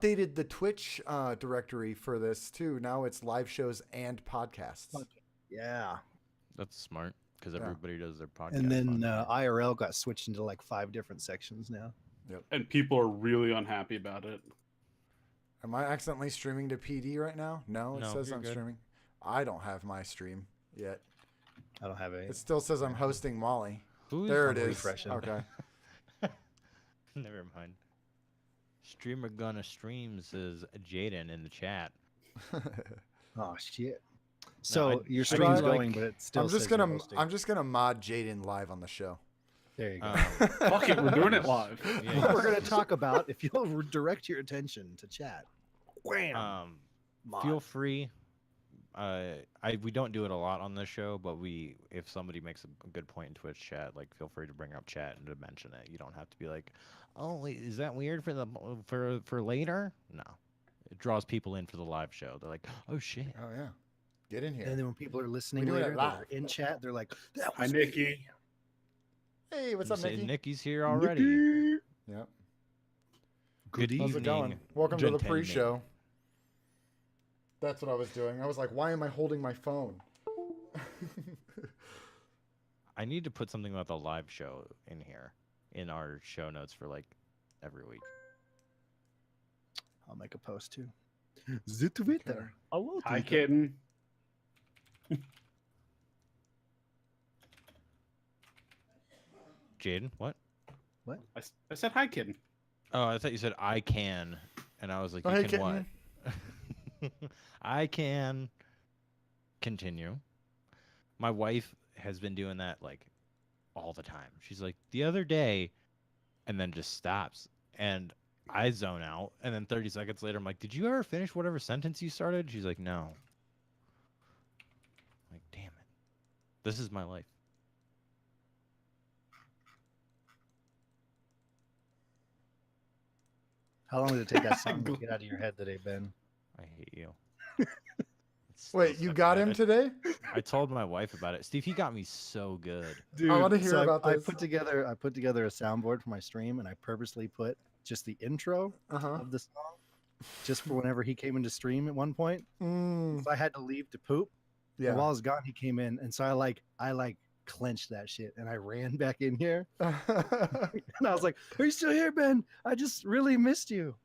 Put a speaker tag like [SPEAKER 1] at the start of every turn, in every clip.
[SPEAKER 1] updated the Twitch directory for this too. Now it's live shows and podcasts.
[SPEAKER 2] Yeah.
[SPEAKER 3] That's smart because
[SPEAKER 1] Yeah.
[SPEAKER 3] everybody does their podcast.
[SPEAKER 2] And then
[SPEAKER 3] on there.
[SPEAKER 2] IRL got switched into like 5 different sections now.
[SPEAKER 4] And people are really unhappy about it.
[SPEAKER 1] Am I accidentally streaming to PD right now? No, it
[SPEAKER 3] No,
[SPEAKER 1] says
[SPEAKER 3] you're
[SPEAKER 1] I'm
[SPEAKER 3] good.
[SPEAKER 1] streaming. I don't have my stream yet.
[SPEAKER 2] I don't have
[SPEAKER 1] It still says I'm hosting Molly.
[SPEAKER 3] Who's
[SPEAKER 1] There it
[SPEAKER 2] I'm
[SPEAKER 1] is.
[SPEAKER 2] refreshing.
[SPEAKER 1] Okay.
[SPEAKER 3] Never mind. Streamer gonna stream says Jaden in the chat.
[SPEAKER 2] Oh shit. So
[SPEAKER 3] I-
[SPEAKER 2] your
[SPEAKER 3] I
[SPEAKER 2] stream's
[SPEAKER 3] mean, like,
[SPEAKER 2] going, but it still
[SPEAKER 1] I'm just
[SPEAKER 2] says you're
[SPEAKER 1] gonna
[SPEAKER 2] hosting.
[SPEAKER 1] I'm just gonna mod Jaden live on the show.
[SPEAKER 2] There you go.
[SPEAKER 4] Fuck it, we're doing it live.
[SPEAKER 3] Yeah,
[SPEAKER 2] What we're gonna talk about, if you'll direct your attention to chat. Wham! Mod.
[SPEAKER 3] feel free. We don't do it a lot on this show, but if somebody makes a good point in Twitch chat, like feel free to bring up chat and to mention it. You don't have to be like, oh, wait, is that weird for later? No, it draws people in for the live show. They're like, oh shit.
[SPEAKER 1] Oh yeah. Get in here.
[SPEAKER 2] And then when people are listening
[SPEAKER 1] doing it
[SPEAKER 2] later,
[SPEAKER 1] live.
[SPEAKER 2] they're in chat, they're like, that
[SPEAKER 4] Hi,
[SPEAKER 2] was
[SPEAKER 4] Nikki.
[SPEAKER 1] Hey, what's
[SPEAKER 3] You
[SPEAKER 1] up,
[SPEAKER 3] say
[SPEAKER 1] Nikki?
[SPEAKER 3] Nikki's here already.
[SPEAKER 1] Yep.
[SPEAKER 3] Good
[SPEAKER 1] How's it
[SPEAKER 3] evening.
[SPEAKER 1] going? Welcome to the
[SPEAKER 3] gentlemen.
[SPEAKER 1] pre-show. That's what I was doing. I was like, why am I holding my phone?
[SPEAKER 3] I need to put something about the live show in here, in our show notes for like every week.
[SPEAKER 2] I'll make a post too. The Twitter. Hello,
[SPEAKER 4] Hi,
[SPEAKER 2] Twitter.
[SPEAKER 4] kitten.
[SPEAKER 3] Jaden, what?
[SPEAKER 4] I said hi, kitten.
[SPEAKER 3] Oh, I thought you said I can, and I was like,
[SPEAKER 1] Oh,
[SPEAKER 3] you
[SPEAKER 1] hey,
[SPEAKER 3] can what? I can continue. My wife has been doing that like all the time. She's like, the other day, and then just stops, and I zone out, and then 30 seconds later, I'm like, did you ever finish whatever sentence you started? She's like, no. I'm like, damn it, this is my life.
[SPEAKER 2] How long did it take that song to get out of your head today, Ben?
[SPEAKER 3] I hate you. It's still
[SPEAKER 1] Wait, you
[SPEAKER 3] stuck
[SPEAKER 1] got
[SPEAKER 3] in my
[SPEAKER 1] him
[SPEAKER 3] head.
[SPEAKER 1] today?
[SPEAKER 3] I told my wife about it. Steve, he got me so good.
[SPEAKER 2] Dude,
[SPEAKER 1] I wanna hear about
[SPEAKER 2] I
[SPEAKER 1] this.
[SPEAKER 2] put together a soundboard for my stream, and I purposely put just the intro
[SPEAKER 1] Uh-huh.
[SPEAKER 2] of the song, just for whenever he came into stream at one point.
[SPEAKER 1] Mm,
[SPEAKER 2] If I had to leave to poop,
[SPEAKER 1] yeah.
[SPEAKER 2] and while I was gone, he came in, and so I clenched that shit, and I ran back in here, and I was like, "Are you still here, Ben? I just really missed you."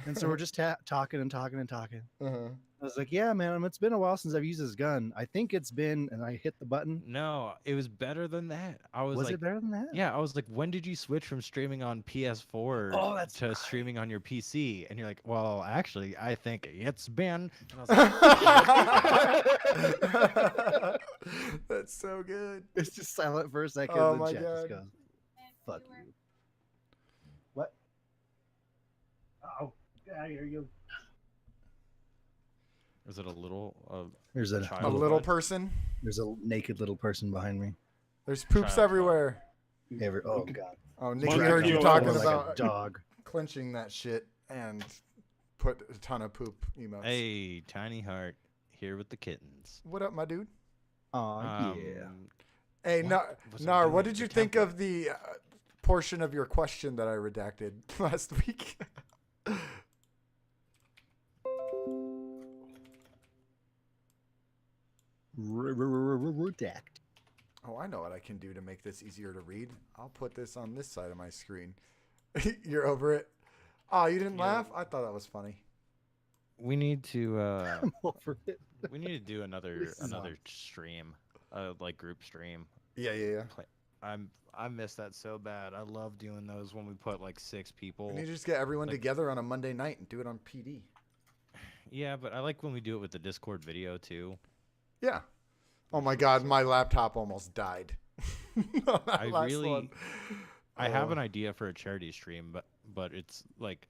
[SPEAKER 2] And so we're just talking and talking and talking.
[SPEAKER 1] Uh-huh.
[SPEAKER 2] I was like, "Yeah, man, it's been a while since I've used this gun. I think it's been," and I hit the button.
[SPEAKER 3] No, it was better than that. I was,
[SPEAKER 2] Was
[SPEAKER 3] like,
[SPEAKER 2] it better than that?
[SPEAKER 3] yeah, I was like, when did you switch from streaming on PS4
[SPEAKER 2] Oh, that's
[SPEAKER 3] to
[SPEAKER 2] right.
[SPEAKER 3] streaming on your PC? And you're like, well, actually, I think it's been. And I was like,
[SPEAKER 1] That's so good.
[SPEAKER 2] It's just silent for a second.
[SPEAKER 1] Oh
[SPEAKER 2] and
[SPEAKER 1] my
[SPEAKER 2] the chat just
[SPEAKER 1] God.
[SPEAKER 2] goes, "Fuck you." What? Oh, get out of here, you.
[SPEAKER 3] is it a little?
[SPEAKER 2] There's a
[SPEAKER 3] Child.
[SPEAKER 1] A little person.
[SPEAKER 2] there's a naked little person behind me.
[SPEAKER 1] There's poops
[SPEAKER 3] Child.
[SPEAKER 1] everywhere.
[SPEAKER 2] Oh god.
[SPEAKER 1] Oh, Nikki
[SPEAKER 4] One
[SPEAKER 1] heard you
[SPEAKER 4] kilo
[SPEAKER 1] talking
[SPEAKER 4] was
[SPEAKER 2] like
[SPEAKER 1] about
[SPEAKER 2] a dog.
[SPEAKER 1] clenching that shit and put a ton of poop emotes.
[SPEAKER 3] Hey, Tiny Heart here with the kittens.
[SPEAKER 1] What up, my dude?
[SPEAKER 2] Oh yeah.
[SPEAKER 1] Hey,
[SPEAKER 3] What
[SPEAKER 1] Nar,
[SPEAKER 3] was I
[SPEAKER 1] Nar,
[SPEAKER 3] doing
[SPEAKER 1] what
[SPEAKER 3] with
[SPEAKER 1] did
[SPEAKER 3] the
[SPEAKER 1] you think
[SPEAKER 3] temple?
[SPEAKER 1] of the portion of your question that I redacted last week?
[SPEAKER 2] Redact.
[SPEAKER 1] Oh, I know what I can do to make this easier to read. I'll put this on this side of my screen. You're over it? Oh, you didn't
[SPEAKER 3] Yeah.
[SPEAKER 1] laugh? I thought that was funny.
[SPEAKER 3] We need to.
[SPEAKER 2] I'm over it.
[SPEAKER 3] We need to do another
[SPEAKER 2] This is
[SPEAKER 3] stream, like group stream.
[SPEAKER 1] Yeah, yeah, yeah.
[SPEAKER 3] I miss that so bad. I love doing those when we put like 6 people.
[SPEAKER 1] We need to just get everyone
[SPEAKER 3] Like-
[SPEAKER 1] together on a Monday night and do it on PD.
[SPEAKER 3] Yeah, but I like when we do it with the Discord video too.
[SPEAKER 1] Yeah. Oh my God, my laptop almost died. On that
[SPEAKER 3] I
[SPEAKER 1] last
[SPEAKER 3] really-
[SPEAKER 1] one.
[SPEAKER 3] I have
[SPEAKER 1] Oh.
[SPEAKER 3] an idea for a charity stream, but it's like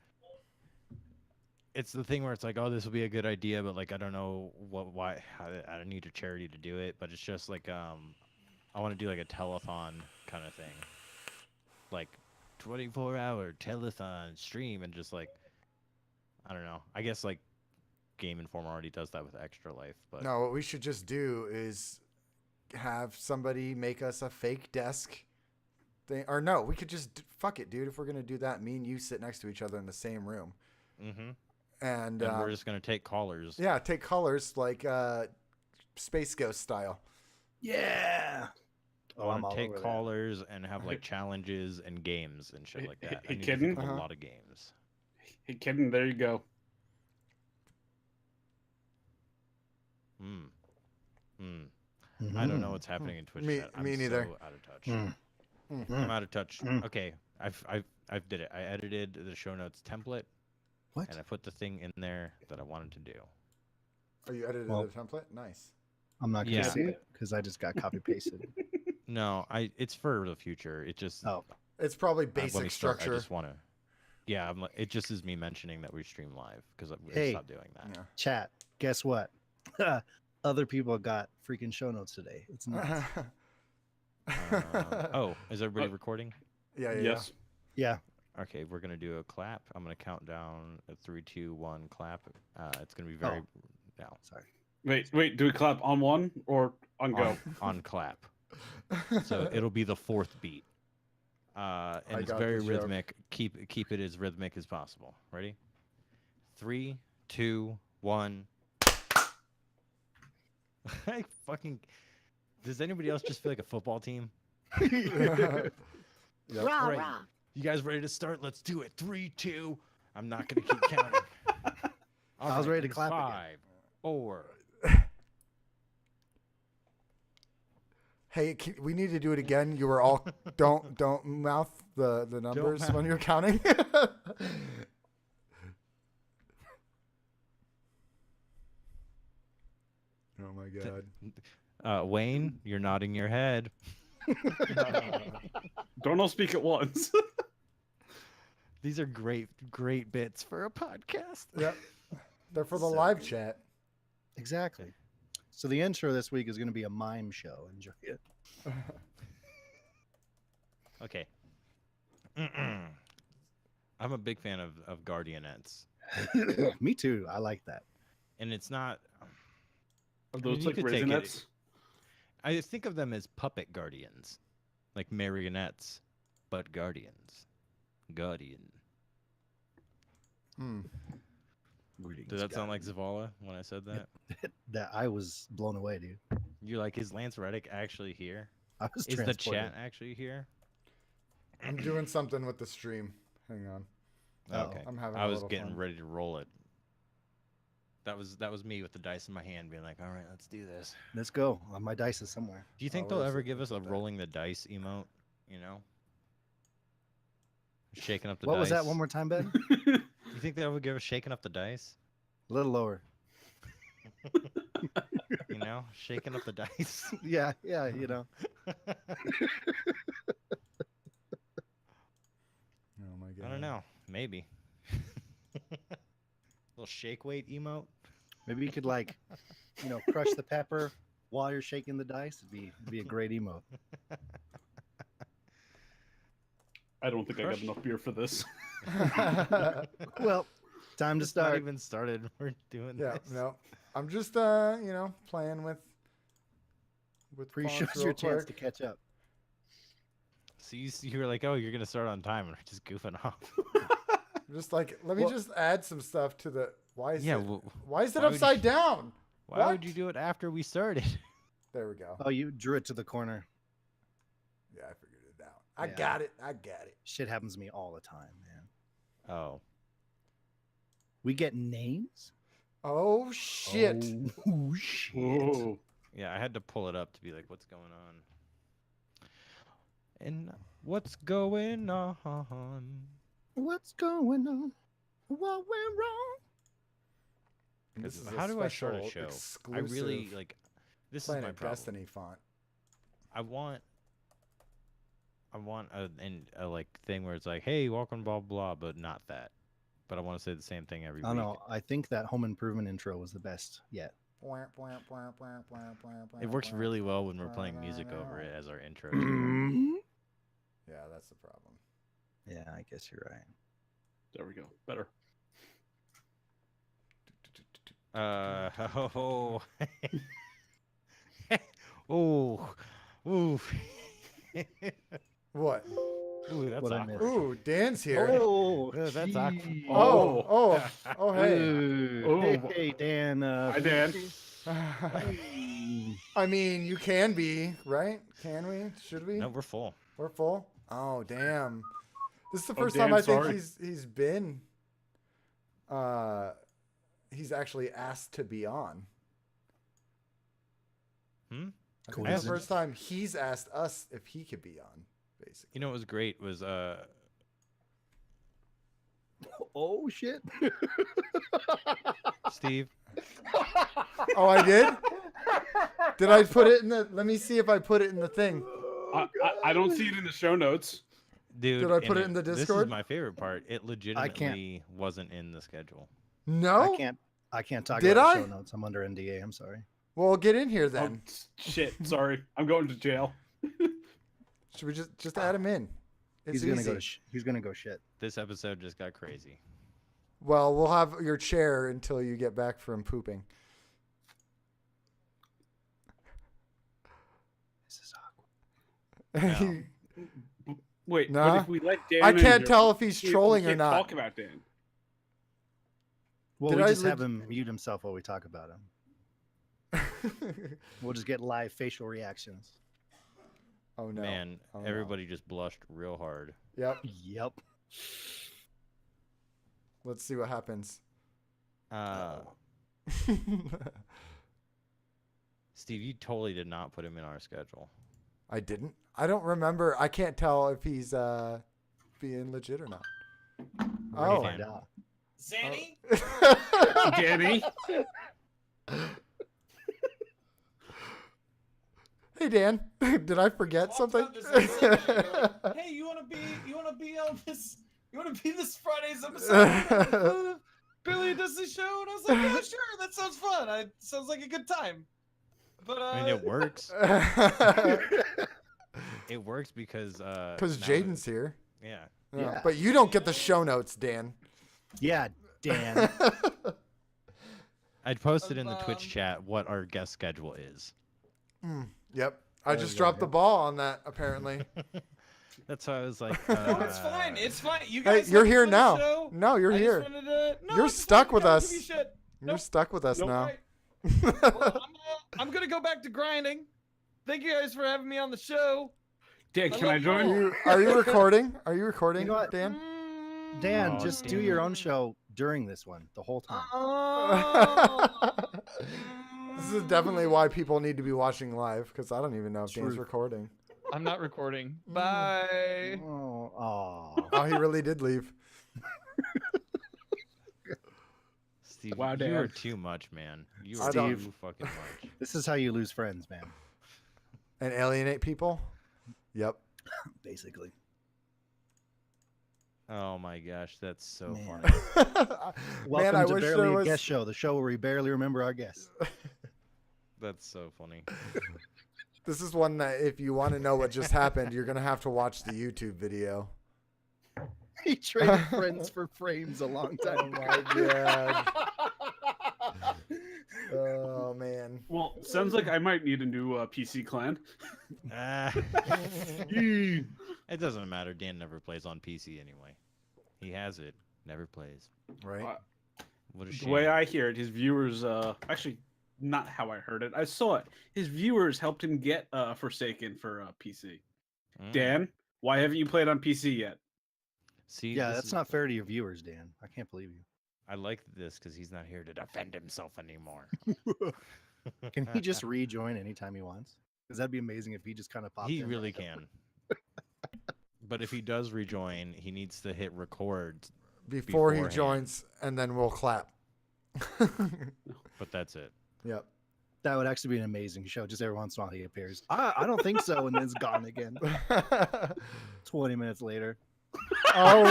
[SPEAKER 3] it's the thing where it's like, oh, this will be a good idea, but like I don't know I don't need a charity to do it, but it's just like I want to do like a telethon kind of thing, like 24-hour telethon stream, and just like I don't know. I guess like Game Informer already does that with Extra Life, but
[SPEAKER 1] No, what we should just do is have somebody make us a fake desk thing. Or no, we could just fuck it, dude. If we're gonna do that, me and you sit next to each other in the same room,
[SPEAKER 3] mm-hmm.
[SPEAKER 1] and
[SPEAKER 3] And we're just gonna take callers.
[SPEAKER 1] yeah, take colors like Space Ghost style.
[SPEAKER 2] Yeah.
[SPEAKER 3] I
[SPEAKER 2] Oh, I'm
[SPEAKER 3] want
[SPEAKER 2] all
[SPEAKER 3] to take
[SPEAKER 2] over that.
[SPEAKER 3] callers and have like challenges and games and shit like that. I
[SPEAKER 4] Hey,
[SPEAKER 3] need to think of
[SPEAKER 1] kidding?
[SPEAKER 3] a lot of games.
[SPEAKER 4] Hey, kidding. There you go.
[SPEAKER 3] Hmm. I don't know what's happening in Twitch
[SPEAKER 1] Me-
[SPEAKER 3] chat. I'm
[SPEAKER 1] me neither.
[SPEAKER 3] so out of touch.
[SPEAKER 2] Mm.
[SPEAKER 3] I'm out of touch.
[SPEAKER 2] Mm.
[SPEAKER 3] Okay, I've did it. I edited the show notes template
[SPEAKER 2] What?
[SPEAKER 3] and I put the thing in there that I wanted to do.
[SPEAKER 1] Oh, you edited
[SPEAKER 2] Well-
[SPEAKER 1] the template? Nice.
[SPEAKER 2] I'm not gonna
[SPEAKER 3] Yeah.
[SPEAKER 2] see it because I just got copy pasted.
[SPEAKER 3] No, it's for the future. It just
[SPEAKER 2] Oh.
[SPEAKER 1] It's probably
[SPEAKER 3] when
[SPEAKER 1] basic
[SPEAKER 3] we start,
[SPEAKER 1] structure.
[SPEAKER 3] I just want to. Yeah, it just is me mentioning that we stream live because we
[SPEAKER 2] Hey.
[SPEAKER 3] stopped doing that.
[SPEAKER 1] Yeah.
[SPEAKER 2] Chat. Guess what? Other people got freaking show notes today. It's nuts.
[SPEAKER 3] Oh, is everybody recording?
[SPEAKER 1] yeah,
[SPEAKER 4] Yes.
[SPEAKER 2] Yeah.
[SPEAKER 3] Okay, we're gonna do a clap. I'm gonna count down a 3, 2, 1 clap. It's gonna be very now
[SPEAKER 2] Sorry.
[SPEAKER 4] Wait. Do we clap on one or on go?
[SPEAKER 3] on clap. So it'll be the fourth beat. And it's
[SPEAKER 1] got
[SPEAKER 3] very
[SPEAKER 1] the joke.
[SPEAKER 3] rhythmic. Keep it as rhythmic as possible. Ready? 3, 2, 1. I fucking. Does anybody else just feel like a football team?
[SPEAKER 1] Yep.
[SPEAKER 3] All right. You guys ready to start? Let's do it. 3, 2. I'm not gonna keep counting.
[SPEAKER 2] I was ready to
[SPEAKER 3] and
[SPEAKER 2] clap again.
[SPEAKER 3] 5, 4.
[SPEAKER 1] Hey, we need to do it again. You were all don't mouth the numbers
[SPEAKER 3] mouth.
[SPEAKER 1] when you're counting. Oh my god.
[SPEAKER 3] Wayne, you're nodding your head.
[SPEAKER 4] Don't all speak at once.
[SPEAKER 3] These are great bits for a podcast.
[SPEAKER 1] Yep. They're for the
[SPEAKER 2] So
[SPEAKER 1] live
[SPEAKER 2] good.
[SPEAKER 1] chat.
[SPEAKER 2] Exactly. So the intro this week is going to be a mime show. Enjoy it.
[SPEAKER 3] Okay. I'm a big fan of Guardianettes,
[SPEAKER 2] Me too. I like that.
[SPEAKER 3] and it's not.
[SPEAKER 4] Are
[SPEAKER 3] I mean,
[SPEAKER 4] those
[SPEAKER 3] you
[SPEAKER 4] like
[SPEAKER 3] could take it-
[SPEAKER 4] raisinets?
[SPEAKER 3] I think of them as puppet guardians, like marionettes, but guardians. Guardian.
[SPEAKER 1] Hmm.
[SPEAKER 3] Does that sound like Zavala when I said that?
[SPEAKER 2] That I was blown away, dude.
[SPEAKER 3] You're like, is Lance Reddick actually here?
[SPEAKER 2] I was
[SPEAKER 3] Is the
[SPEAKER 2] transported.
[SPEAKER 3] chat actually here?
[SPEAKER 1] I'm doing something with the stream. Hang on.
[SPEAKER 2] Uh-oh.
[SPEAKER 3] Okay.
[SPEAKER 1] I'm having
[SPEAKER 3] I
[SPEAKER 1] a
[SPEAKER 3] was
[SPEAKER 1] little
[SPEAKER 3] getting
[SPEAKER 1] fun.
[SPEAKER 3] ready to roll it. That was me with the dice in my hand, being like, "All right, let's do this."
[SPEAKER 2] Let's go. My dice is somewhere.
[SPEAKER 3] Do you think
[SPEAKER 1] Oh,
[SPEAKER 3] they'll
[SPEAKER 1] where's
[SPEAKER 3] ever
[SPEAKER 1] it?
[SPEAKER 3] give us a
[SPEAKER 1] Put that.
[SPEAKER 3] rolling the dice emote? You know, shaking up the
[SPEAKER 2] What
[SPEAKER 3] dice.
[SPEAKER 2] was that one more time, Ben?
[SPEAKER 3] You think they'll ever give us shaking up the dice?
[SPEAKER 2] A little lower.
[SPEAKER 3] You know, shaking up the dice.
[SPEAKER 2] Yeah, you know.
[SPEAKER 1] Oh my god.
[SPEAKER 3] I don't know. Maybe. Little shake weight emote.
[SPEAKER 2] Maybe you could like, crush the pepper while you're shaking the dice. It'd be a great emote.
[SPEAKER 4] I don't think I got
[SPEAKER 3] Crush.
[SPEAKER 4] enough beer for this.
[SPEAKER 2] Well, time to
[SPEAKER 3] It's not
[SPEAKER 2] start.
[SPEAKER 3] even started. We're doing
[SPEAKER 1] Yeah,
[SPEAKER 3] this.
[SPEAKER 1] no. I'm just playing with
[SPEAKER 2] Pre-show's
[SPEAKER 1] fonts real
[SPEAKER 2] your chance to
[SPEAKER 1] quick.
[SPEAKER 2] catch up.
[SPEAKER 3] So you were like, "Oh, you're gonna start on time," and we're just goofing off.
[SPEAKER 1] Just like, let me
[SPEAKER 2] Well-
[SPEAKER 1] just add some stuff to the. Why is
[SPEAKER 3] Yeah.
[SPEAKER 1] it?
[SPEAKER 3] Well,
[SPEAKER 1] Why is it
[SPEAKER 3] why would
[SPEAKER 1] upside
[SPEAKER 3] you-
[SPEAKER 1] down?
[SPEAKER 3] why would you
[SPEAKER 1] What?
[SPEAKER 3] do it after we started?
[SPEAKER 1] There we go.
[SPEAKER 2] Oh, you drew it to the corner.
[SPEAKER 1] Yeah, I figured it out. I
[SPEAKER 2] Yeah.
[SPEAKER 1] got it. I got it.
[SPEAKER 2] Shit happens to me all the time, man.
[SPEAKER 3] Oh.
[SPEAKER 2] We get names?
[SPEAKER 1] Oh shit!
[SPEAKER 2] Oh, shit.
[SPEAKER 4] Whoa.
[SPEAKER 3] Yeah, I had to pull it up to be like, what's going on? And what's going on?
[SPEAKER 2] What's going on? What went wrong?
[SPEAKER 1] This is a
[SPEAKER 3] How do I start a
[SPEAKER 1] special,
[SPEAKER 3] show? I
[SPEAKER 1] exclusive
[SPEAKER 3] really like. This is my
[SPEAKER 1] Planet
[SPEAKER 3] problem.
[SPEAKER 1] Destiny font.
[SPEAKER 3] I want a like thing where it's like, hey, welcome, blah blah, but not that. But I want to say the same thing every
[SPEAKER 2] I
[SPEAKER 3] week.
[SPEAKER 2] don't know. I think that Home Improvement intro was the best yet.
[SPEAKER 3] It works really well when we're playing music over it as our intro.
[SPEAKER 1] Yeah, that's the problem.
[SPEAKER 2] Yeah, I guess you're right.
[SPEAKER 4] There we go. Better.
[SPEAKER 3] Oh, oh, ooh.
[SPEAKER 1] What?
[SPEAKER 3] Ooh, that's
[SPEAKER 2] What I
[SPEAKER 3] awkward.
[SPEAKER 2] missed.
[SPEAKER 1] Ooh, Dan's here.
[SPEAKER 2] Oh,
[SPEAKER 3] Yeah, that's awkward.
[SPEAKER 2] gee.
[SPEAKER 1] Oh, hey.
[SPEAKER 2] Ooh.
[SPEAKER 4] Oh.
[SPEAKER 2] Hey, Dan.
[SPEAKER 4] Hi, Dan.
[SPEAKER 1] I mean, you can be, right? Can we? Should we?
[SPEAKER 3] No, we're full.
[SPEAKER 1] We're full. Oh, damn. This is the
[SPEAKER 4] Oh,
[SPEAKER 1] first
[SPEAKER 4] Dan,
[SPEAKER 1] time I think
[SPEAKER 4] sorry.
[SPEAKER 1] he's been. He's actually asked to be on.
[SPEAKER 3] Hmm?
[SPEAKER 1] I think the
[SPEAKER 2] Coincidence?
[SPEAKER 1] first time he's asked us if he could be on, basically.
[SPEAKER 3] You know what was great was
[SPEAKER 2] Oh shit.
[SPEAKER 3] Steve.
[SPEAKER 1] Oh, I did. Did I put it in the? Let me see if I put it in the thing.
[SPEAKER 4] I don't see it in the show notes.
[SPEAKER 3] Dude,
[SPEAKER 1] Did I put
[SPEAKER 3] and
[SPEAKER 1] it in the
[SPEAKER 3] This
[SPEAKER 1] Discord?
[SPEAKER 3] is my favorite part. It legitimately wasn't in the schedule.
[SPEAKER 1] No.
[SPEAKER 2] I can't talk
[SPEAKER 1] Did
[SPEAKER 2] about
[SPEAKER 1] I?
[SPEAKER 2] show notes. I'm under NDA. I'm sorry.
[SPEAKER 1] Well, get in here
[SPEAKER 4] Oh,
[SPEAKER 1] then.
[SPEAKER 4] shit. Sorry. I'm going to jail.
[SPEAKER 1] Should we just add him in? It's
[SPEAKER 2] He's gonna
[SPEAKER 1] easy.
[SPEAKER 2] go. He's gonna go shit.
[SPEAKER 3] This episode just got crazy.
[SPEAKER 1] Well, we'll have your chair until you get back from pooping.
[SPEAKER 2] This is awkward.
[SPEAKER 3] No.
[SPEAKER 4] Wait,
[SPEAKER 1] Nah.
[SPEAKER 4] but if we let Dan
[SPEAKER 1] I
[SPEAKER 4] in
[SPEAKER 1] can't
[SPEAKER 4] here,
[SPEAKER 1] tell if he's
[SPEAKER 4] we
[SPEAKER 1] trolling or
[SPEAKER 4] can't
[SPEAKER 1] not.
[SPEAKER 4] Talk about Dan.
[SPEAKER 2] Well,
[SPEAKER 1] Did
[SPEAKER 2] we
[SPEAKER 1] I
[SPEAKER 2] just
[SPEAKER 1] leg-
[SPEAKER 2] have him mute himself while we talk about him. We'll just get live facial reactions.
[SPEAKER 1] Oh no.
[SPEAKER 3] Man,
[SPEAKER 1] Oh, no.
[SPEAKER 3] everybody just blushed real hard.
[SPEAKER 1] Yep.
[SPEAKER 2] Yep.
[SPEAKER 1] Let's see what happens.
[SPEAKER 3] Steve, you totally did not put him in our schedule.
[SPEAKER 1] I didn't. I don't remember. I can't tell if he's being legit or not.
[SPEAKER 2] We're gonna
[SPEAKER 1] Oh.
[SPEAKER 2] find out.
[SPEAKER 5] Zanny?
[SPEAKER 4] Danny.
[SPEAKER 1] Hey Dan, did I forget
[SPEAKER 5] Walked
[SPEAKER 1] something?
[SPEAKER 5] up to Zanny, you're like, hey, you wanna be on this? You wanna be this Friday's episode? Billy does the show, and I was like, yeah, sure, that sounds fun. Sounds like a good time. But
[SPEAKER 3] I mean, it works. It works because
[SPEAKER 1] Because
[SPEAKER 3] now
[SPEAKER 1] Jaden's here.
[SPEAKER 3] Yeah.
[SPEAKER 2] Yeah.
[SPEAKER 1] But you don't get the show notes, Dan.
[SPEAKER 2] Yeah, Dan.
[SPEAKER 3] I'd posted in the Twitch
[SPEAKER 5] Um,
[SPEAKER 3] chat what our guest schedule is.
[SPEAKER 1] Yep. I
[SPEAKER 2] There
[SPEAKER 1] just
[SPEAKER 2] we go,
[SPEAKER 1] dropped the
[SPEAKER 2] yeah.
[SPEAKER 1] ball on that, apparently.
[SPEAKER 3] That's why I was like,
[SPEAKER 5] no, it's fine. It's fine. You
[SPEAKER 1] Hey,
[SPEAKER 5] guys.
[SPEAKER 1] you're
[SPEAKER 5] have
[SPEAKER 1] here
[SPEAKER 5] fun
[SPEAKER 1] now.
[SPEAKER 5] show.
[SPEAKER 1] No, you're
[SPEAKER 5] I
[SPEAKER 1] here.
[SPEAKER 5] just wanted to, no,
[SPEAKER 1] You're
[SPEAKER 5] it's
[SPEAKER 1] stuck
[SPEAKER 5] fine.
[SPEAKER 1] with
[SPEAKER 5] No,
[SPEAKER 1] us.
[SPEAKER 5] give me shit.
[SPEAKER 1] You're
[SPEAKER 5] Nope.
[SPEAKER 1] stuck with us
[SPEAKER 4] Nope.
[SPEAKER 1] now.
[SPEAKER 5] Alright. Well, I'm gonna go back to grinding. Thank you guys for having me on the show.
[SPEAKER 4] Dan,
[SPEAKER 5] I
[SPEAKER 4] can I
[SPEAKER 5] love
[SPEAKER 4] join?
[SPEAKER 5] you.
[SPEAKER 1] Are you recording? Are you recording,
[SPEAKER 2] You know what?
[SPEAKER 1] Dan?
[SPEAKER 2] Dan,
[SPEAKER 3] Oh,
[SPEAKER 2] just do
[SPEAKER 3] damn.
[SPEAKER 2] your own show during this one the whole time.
[SPEAKER 5] Oh.
[SPEAKER 1] This is definitely why people need to be watching live, because I don't even know if Dan's
[SPEAKER 2] Truth.
[SPEAKER 1] recording.
[SPEAKER 5] I'm not recording. Bye.
[SPEAKER 2] Oh, aw.
[SPEAKER 1] Oh, he really did leave.
[SPEAKER 3] Steve,
[SPEAKER 4] Wow,
[SPEAKER 3] you
[SPEAKER 4] Dan.
[SPEAKER 3] are too much, man. You
[SPEAKER 1] I
[SPEAKER 3] are
[SPEAKER 1] don't-
[SPEAKER 3] too fucking much.
[SPEAKER 2] This is how you lose friends, man.
[SPEAKER 1] And alienate people? Yep.
[SPEAKER 2] Basically.
[SPEAKER 3] Oh my gosh, that's so
[SPEAKER 2] Man.
[SPEAKER 3] funny.
[SPEAKER 2] Welcome
[SPEAKER 1] I
[SPEAKER 2] to
[SPEAKER 1] wish
[SPEAKER 2] Barely
[SPEAKER 1] there
[SPEAKER 2] a
[SPEAKER 1] was...
[SPEAKER 2] Guest Show, the show where we barely remember our guests.
[SPEAKER 3] That's so funny.
[SPEAKER 1] This is one that if you want to know what just happened, you're going to have to watch the YouTube video.
[SPEAKER 2] He traded friends for frames a long
[SPEAKER 1] Oh
[SPEAKER 2] time
[SPEAKER 1] my god. Oh man.
[SPEAKER 4] Well, sounds like I might need a new PC clan.
[SPEAKER 3] Ah. It doesn't matter. Dan never plays on PC anyway. He has it, never plays.
[SPEAKER 1] Right?
[SPEAKER 3] What a
[SPEAKER 4] The
[SPEAKER 3] shame.
[SPEAKER 4] way I hear it, his viewers actually not how I heard it. I saw it. His viewers helped him get Forsaken for PC.
[SPEAKER 3] Mm.
[SPEAKER 4] Dan, why haven't you played on PC yet?
[SPEAKER 3] See,
[SPEAKER 2] Yeah,
[SPEAKER 3] this
[SPEAKER 2] that's
[SPEAKER 3] is-
[SPEAKER 2] not fair to your viewers, Dan. I can't believe you.
[SPEAKER 3] I like this because he's not here to defend himself anymore.
[SPEAKER 2] Can he just rejoin anytime he wants? Because that'd be amazing if he just kind of popped
[SPEAKER 3] He
[SPEAKER 2] in.
[SPEAKER 3] really can. But if he does rejoin, he needs to hit record.
[SPEAKER 1] Before he
[SPEAKER 3] beforehand.
[SPEAKER 1] joins, and then we'll clap.
[SPEAKER 3] But that's it.
[SPEAKER 1] Yep.
[SPEAKER 2] That would actually be an amazing show. Just every once in a while he appears. I don't think so, and then it's gone again. 20 minutes later.
[SPEAKER 1] Oh.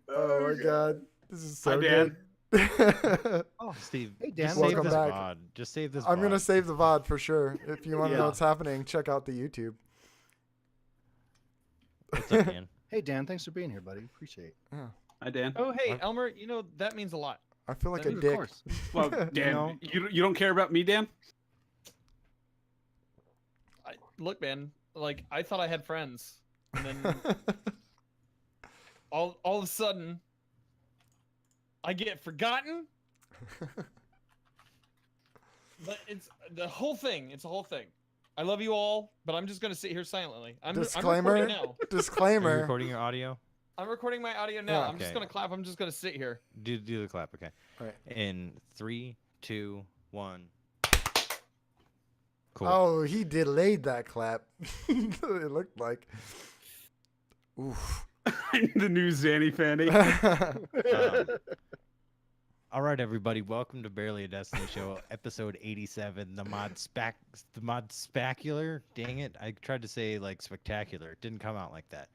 [SPEAKER 1] Oh my god. This is so
[SPEAKER 4] Hi, Dan.
[SPEAKER 1] good.
[SPEAKER 2] Oh,
[SPEAKER 3] Steve,
[SPEAKER 2] Hey, Dan,
[SPEAKER 3] just
[SPEAKER 1] welcome
[SPEAKER 3] save this
[SPEAKER 1] back.
[SPEAKER 3] VOD. Just save this
[SPEAKER 1] I'm gonna
[SPEAKER 3] VOD.
[SPEAKER 1] save the VOD for sure. If you want to know
[SPEAKER 2] Yeah.
[SPEAKER 1] what's happening, check out the YouTube.
[SPEAKER 3] What's up, Dan?
[SPEAKER 2] hey, Dan, thanks for being here, buddy. Appreciate it.
[SPEAKER 1] Yeah.
[SPEAKER 4] Hi, Dan.
[SPEAKER 5] Oh, hey,
[SPEAKER 1] What?
[SPEAKER 5] Elmer. You know that means a lot.
[SPEAKER 1] I feel like
[SPEAKER 5] Of
[SPEAKER 1] a
[SPEAKER 2] Of
[SPEAKER 1] dick.
[SPEAKER 2] course.
[SPEAKER 4] Well, Dan,
[SPEAKER 2] know?
[SPEAKER 4] you don't care about me, Dan?
[SPEAKER 5] look, man. Like I thought I had friends, and then all of a sudden, I get forgotten. But it's the whole thing. It's a whole thing. I love you all, but I'm just gonna sit here silently. I'm
[SPEAKER 1] Disclaimer.
[SPEAKER 5] recording now.
[SPEAKER 3] Are you
[SPEAKER 1] Disclaimer.
[SPEAKER 3] recording your audio?
[SPEAKER 5] I'm recording my audio now.
[SPEAKER 1] Yeah.
[SPEAKER 5] I'm just
[SPEAKER 3] Okay.
[SPEAKER 5] gonna clap. I'm just gonna sit here.
[SPEAKER 3] Do the clap, okay?
[SPEAKER 1] All right.
[SPEAKER 3] In 3, 2, 1. Cool.
[SPEAKER 1] Oh, he delayed that clap. It looked like. Oof.
[SPEAKER 4] The new Zanny Fanny.
[SPEAKER 3] All right, everybody, welcome to Barely a Destiny Show, episode 87, the mod spacular. Dang it, I tried to say like spectacular. It didn't come out like that.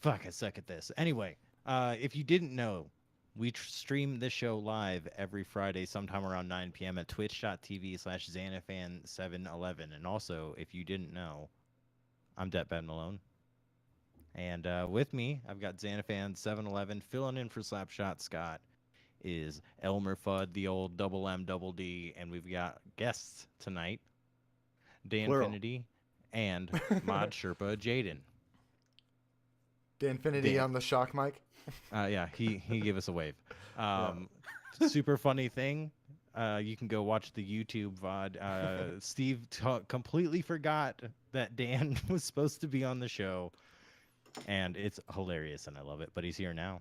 [SPEAKER 3] Fuck, I suck at this. Anyway, if you didn't know, we stream this show live every Friday sometime around 9 p.m. at twitch.tv/Xanafan711. And also, if you didn't know, I'm Deadbed Malone. And with me, I've got Xanafan711 filling in for Slapshot Scott. Is Elmer Fudd, the old double M double D, and we've got guests tonight,
[SPEAKER 2] Plural.
[SPEAKER 3] Danfinity and Mod Sherpa Jaden.
[SPEAKER 1] Danfinity
[SPEAKER 3] Dan.
[SPEAKER 1] on the shock mic.
[SPEAKER 3] Yeah, he gave us a wave. Super funny thing. You can go watch the YouTube VOD. Steve completely forgot that Dan was supposed to be on the show, and it's hilarious, and I love it. But he's here now.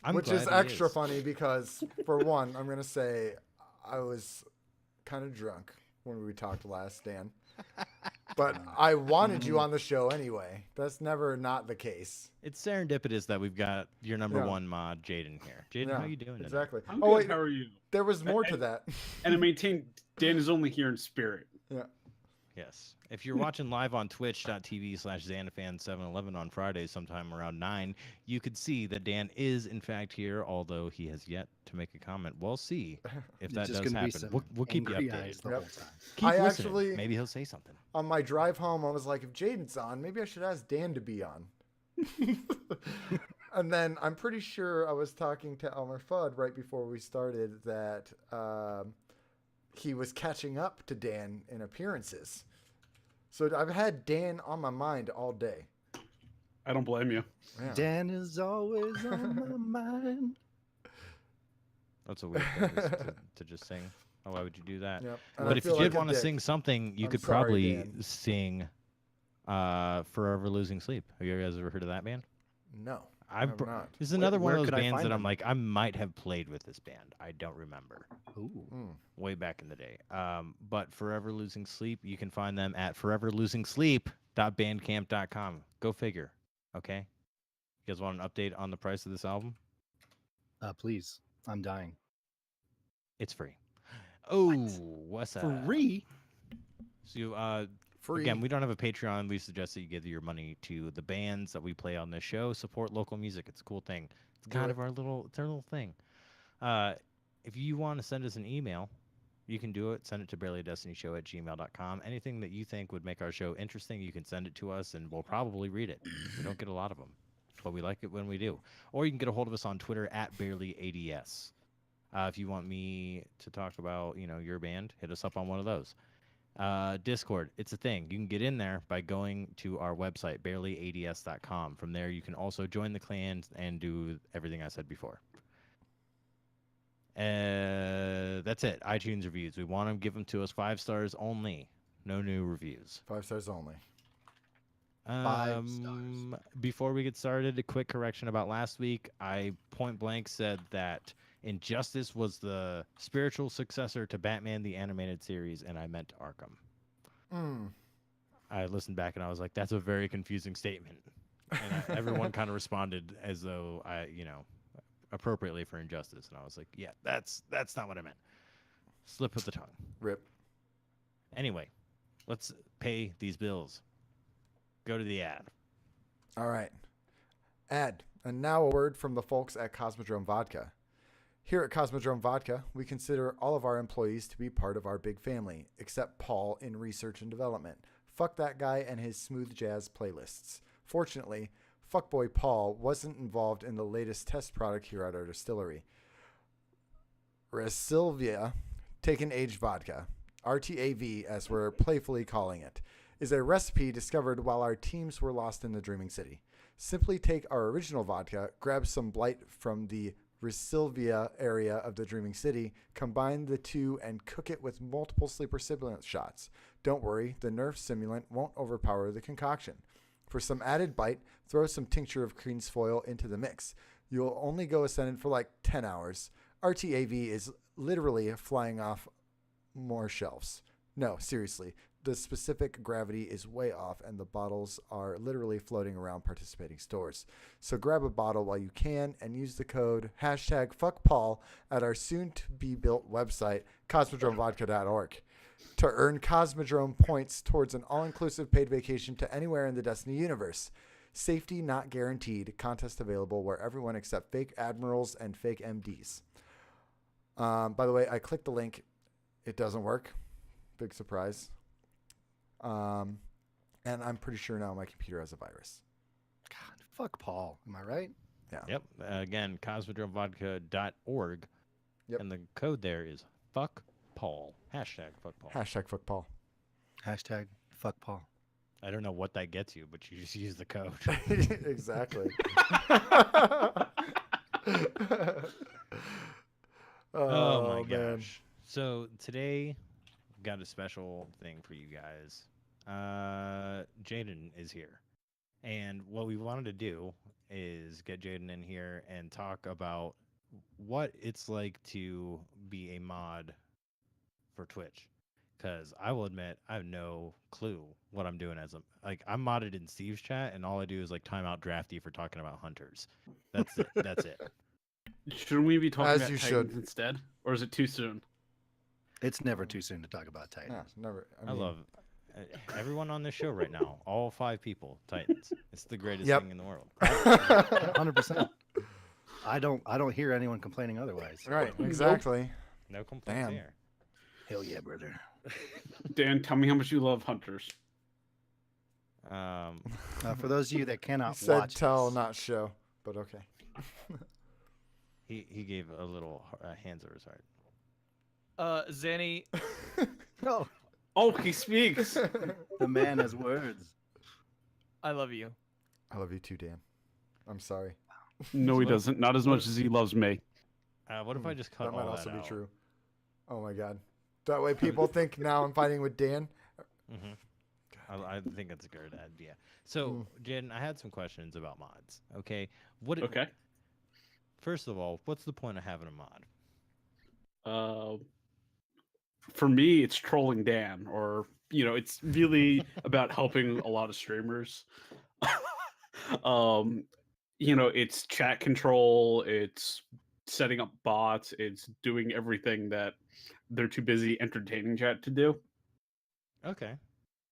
[SPEAKER 3] I'm
[SPEAKER 1] Which
[SPEAKER 3] glad
[SPEAKER 1] is
[SPEAKER 3] he
[SPEAKER 1] extra
[SPEAKER 3] is.
[SPEAKER 1] funny because, for one, I'm going to say I was kind of drunk when we talked last, Dan. But I wanted you on the show anyway. That's never not the case.
[SPEAKER 3] It's serendipitous that we've got your number
[SPEAKER 1] Yeah.
[SPEAKER 3] one mod, Jaden, here. Jaden,
[SPEAKER 1] Yeah,
[SPEAKER 3] how you doing tonight?
[SPEAKER 1] Exactly.
[SPEAKER 4] I'm
[SPEAKER 1] Oh,
[SPEAKER 4] good.
[SPEAKER 1] wait.
[SPEAKER 4] How are you?
[SPEAKER 1] There was more to that.
[SPEAKER 4] And I maintain Dan is only here in spirit.
[SPEAKER 1] Yeah.
[SPEAKER 3] Yes. If you're watching live on twitch.tv/Xanafan711 on Fridays sometime around 9, you could see that Dan is in fact here, although he has yet to make a comment. We'll see if
[SPEAKER 2] It's
[SPEAKER 3] that
[SPEAKER 2] just
[SPEAKER 3] does
[SPEAKER 2] gonna be
[SPEAKER 3] happen.
[SPEAKER 2] some
[SPEAKER 3] We'll keep you
[SPEAKER 2] angry
[SPEAKER 3] updated.
[SPEAKER 2] eyes the
[SPEAKER 1] Yep.
[SPEAKER 2] whole time.
[SPEAKER 3] Keep
[SPEAKER 1] I
[SPEAKER 3] listening.
[SPEAKER 1] actually-
[SPEAKER 3] Maybe he'll say something.
[SPEAKER 1] On my drive home, I was like, if Jaden's on, maybe I should ask Dan to be on. And then I'm pretty sure I was talking to Elmer Fudd right before we started that he was catching up to Dan in appearances. So I've had Dan on my mind all day.
[SPEAKER 4] I don't blame you.
[SPEAKER 1] Yeah.
[SPEAKER 2] Dan is always on my mind.
[SPEAKER 3] That's a weird thing to just sing. Oh, why would you do that?
[SPEAKER 1] Yep. And I
[SPEAKER 3] But if you
[SPEAKER 1] feel
[SPEAKER 3] did
[SPEAKER 1] like a
[SPEAKER 3] want to
[SPEAKER 1] dick.
[SPEAKER 3] sing something, you
[SPEAKER 1] I'm
[SPEAKER 3] could
[SPEAKER 1] sorry,
[SPEAKER 3] probably
[SPEAKER 1] Dan.
[SPEAKER 3] sing Forever Losing Sleep. Have you guys ever heard of that band?
[SPEAKER 1] No,
[SPEAKER 3] I've
[SPEAKER 1] I'm not.
[SPEAKER 3] This is another one
[SPEAKER 2] where
[SPEAKER 3] of those
[SPEAKER 2] could I
[SPEAKER 3] bands
[SPEAKER 2] find
[SPEAKER 3] that I'm
[SPEAKER 2] them?
[SPEAKER 3] like, I might have played with this band. I don't remember.
[SPEAKER 2] Ooh.
[SPEAKER 1] Mm.
[SPEAKER 3] Way back in the day. But Forever Losing Sleep, you can find them at foreverlosingsleep.bandcamp.com. Go figure. Okay? You guys want an update on the price of this album?
[SPEAKER 2] Please, I'm dying.
[SPEAKER 3] It's free. Oh, what's that?
[SPEAKER 2] Free?
[SPEAKER 3] So,
[SPEAKER 1] Free.
[SPEAKER 3] again, we don't have a Patreon. We suggest that you give your money to the bands that we play on this show. Support local music. It's a cool thing. It's
[SPEAKER 1] Do
[SPEAKER 3] kind
[SPEAKER 1] it.
[SPEAKER 3] of our little thing. If you want to send us an email, you can do it. Send it to barelyadestinyshow@gmail.com. Anything that you think would make our show interesting, you can send it to us, and we'll probably read it. We don't get a lot of them, but we like it when we do. Or you can get a hold of us on Twitter at barelyads. If you want me to talk about, your band, hit us up on one of those. Discord, it's a thing. You can get in there by going to our website, barelyads.com. From there, you can also join the clan and do everything I said before. That's it. iTunes reviews. We want them, give them to us 5 stars only. No new reviews.
[SPEAKER 1] 5 stars only.
[SPEAKER 2] 5 stars.
[SPEAKER 3] Before we get started, a quick correction about last week. I point blank said that Injustice was the spiritual successor to Batman the Animated Series, and I meant Arkham.
[SPEAKER 1] Mm.
[SPEAKER 3] I listened back and I was like, that's a very confusing statement. And everyone kind of responded as though appropriately for Injustice. And I was like, yeah, that's not what I meant. Slip of the tongue.
[SPEAKER 1] Rip.
[SPEAKER 3] Anyway, let's pay these bills. Go to the ad.
[SPEAKER 1] All right. Ad. And now a word from the folks at Cosmodrome Vodka. Here at Cosmodrome Vodka, we consider all of our employees to be part of our big family, except Paul in research and development. Fuck that guy and his smooth jazz playlists. Fortunately, fuckboy Paul wasn't involved in the latest test product here at our distillery. Resilvia Taken Age Vodka, RTAV as we're playfully calling it. is a recipe discovered while our teams were lost in the Dreaming City. Simply take our original vodka, grab some blight from the Resilvia area of the Dreaming City, combine the two, and cook it with multiple sleeper simulant shots. Don't worry, the Nerf simulant won't overpower the concoction. For some added bite, throw some tincture of Queen's foil into the mix. You'll only go ascendant for like 10 hours. RTAV is literally flying off more shelves. No, seriously, the specific gravity is way off and the bottles are literally floating around participating stores. So grab a bottle while you can and use the code #FuckPaul at our soon-to-be-built website, cosmodromevodka.org, to earn Cosmodrome points towards an all-inclusive paid vacation to anywhere in the Destiny universe. Safety not guaranteed. Contest available where everyone except fake admirals and fake MDs. By the way, I clicked the link. It doesn't work. Big surprise. And I'm pretty sure now my computer has a virus.
[SPEAKER 2] God, fuck Paul. Am I right?
[SPEAKER 1] Yeah.
[SPEAKER 3] Yep. Again, cosmodromevodka.org.
[SPEAKER 1] Yep.
[SPEAKER 3] And the code there is fuck Paul. #FuckPaul.
[SPEAKER 1] #FuckPaul.
[SPEAKER 2] Hashtag fuck Paul.
[SPEAKER 3] I don't know what that gets you, but you just use the code.
[SPEAKER 1] Exactly.
[SPEAKER 3] Oh my
[SPEAKER 1] man.
[SPEAKER 3] gosh. So today we've got a special thing for you guys. Jaden is here. And what we wanted to do is get Jaden in here and talk about what it's like to be a mod for Twitch. Because I will admit, I have no clue what I'm doing as a I'm modded in Steve's chat, and all I do is like timeout Drafty for talking about hunters. That's it. That's it.
[SPEAKER 4] Shouldn't we be talking
[SPEAKER 1] As
[SPEAKER 4] about
[SPEAKER 1] you
[SPEAKER 4] Titans
[SPEAKER 1] should.
[SPEAKER 4] instead, or is it too soon?
[SPEAKER 2] It's never too soon to talk about Titans.
[SPEAKER 1] Yeah, never.
[SPEAKER 3] I
[SPEAKER 1] mean,
[SPEAKER 3] love everyone on this show right now. All 5 people, Titans. It's the greatest
[SPEAKER 1] Yep.
[SPEAKER 3] thing in the world.
[SPEAKER 2] 100%. I don't hear anyone complaining otherwise.
[SPEAKER 1] Right, exactly.
[SPEAKER 3] No complaints
[SPEAKER 1] Damn.
[SPEAKER 3] here.
[SPEAKER 2] Hell yeah, brother.
[SPEAKER 4] Dan, tell me how much you love hunters.
[SPEAKER 2] For those of you that
[SPEAKER 1] He
[SPEAKER 2] cannot
[SPEAKER 1] said
[SPEAKER 2] watch
[SPEAKER 1] tell,
[SPEAKER 2] this,
[SPEAKER 1] not show, but okay.
[SPEAKER 3] He gave a little hands over his heart.
[SPEAKER 5] Zanny,
[SPEAKER 2] no,
[SPEAKER 4] Oh, he speaks.
[SPEAKER 2] the man has words.
[SPEAKER 5] I love you.
[SPEAKER 1] I love you too, Dan. I'm sorry.
[SPEAKER 4] No, he doesn't. Not as much as he loves me.
[SPEAKER 3] What if I just cut
[SPEAKER 1] That might
[SPEAKER 3] all
[SPEAKER 1] also
[SPEAKER 3] that
[SPEAKER 1] be
[SPEAKER 3] out?
[SPEAKER 1] true. Oh my god. That way people think now I'm fighting with Dan.
[SPEAKER 3] Mm-hmm. I think that's a good idea. So, Jaden, I had some questions about mods. Okay.
[SPEAKER 4] Okay.
[SPEAKER 3] First of all, what's the point of having a mod?
[SPEAKER 4] For me, it's trolling Dan, or it's really about helping a lot of streamers. It's chat control, it's setting up bots, it's doing everything that they're too busy entertaining chat to do.
[SPEAKER 3] Okay.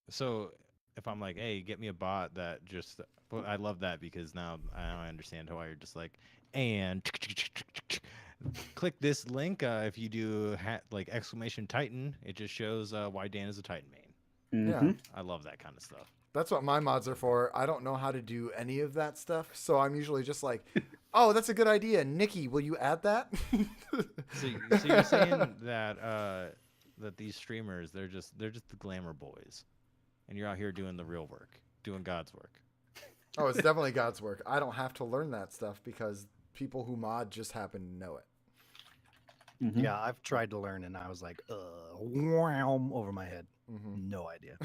[SPEAKER 3] So if I'm like, hey, get me a bot that just, well, I love that because now I understand why you're just like, and click this link if you do like exclamation Titan. It just shows why Dan is a Titan main.
[SPEAKER 1] Yeah.
[SPEAKER 4] Mhm.
[SPEAKER 3] I love that kind of stuff.
[SPEAKER 1] That's what my mods are for. I don't know how to do any of that stuff, so I'm usually just like, "Oh, that's a good idea, Nikki. Will you add that?"
[SPEAKER 3] So you're saying that that these streamers they're just the glamour boys, and you're out here doing the real work, doing God's work.
[SPEAKER 1] Oh, it's definitely God's work. I don't have to learn that stuff because people who mod just happen to know it.
[SPEAKER 4] Mhm.
[SPEAKER 2] Yeah, I've tried to learn and I was like, wham, over my head.
[SPEAKER 1] Mm-hmm.
[SPEAKER 2] No idea.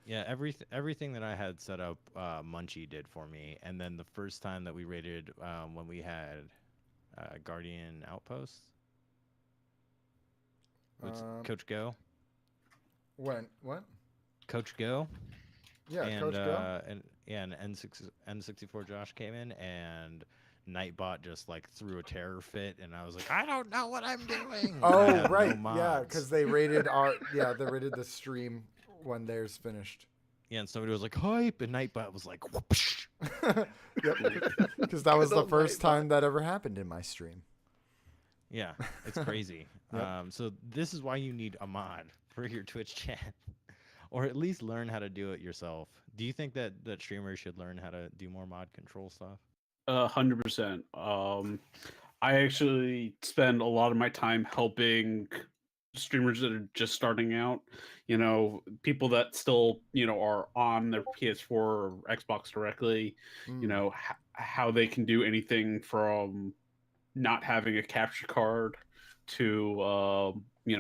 [SPEAKER 3] Yeah, everything that I had set up, Munchie did for me. And then the first time that we raided, when we had Guardian Outpost, with Coach Go,
[SPEAKER 1] When? What?
[SPEAKER 3] Coach Go,
[SPEAKER 1] Yeah,
[SPEAKER 3] and
[SPEAKER 1] Coach Go.
[SPEAKER 3] and N64 Josh came in, and Nightbot just like threw a terror fit, and I was like, I don't know what I'm doing. I
[SPEAKER 1] Oh,
[SPEAKER 3] have no
[SPEAKER 1] right. Yeah,
[SPEAKER 3] mods.
[SPEAKER 1] because they rated our they rated the stream when theirs finished.
[SPEAKER 3] Yeah, and somebody was like hype, and Nightbot was like, whoopsh.
[SPEAKER 1] Yep. Because that was
[SPEAKER 2] Good
[SPEAKER 1] the
[SPEAKER 2] old
[SPEAKER 1] first
[SPEAKER 2] Nightbot.
[SPEAKER 1] time that ever happened in my stream.
[SPEAKER 3] Yeah, it's crazy.
[SPEAKER 1] Yep.
[SPEAKER 3] So this is why you need a mod for your Twitch chat, or at least learn how to do it yourself. Do you think that streamers should learn how to do more mod control stuff?
[SPEAKER 4] 100%. I actually spend a lot of my time helping streamers that are just starting out, people that still, are on their PS4 or Xbox directly,
[SPEAKER 1] Mm.
[SPEAKER 4] how they can do anything from not having a capture card to,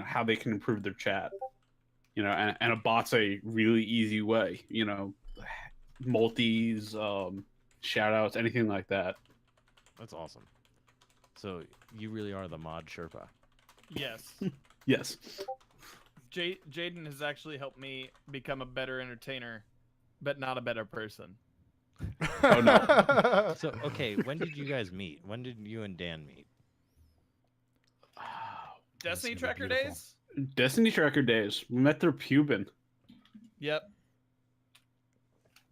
[SPEAKER 4] how they can improve their chat, and a bot's a really easy way, multis, shout outs, anything like that.
[SPEAKER 3] That's awesome. So you really are the mod Sherpa.
[SPEAKER 5] Yes.
[SPEAKER 4] Yes.
[SPEAKER 5] Jaden has actually helped me become a better entertainer, but not a better person.
[SPEAKER 4] Oh, no.
[SPEAKER 3] So okay, when did you guys meet? When did you and Dan meet?
[SPEAKER 5] Destiny
[SPEAKER 2] gonna be
[SPEAKER 5] Tracker
[SPEAKER 2] beautiful.
[SPEAKER 5] days?
[SPEAKER 4] Destiny Tracker days. We met through Pubin.
[SPEAKER 5] Yep.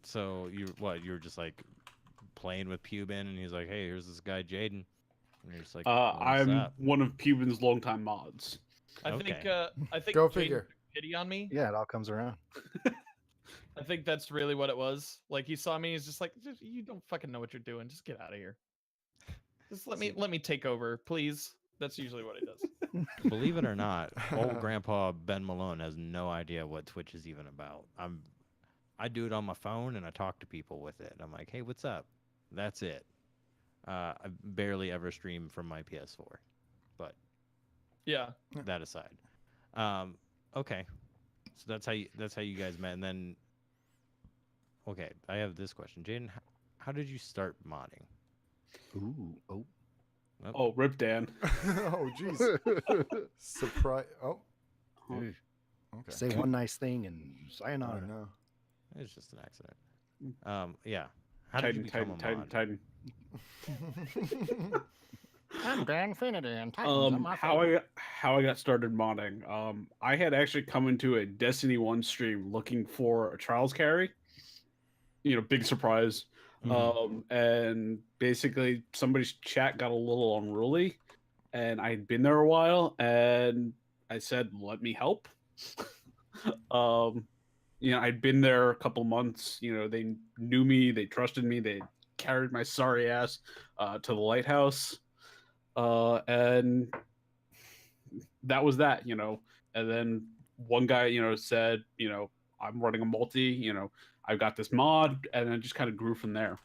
[SPEAKER 3] So you were just like playing with Pubin, and he's like, "Hey, here's this guy Jaden," and you're just like, "What's
[SPEAKER 4] I'm
[SPEAKER 3] up?"
[SPEAKER 4] one of Pubin's longtime mods.
[SPEAKER 5] I think
[SPEAKER 3] Okay.
[SPEAKER 5] Jaden
[SPEAKER 1] Go figure.
[SPEAKER 5] took pity on me.
[SPEAKER 2] Yeah, it all comes around.
[SPEAKER 5] I think that's really what it was. Like he saw me, he's just like, you don't fucking know what you're doing. Just get out of here. Just let me take over, please. That's usually what he does.
[SPEAKER 3] Believe it or not, old Grandpa Ben Malone has no idea what Twitch is even about. I do it on my phone and I talk to people with it. I'm like, "Hey, what's up?" That's it. I barely ever stream from my PS4, but
[SPEAKER 5] Yeah.
[SPEAKER 3] that aside, okay. So that's how you guys met, and then okay, I have this question, Jaden. How did you start modding?
[SPEAKER 2] Ooh, oh.
[SPEAKER 4] Oh, Rip Dan.
[SPEAKER 1] Oh, jeez. Surprise. Oh,
[SPEAKER 4] Oh.
[SPEAKER 1] okay.
[SPEAKER 2] Say one nice thing and
[SPEAKER 1] I
[SPEAKER 2] sayonara.
[SPEAKER 1] don't know.
[SPEAKER 3] It's just an accident. Yeah. How did you
[SPEAKER 4] Titan,
[SPEAKER 3] become
[SPEAKER 4] Titan,
[SPEAKER 3] a mod?
[SPEAKER 4] Titan,
[SPEAKER 6] I'm Danfinity and Titans are my
[SPEAKER 4] how I got started modding. I had actually come into a Destiny 1 stream looking for a Trials carry. Big surprise. And basically somebody's chat got a little unruly, and I'd been there a while, and I said, "Let me help." I'd been there a couple months. They knew me, they trusted me, they carried my sorry ass to the lighthouse, and that was that. And then one guy, said, "I'm running a multi. I've got this mod," and it just kind of grew from there.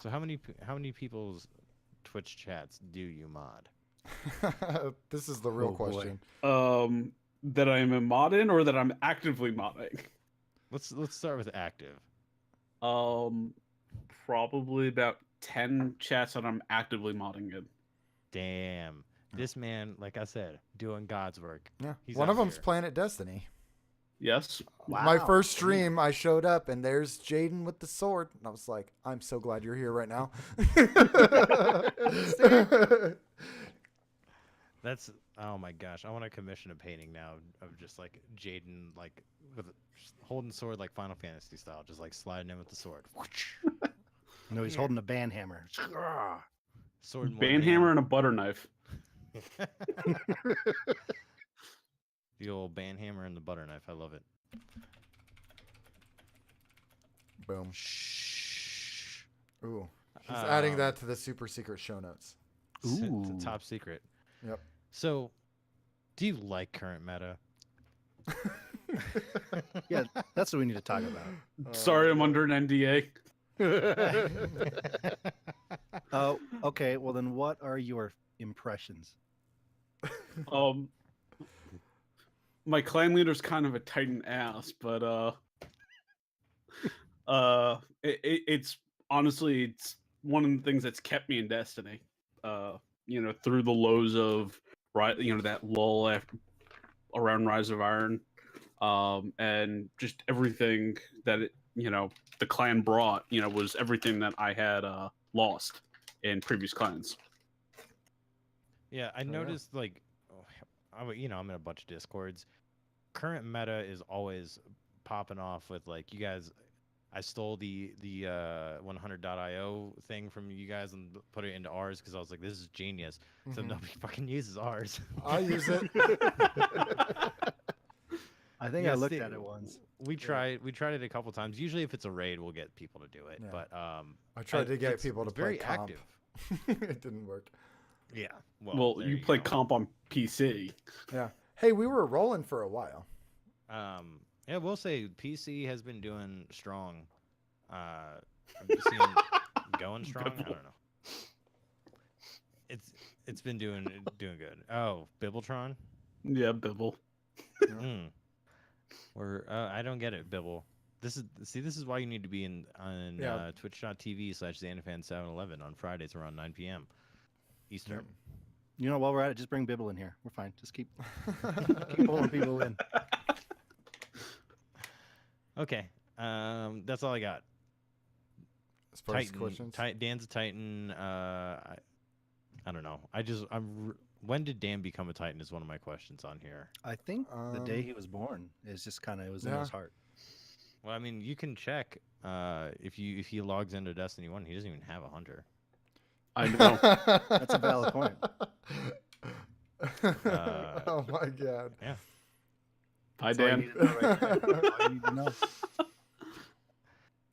[SPEAKER 3] So how many people's Twitch chats do you mod?
[SPEAKER 1] This is the real
[SPEAKER 2] Oh, boy.
[SPEAKER 1] question.
[SPEAKER 4] That I am a mod in, or that I'm actively modding.
[SPEAKER 3] Let's start with active.
[SPEAKER 4] Probably about 10 chats that I'm actively modding in.
[SPEAKER 3] Damn. This man, like I said, doing God's work.
[SPEAKER 1] Yeah.
[SPEAKER 3] He's
[SPEAKER 1] One
[SPEAKER 3] out
[SPEAKER 1] of them's
[SPEAKER 3] here.
[SPEAKER 1] Planet Destiny.
[SPEAKER 4] Yes.
[SPEAKER 1] My
[SPEAKER 2] Wow.
[SPEAKER 1] first stream, I showed up and there's Jaden with the sword. And I was like, I'm so glad you're here right now.
[SPEAKER 3] That's oh my gosh! I want to commission a painting now of just like Jaden, like with just holding sword like Final Fantasy style, just like sliding in with the sword.
[SPEAKER 2] No, he's holding a band hammer.
[SPEAKER 3] Sword in one
[SPEAKER 4] Band
[SPEAKER 3] hand.
[SPEAKER 4] hammer and a butter knife.
[SPEAKER 3] The old band hammer and the butter knife. I love it.
[SPEAKER 1] Boom.
[SPEAKER 3] Shh.
[SPEAKER 1] Ooh. He's adding
[SPEAKER 3] Um,
[SPEAKER 1] that to the super secret show notes.
[SPEAKER 2] Ooh.
[SPEAKER 3] It's a top secret.
[SPEAKER 1] Yep.
[SPEAKER 3] So, do you like current meta?
[SPEAKER 2] Yeah, that's what we need to talk about.
[SPEAKER 4] Sorry, I'm under an NDA.
[SPEAKER 2] Oh, okay. Well, then what are your impressions?
[SPEAKER 4] My clan leader's kind of a Titan ass, but it's honestly it's one of the things that's kept me in Destiny. Through the lows of that lull around Rise of Iron, and just everything that the clan brought, was everything that I had lost in previous clans.
[SPEAKER 3] Yeah, I
[SPEAKER 1] yeah.
[SPEAKER 3] noticed like, I'm in a bunch of discords. Current meta is always popping off with like, you guys. I stole the 100.io thing from you guys and put it into ours because I was like, this is genius. So
[SPEAKER 1] Mhm.
[SPEAKER 3] nobody fucking uses ours.
[SPEAKER 1] I use it.
[SPEAKER 2] I think
[SPEAKER 3] Yeah,
[SPEAKER 2] I looked
[SPEAKER 3] see,
[SPEAKER 2] at it once.
[SPEAKER 3] We tried it a couple times. Usually, if it's a raid, we'll get people to do it.
[SPEAKER 1] Yeah.
[SPEAKER 3] But
[SPEAKER 1] I tried to get
[SPEAKER 3] it's-
[SPEAKER 1] people to
[SPEAKER 3] it's
[SPEAKER 1] play
[SPEAKER 3] very
[SPEAKER 1] comp.
[SPEAKER 3] active.
[SPEAKER 1] It didn't work.
[SPEAKER 3] Yeah.
[SPEAKER 4] Well,
[SPEAKER 3] there
[SPEAKER 4] you play
[SPEAKER 3] go.
[SPEAKER 4] comp on PC.
[SPEAKER 1] Yeah. Hey, we were rolling for a while.
[SPEAKER 3] Yeah, we'll say PC has been doing strong. Seeing going strong. I don't know. It's been doing good. Oh, Bibbletron.
[SPEAKER 4] Yeah, Bibble.
[SPEAKER 3] Or I don't get it, Bibble. This is why you need to be on
[SPEAKER 1] Yeah.
[SPEAKER 3] twitch.tv/XanderFan711 on Fridays around 9 p.m. Eastern.
[SPEAKER 2] You know, while we're at it, just bring Bibble in here. We're fine. Just keep pulling people in.
[SPEAKER 3] Okay. That's all I got.
[SPEAKER 1] As far as questions.
[SPEAKER 3] Dan's a Titan. I don't know. When did Dan become a Titan is one of my questions on here.
[SPEAKER 2] I think the day he was born is just kind of it was in
[SPEAKER 1] yeah.
[SPEAKER 2] his heart.
[SPEAKER 3] Well, I mean, you can check if he logs into Destiny 1, he doesn't even have a hunter.
[SPEAKER 4] I know.
[SPEAKER 2] That's a valid point.
[SPEAKER 1] Oh my god.
[SPEAKER 3] Yeah.
[SPEAKER 4] Hi,
[SPEAKER 2] That's all you
[SPEAKER 4] Dan.
[SPEAKER 2] need to know right there. That's all you need to know.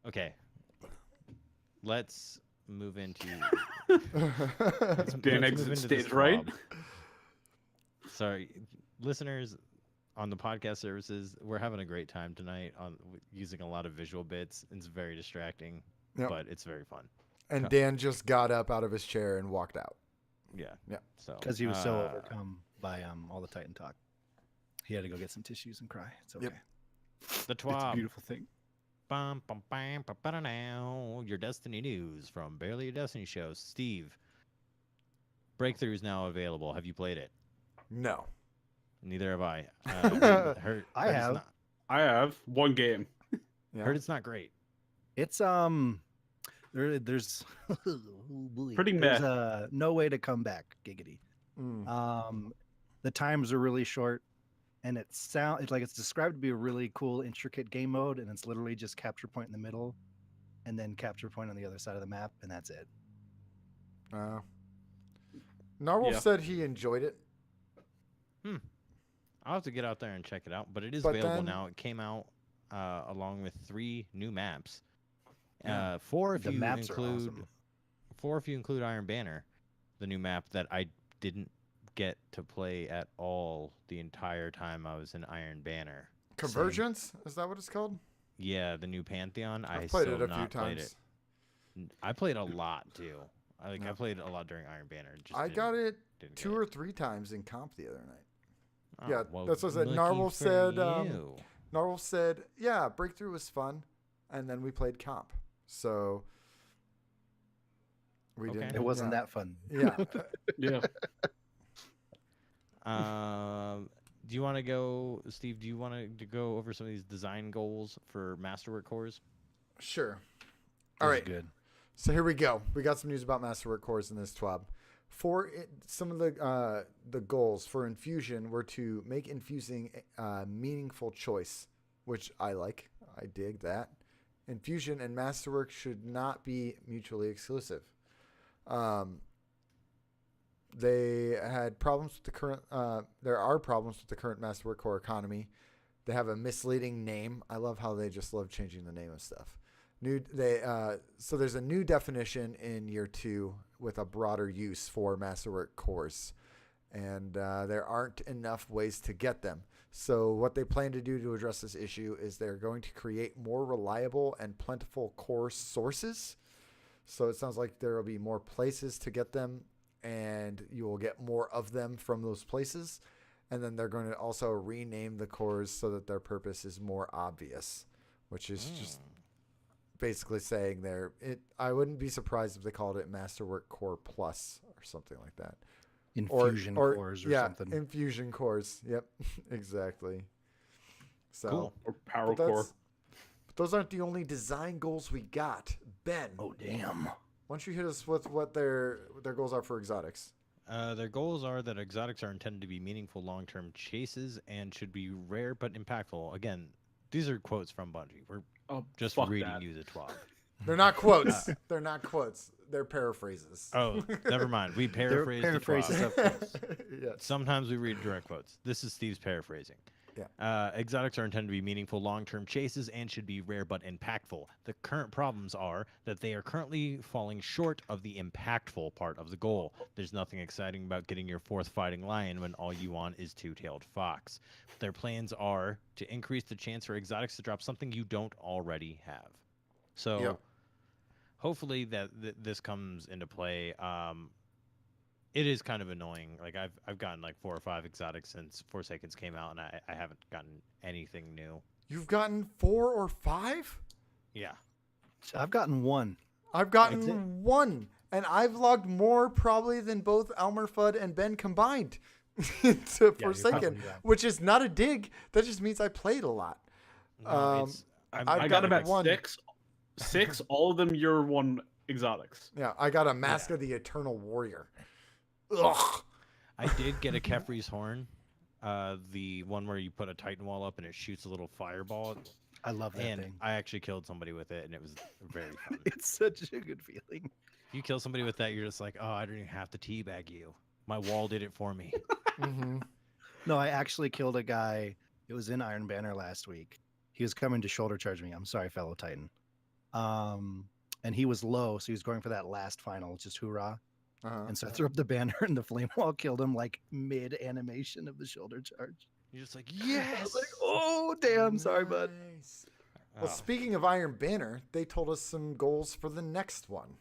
[SPEAKER 3] Okay. Let's move into
[SPEAKER 4] Dan exits stage right.
[SPEAKER 3] TWAB. Sorry, listeners on the podcast services, we're having a great time tonight using a lot of visual bits. It's very distracting,
[SPEAKER 1] Yep.
[SPEAKER 3] but it's very fun.
[SPEAKER 1] And Dan just got up out of his chair and walked out.
[SPEAKER 3] Yeah.
[SPEAKER 1] Yeah.
[SPEAKER 3] So
[SPEAKER 2] Because he was so overcome by all the Titan talk. He had to go get some tissues and cry. It's okay.
[SPEAKER 1] Yep.
[SPEAKER 3] the
[SPEAKER 4] It's a
[SPEAKER 3] TWAB.
[SPEAKER 4] beautiful thing.
[SPEAKER 3] Bum, bum, bam, ba, ba, da, now. Your Destiny news from Barely a Destiny Show. Steve, Breakthrough is now available. Have you played it?
[SPEAKER 1] No.
[SPEAKER 3] Neither have I. Heard
[SPEAKER 2] I
[SPEAKER 3] it's
[SPEAKER 2] have.
[SPEAKER 3] not-
[SPEAKER 4] I have one game.
[SPEAKER 1] Yeah.
[SPEAKER 3] Heard it's not great.
[SPEAKER 2] It's there's oh boy.
[SPEAKER 4] Pretty
[SPEAKER 2] There's
[SPEAKER 4] meh.
[SPEAKER 2] no way to come back, giggity.
[SPEAKER 1] Mm.
[SPEAKER 2] The times are really short, and it's like it's described to be a really cool, intricate game mode, and it's literally just capture point in the middle, and then capture point on the other side of the map, and that's it.
[SPEAKER 1] Narwhal
[SPEAKER 4] Yeah.
[SPEAKER 1] said he enjoyed it.
[SPEAKER 3] I'll have to get out there and check it out, but it is
[SPEAKER 1] But
[SPEAKER 3] available
[SPEAKER 1] then-
[SPEAKER 3] now. It came out along with 3 new maps.
[SPEAKER 1] Yeah.
[SPEAKER 3] 4 if
[SPEAKER 2] The
[SPEAKER 3] you
[SPEAKER 2] maps are
[SPEAKER 3] include
[SPEAKER 2] awesome.
[SPEAKER 3] 4 if you include Iron Banner, the new map that I didn't get to play at all the entire time I was in Iron Banner.
[SPEAKER 1] Convergence? Is that what it's called?
[SPEAKER 3] Yeah, the new Pantheon. I
[SPEAKER 1] I've played
[SPEAKER 3] still
[SPEAKER 1] it
[SPEAKER 3] have
[SPEAKER 1] a few
[SPEAKER 3] not played
[SPEAKER 1] times.
[SPEAKER 3] it. I played a lot too. I
[SPEAKER 1] Yeah.
[SPEAKER 3] played a lot during Iron Banner. Just
[SPEAKER 1] I got it
[SPEAKER 3] didn't get
[SPEAKER 1] 2
[SPEAKER 3] it.
[SPEAKER 1] or 3 times in comp the other night.
[SPEAKER 3] Oh,
[SPEAKER 1] yeah,
[SPEAKER 3] well,
[SPEAKER 1] that's what I said.
[SPEAKER 3] lucky
[SPEAKER 1] Narwhal
[SPEAKER 3] for
[SPEAKER 1] said,
[SPEAKER 3] you.
[SPEAKER 1] Narwhal said, yeah, Breakthrough was fun. And then we played comp. So we
[SPEAKER 3] Okay.
[SPEAKER 1] didn't.
[SPEAKER 2] It wasn't
[SPEAKER 1] yeah.
[SPEAKER 2] that fun.
[SPEAKER 1] Yeah.
[SPEAKER 4] Yeah.
[SPEAKER 3] Do you want to go, Steve? Do you want to go over some of these design goals for Masterwork cores?
[SPEAKER 1] Sure.
[SPEAKER 2] It
[SPEAKER 1] All
[SPEAKER 2] was
[SPEAKER 1] right.
[SPEAKER 2] good.
[SPEAKER 1] So here we go. We got some news about Masterwork cores in this TWAB. For some of the goals for infusion were to make infusing a meaningful choice, which I like. I dig that. Infusion and Masterwork should not be mutually exclusive. They had problems with the current. There are problems with the current Masterwork core economy. They have a misleading name. I love how they just love changing the name of stuff. So there's a new definition in year 2 with a broader use for Masterwork cores, and there aren't enough ways to get them. So what they plan to do to address this issue is they're going to create more reliable and plentiful core sources. So it sounds like there will be more places to get them, and you will get more of them from those places. And then they're going to also rename the cores so that their purpose is more obvious, which is just basically saying I wouldn't be surprised if they called it Masterwork Core Plus or something like that.
[SPEAKER 2] Infusion cores or something.
[SPEAKER 1] Infusion cores. Yep, exactly. So,
[SPEAKER 3] Cool.
[SPEAKER 4] Or Power
[SPEAKER 1] but
[SPEAKER 4] Core.
[SPEAKER 1] but those aren't the only design goals we got. Ben,
[SPEAKER 2] Oh damn.
[SPEAKER 1] why don't you hit us with what their goals are for exotics?
[SPEAKER 3] Their goals are that exotics are intended to be meaningful long-term chases and should be rare but impactful. Again, these are quotes from Bungie. We're
[SPEAKER 4] Oh,
[SPEAKER 3] just
[SPEAKER 4] fuck
[SPEAKER 3] reading
[SPEAKER 4] that.
[SPEAKER 3] you the TWAB.
[SPEAKER 1] They're not quotes. They're not quotes. They're paraphrases.
[SPEAKER 3] Oh, never mind. We
[SPEAKER 2] They're
[SPEAKER 3] paraphrase the
[SPEAKER 2] paraphrases
[SPEAKER 3] TWAB.
[SPEAKER 2] of quotes.
[SPEAKER 1] Yes.
[SPEAKER 3] Sometimes we read direct quotes. This is Steve's paraphrasing. Exotics are intended to be meaningful long-term chases and should be rare but impactful. The current problems are that they are currently falling short of the impactful part of the goal. There's nothing exciting about getting your 4th fighting lion when all you want is two-tailed fox. Their plans are to increase the chance for exotics to drop something you don't already have. So
[SPEAKER 1] Yep.
[SPEAKER 3] hopefully that this comes into play. It is kind of annoying. Like I've gotten like 4 or 5 exotics since Forsakens came out, and I haven't gotten anything new.
[SPEAKER 1] You've gotten 4 or 5?
[SPEAKER 3] Yeah.
[SPEAKER 2] I've gotten 1.
[SPEAKER 1] I've
[SPEAKER 2] That's
[SPEAKER 1] gotten 1, and I've logged more probably than both Elmer Fudd and Ben combined to Forsaken,
[SPEAKER 2] probably right.
[SPEAKER 1] which is not a dig. That just means I played a lot.
[SPEAKER 3] No,
[SPEAKER 1] I've
[SPEAKER 4] I got
[SPEAKER 1] got
[SPEAKER 4] about
[SPEAKER 1] one.
[SPEAKER 4] six. All of them year 1 exotics.
[SPEAKER 1] Yeah, I got a Mask of the Eternal Warrior. Ugh.
[SPEAKER 3] I did get a Kefri's Horn, the one where you put a Titan wall up and it shoots a little fireball.
[SPEAKER 2] I love that
[SPEAKER 3] And
[SPEAKER 2] thing.
[SPEAKER 3] I actually killed somebody with it, and it was very fun.
[SPEAKER 2] It's such a good feeling.
[SPEAKER 3] If you kill somebody with that, you're just like, oh, I don't even have to teabag you. My wall did it for me.
[SPEAKER 1] Mm-hmm.
[SPEAKER 2] No, I actually killed a guy. It was in Iron Banner last week. He was coming to shoulder charge me. I'm sorry, fellow Titan. And he was low, so he was going for that last final, just hoorah.
[SPEAKER 1] Uh-huh.
[SPEAKER 2] And so I threw up the banner, and the flame wall killed him like mid animation of the shoulder charge.
[SPEAKER 3] You're just like,
[SPEAKER 2] I
[SPEAKER 3] yes.
[SPEAKER 2] was like, oh damn, sorry, bud.
[SPEAKER 1] Nice. Well,
[SPEAKER 3] Oh.
[SPEAKER 1] speaking of Iron Banner, they told us some goals for the next one.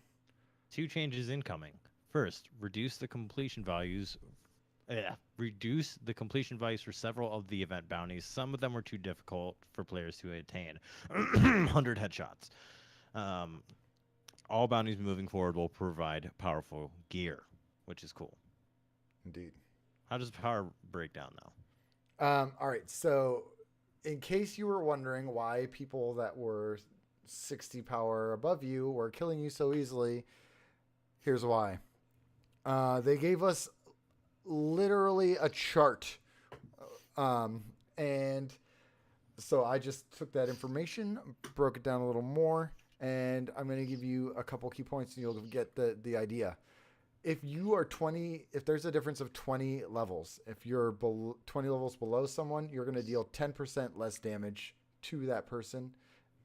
[SPEAKER 3] 2 changes incoming. First, reduce the completion values. Reduce the completion values for several of the event bounties. Some of them were too difficult for players to attain. 100 headshots. All bounties moving forward will provide powerful gear, which is cool.
[SPEAKER 1] Indeed.
[SPEAKER 3] How does power break down now?
[SPEAKER 1] All right. So, in case you were wondering why people that were 60 power above you were killing you so easily, here's why. They gave us literally a chart. And so I just took that information, broke it down a little more, and I'm going to give you a couple key points and you'll get the idea. If you are 20, if there's a difference of 20 levels, if you're 20 levels below someone, you're going to deal 10% less damage to that person,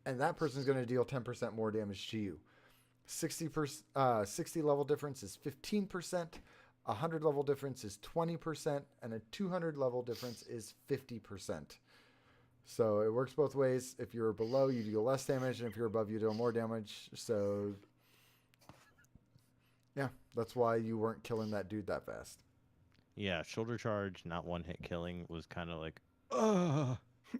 [SPEAKER 1] and that person's going to deal 10% more damage to you. 60 level difference is 15%, 100 level difference is 20%, and a 200 level difference is 50%. So it works both ways. If you're below, you deal less damage, and if you're above, you deal more damage. So yeah, that's why you weren't killing that dude that fast.
[SPEAKER 3] Yeah, shoulder charge, not one hit killing, was kind of like, ugh.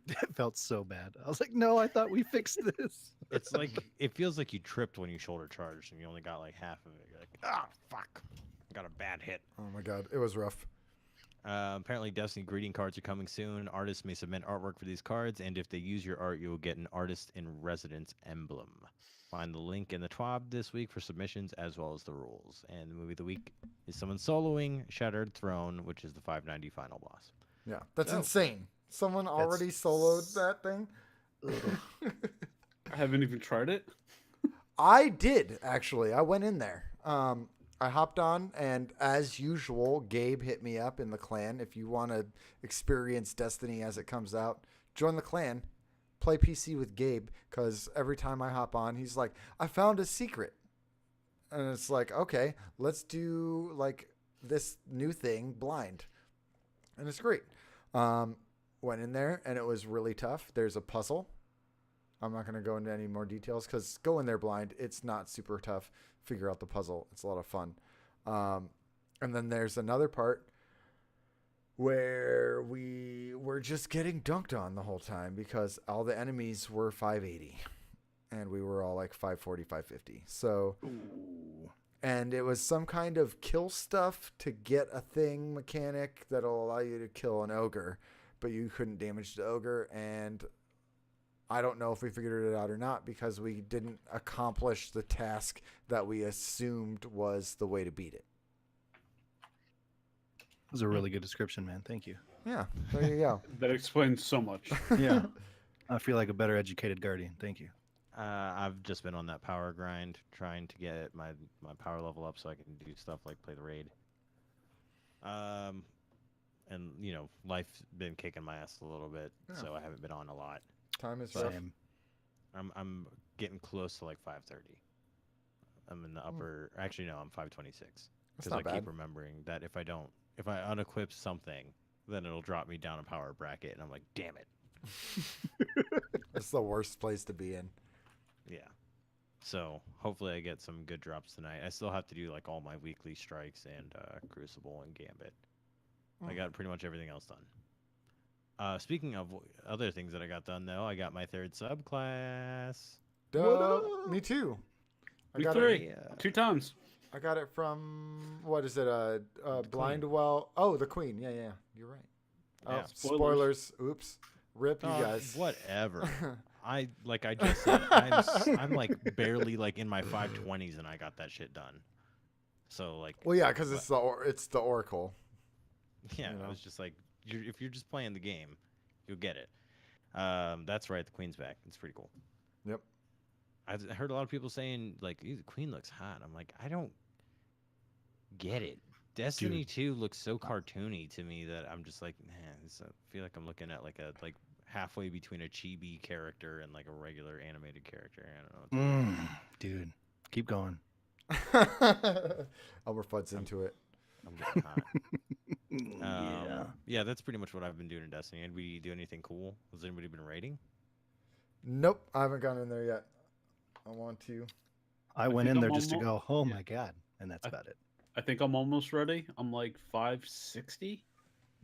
[SPEAKER 2] It felt so bad. I was like, no, I thought we fixed this.
[SPEAKER 3] It's like, it feels like you tripped when you shoulder charged and you only got like half of it. You're like, ah, fuck. I got a bad hit.
[SPEAKER 1] Oh my god, it was rough.
[SPEAKER 3] Apparently, Destiny greeting cards are coming soon. Artists may submit artwork for these cards, and if they use your art, you will get an artist in residence emblem. Find the link in the TWAB this week for submissions as well as the rules. And the movie of the week is someone soloing Shattered Throne, which is the 590 final boss.
[SPEAKER 1] Yeah, that's
[SPEAKER 2] Oh.
[SPEAKER 1] insane. Someone already soloed that thing.
[SPEAKER 4] I haven't even tried it.
[SPEAKER 1] I did actually. I went in there. I hopped on, and as usual, Gabe hit me up in the clan. If you want to experience Destiny as it comes out, join the clan, play PC with Gabe, because every time I hop on, he's like, I found a secret. And it's like, okay, let's do like this new thing blind. And it's great. Went in there, and it was really tough. There's a puzzle. I'm not going to go into any more details because go in there blind. It's not super tough. Figure out the puzzle. It's a lot of fun. And then there's another part where we were just getting dunked on the whole time because all the enemies were 580 and we were all like 540, 550. So, and it was some kind of kill stuff to get a thing mechanic that'll allow you to kill an ogre, but you couldn't damage the ogre. And I don't know if we figured it out or not because we didn't accomplish the task that we assumed was the way to beat it.
[SPEAKER 2] That was a really good description, man. Thank you.
[SPEAKER 1] Yeah, there you go.
[SPEAKER 4] That explains so much.
[SPEAKER 2] Yeah. I feel like a better educated guardian. Thank you.
[SPEAKER 3] I've just been on that power grind, trying to get my power level up so I can do stuff like play the raid. and life's been kicking my ass a little bit,
[SPEAKER 1] Yeah.
[SPEAKER 3] so I haven't been on a lot.
[SPEAKER 1] Time is rough.
[SPEAKER 2] Same.
[SPEAKER 3] I'm getting close to like 5:30. I'm in the upper. Actually, no, I'm 5:26
[SPEAKER 1] That's
[SPEAKER 3] because I
[SPEAKER 1] not bad.
[SPEAKER 3] keep remembering that if I unequip something, then it'll drop me down a power bracket, and I'm like, damn it.
[SPEAKER 1] That's the worst place to be in.
[SPEAKER 3] Yeah. So hopefully I get some good drops tonight. I still have to do like all my weekly strikes and Crucible and Gambit. I
[SPEAKER 1] Mm.
[SPEAKER 3] got pretty much everything else done. Speaking of other things that I got done, though, I got my 3rd subclass.
[SPEAKER 1] Duh, me too. I
[SPEAKER 4] Me
[SPEAKER 1] got
[SPEAKER 4] three.
[SPEAKER 1] it.
[SPEAKER 3] Yeah.
[SPEAKER 4] 2 times.
[SPEAKER 1] I got it from what is it?
[SPEAKER 3] Queen.
[SPEAKER 1] Blindwell. Oh, the Queen. Yeah, yeah. You're right. Oh,
[SPEAKER 3] Yeah.
[SPEAKER 1] spoilers. Oops. Rip, you guys.
[SPEAKER 3] Whatever. I just said, I'm like barely like in my 520s, and I got that shit done. So like,
[SPEAKER 1] Well, yeah, because it's the Oracle.
[SPEAKER 3] yeah,
[SPEAKER 1] you know.
[SPEAKER 3] I was just like, if you're just playing the game, you'll get it. That's right, the Queen's back. It's pretty cool.
[SPEAKER 1] Yep.
[SPEAKER 3] I've heard a lot of people saying like, "Ew, the Queen looks hot." I'm like, I don't get it. Destiny 2 looks so cartoony to me that I'm just like, man, I feel like I'm looking at like halfway between a chibi character and like a regular animated character. I don't know. What to do.
[SPEAKER 2] Dude, keep going.
[SPEAKER 1] Elmer Fudd's into it.
[SPEAKER 3] I'm getting hot.
[SPEAKER 2] Yeah.
[SPEAKER 3] Yeah, that's pretty much what I've been doing in Destiny. Did we do anything cool? Has anybody been raiding?
[SPEAKER 1] Nope, I haven't gone in there yet. I want to.
[SPEAKER 2] I went
[SPEAKER 4] think
[SPEAKER 2] in
[SPEAKER 4] I'm
[SPEAKER 2] there just to
[SPEAKER 4] almo-
[SPEAKER 2] go, oh
[SPEAKER 4] yeah.
[SPEAKER 2] my God. And that's
[SPEAKER 4] I-
[SPEAKER 2] about it.
[SPEAKER 4] I think I'm almost ready. I'm like 560.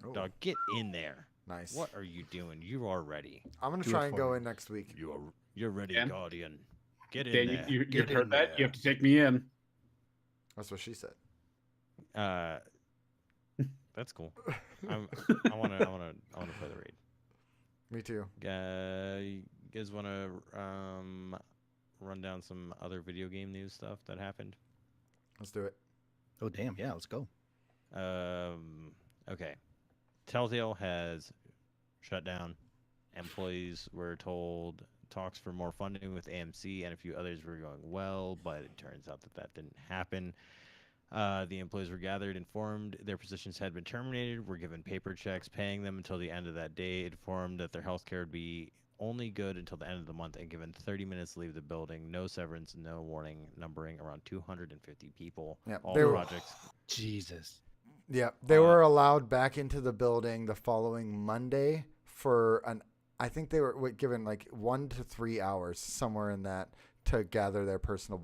[SPEAKER 1] Oh,
[SPEAKER 3] Dog, get in there.
[SPEAKER 1] nice.
[SPEAKER 3] What are you doing? You are ready.
[SPEAKER 1] I'm gonna
[SPEAKER 2] Do it
[SPEAKER 1] try and
[SPEAKER 2] for
[SPEAKER 1] go
[SPEAKER 2] me.
[SPEAKER 1] in next week.
[SPEAKER 3] You're ready,
[SPEAKER 4] Dan?
[SPEAKER 3] Guardian. Get in
[SPEAKER 4] Dan,
[SPEAKER 3] there.
[SPEAKER 4] you
[SPEAKER 2] Get
[SPEAKER 4] heard
[SPEAKER 2] in
[SPEAKER 4] that?
[SPEAKER 2] there.
[SPEAKER 4] You have to take me in.
[SPEAKER 1] That's what she said.
[SPEAKER 3] That's cool. I wanna play the raid.
[SPEAKER 1] Me too.
[SPEAKER 3] You guys wanna run down some other video game news stuff that happened?
[SPEAKER 1] Let's do it.
[SPEAKER 2] Oh, damn. Yeah, let's go.
[SPEAKER 3] Okay. Telltale has shut down. Employees were told talks for more funding with AMC and a few others were going well, but it turns out that didn't happen. The employees were gathered, informed their positions had been terminated, were given paper checks paying them until the end of that day, informed that their health care would be only good until the end of the month, and given 30 minutes to leave the building. No severance, no warning, numbering around 250 people.
[SPEAKER 1] Yeah,
[SPEAKER 3] All
[SPEAKER 1] they were-
[SPEAKER 3] projects.
[SPEAKER 2] Jesus.
[SPEAKER 1] Yeah, they were allowed back into the building the following Monday for I think they were given like 1 to 3 hours, somewhere in that, to gather their personal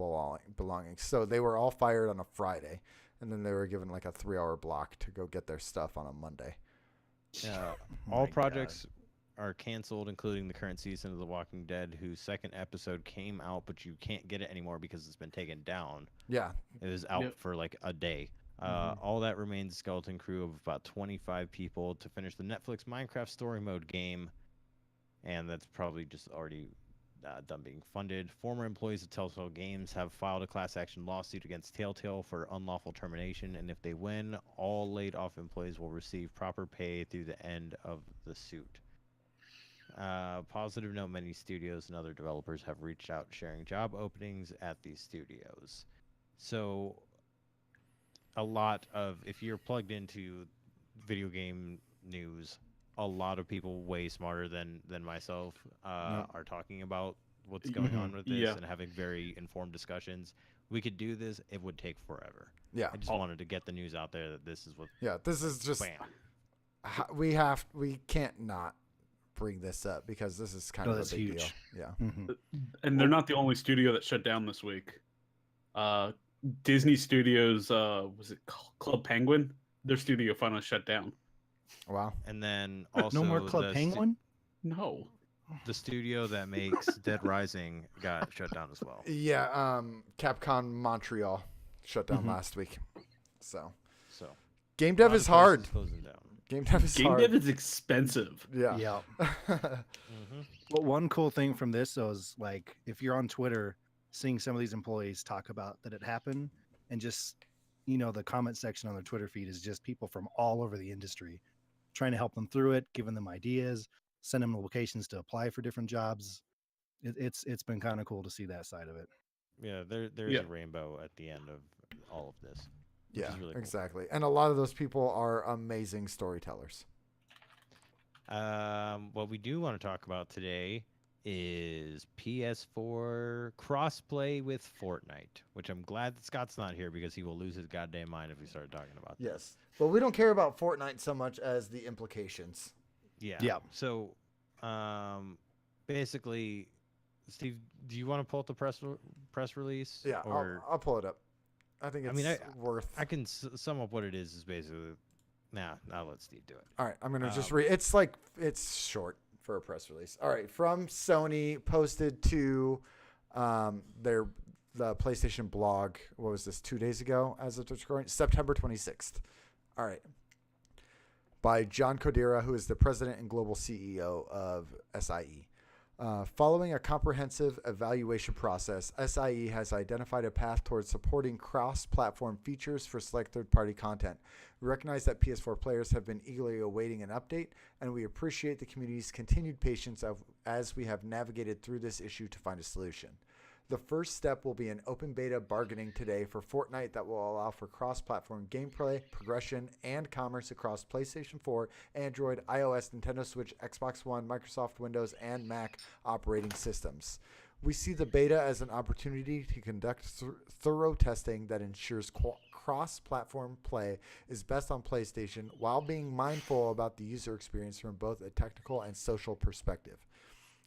[SPEAKER 1] belongings. So they were all fired on a Friday, and then they were given like a 3-hour block to go get their stuff on a Monday.
[SPEAKER 3] All
[SPEAKER 2] My
[SPEAKER 3] projects are canceled, including the current season of The Walking Dead, whose 2nd episode came out, but you can't get it anymore because it's been taken down.
[SPEAKER 1] Yeah,
[SPEAKER 3] It was out
[SPEAKER 4] Yep.
[SPEAKER 3] for like a day.
[SPEAKER 1] Mhm.
[SPEAKER 3] All that remains a skeleton crew of about 25 people to finish the Netflix Minecraft story mode game, and that's probably just already done being funded. Former employees of Telltale Games have filed a class action lawsuit against Telltale for unlawful termination, and if they win, all laid off employees will receive proper pay through the end of the suit. Positive note, many studios and other developers have reached out sharing job openings at these studios. So a lot of, if you're plugged into video game news, a lot of people way smarter than myself are talking about what's going on with this
[SPEAKER 4] Yeah.
[SPEAKER 3] and having very informed discussions. We could do this. It would take forever.
[SPEAKER 1] yeah,
[SPEAKER 3] I just wanted to get the news out there that this is what,
[SPEAKER 1] yeah. This is just
[SPEAKER 3] bam.
[SPEAKER 1] we can't not bring this up because this is kind
[SPEAKER 2] No,
[SPEAKER 1] of a
[SPEAKER 2] that's
[SPEAKER 1] big
[SPEAKER 2] huge.
[SPEAKER 1] deal. Yeah.
[SPEAKER 2] Mhm.
[SPEAKER 4] And they're not the only studio that shut down this week. Disney Studios, was it Club Penguin? Their studio finally shut down.
[SPEAKER 1] Wow.
[SPEAKER 3] And then also
[SPEAKER 2] No more Club
[SPEAKER 3] the
[SPEAKER 2] Penguin?
[SPEAKER 4] No.
[SPEAKER 3] the studio that makes Dead Rising got shut down as well.
[SPEAKER 1] Yeah. Capcom Montreal shut down
[SPEAKER 2] Mhm.
[SPEAKER 1] last week. So
[SPEAKER 3] So
[SPEAKER 1] game
[SPEAKER 3] a
[SPEAKER 1] dev
[SPEAKER 3] lot
[SPEAKER 1] is
[SPEAKER 3] of
[SPEAKER 1] hard.
[SPEAKER 3] places closing down.
[SPEAKER 1] Game dev is
[SPEAKER 4] Game
[SPEAKER 1] hard.
[SPEAKER 4] dev is expensive.
[SPEAKER 1] Yeah.
[SPEAKER 2] Yeah.
[SPEAKER 3] Mm-hmm.
[SPEAKER 2] Well, one cool thing from this though is like if you're on Twitter, seeing some of these employees talk about that it happened, and just the comment section on their Twitter feed is just people from all over the industry trying to help them through it, giving them ideas, send them locations to apply for different jobs. It's been kind of cool to see that side of it.
[SPEAKER 3] Yeah, there's
[SPEAKER 4] Yeah.
[SPEAKER 3] a rainbow at the end of all of this. which
[SPEAKER 1] Yeah,
[SPEAKER 3] is really cool.
[SPEAKER 1] exactly. And a lot of those people are amazing storytellers.
[SPEAKER 3] What we do want to talk about today is PS4 crossplay with Fortnite, which I'm glad that Scott's not here because he will lose his goddamn mind if we start talking about this.
[SPEAKER 1] Yes. But we don't care about Fortnite so much as the implications.
[SPEAKER 3] Yeah.
[SPEAKER 2] Yeah.
[SPEAKER 3] So, basically, Steve, do you want to pull up the press release?
[SPEAKER 1] Yeah,
[SPEAKER 3] Or
[SPEAKER 1] I'll pull it up. I think it's
[SPEAKER 3] I mean,
[SPEAKER 1] worth.
[SPEAKER 3] I can sum up what it is. Is basically, I'll let Steve do it.
[SPEAKER 1] All right, I'm going to just
[SPEAKER 3] Um,
[SPEAKER 1] read. It's short for a press release. All right, from Sony, posted to the PlayStation blog. What was this, 2 days ago as of recording? September 26th. All right. By John Kodera, who is the president and global CEO of SIE. Following a comprehensive evaluation process, SIE has identified a path towards supporting cross-platform features for select third-party content. We recognize that PS4 players have been eagerly awaiting an update, and we appreciate the community's continued patience as we have navigated through this issue to find a solution. The first step will be an open beta bargaining today for Fortnite that will allow for cross-platform gameplay, progression, and commerce across PlayStation 4, Android, iOS, Nintendo Switch, Xbox One, Microsoft Windows, and Mac operating systems. We see the beta as an opportunity to conduct thorough testing that ensures cross-platform play is best on PlayStation while being mindful about the user experience from both a technical and social perspective.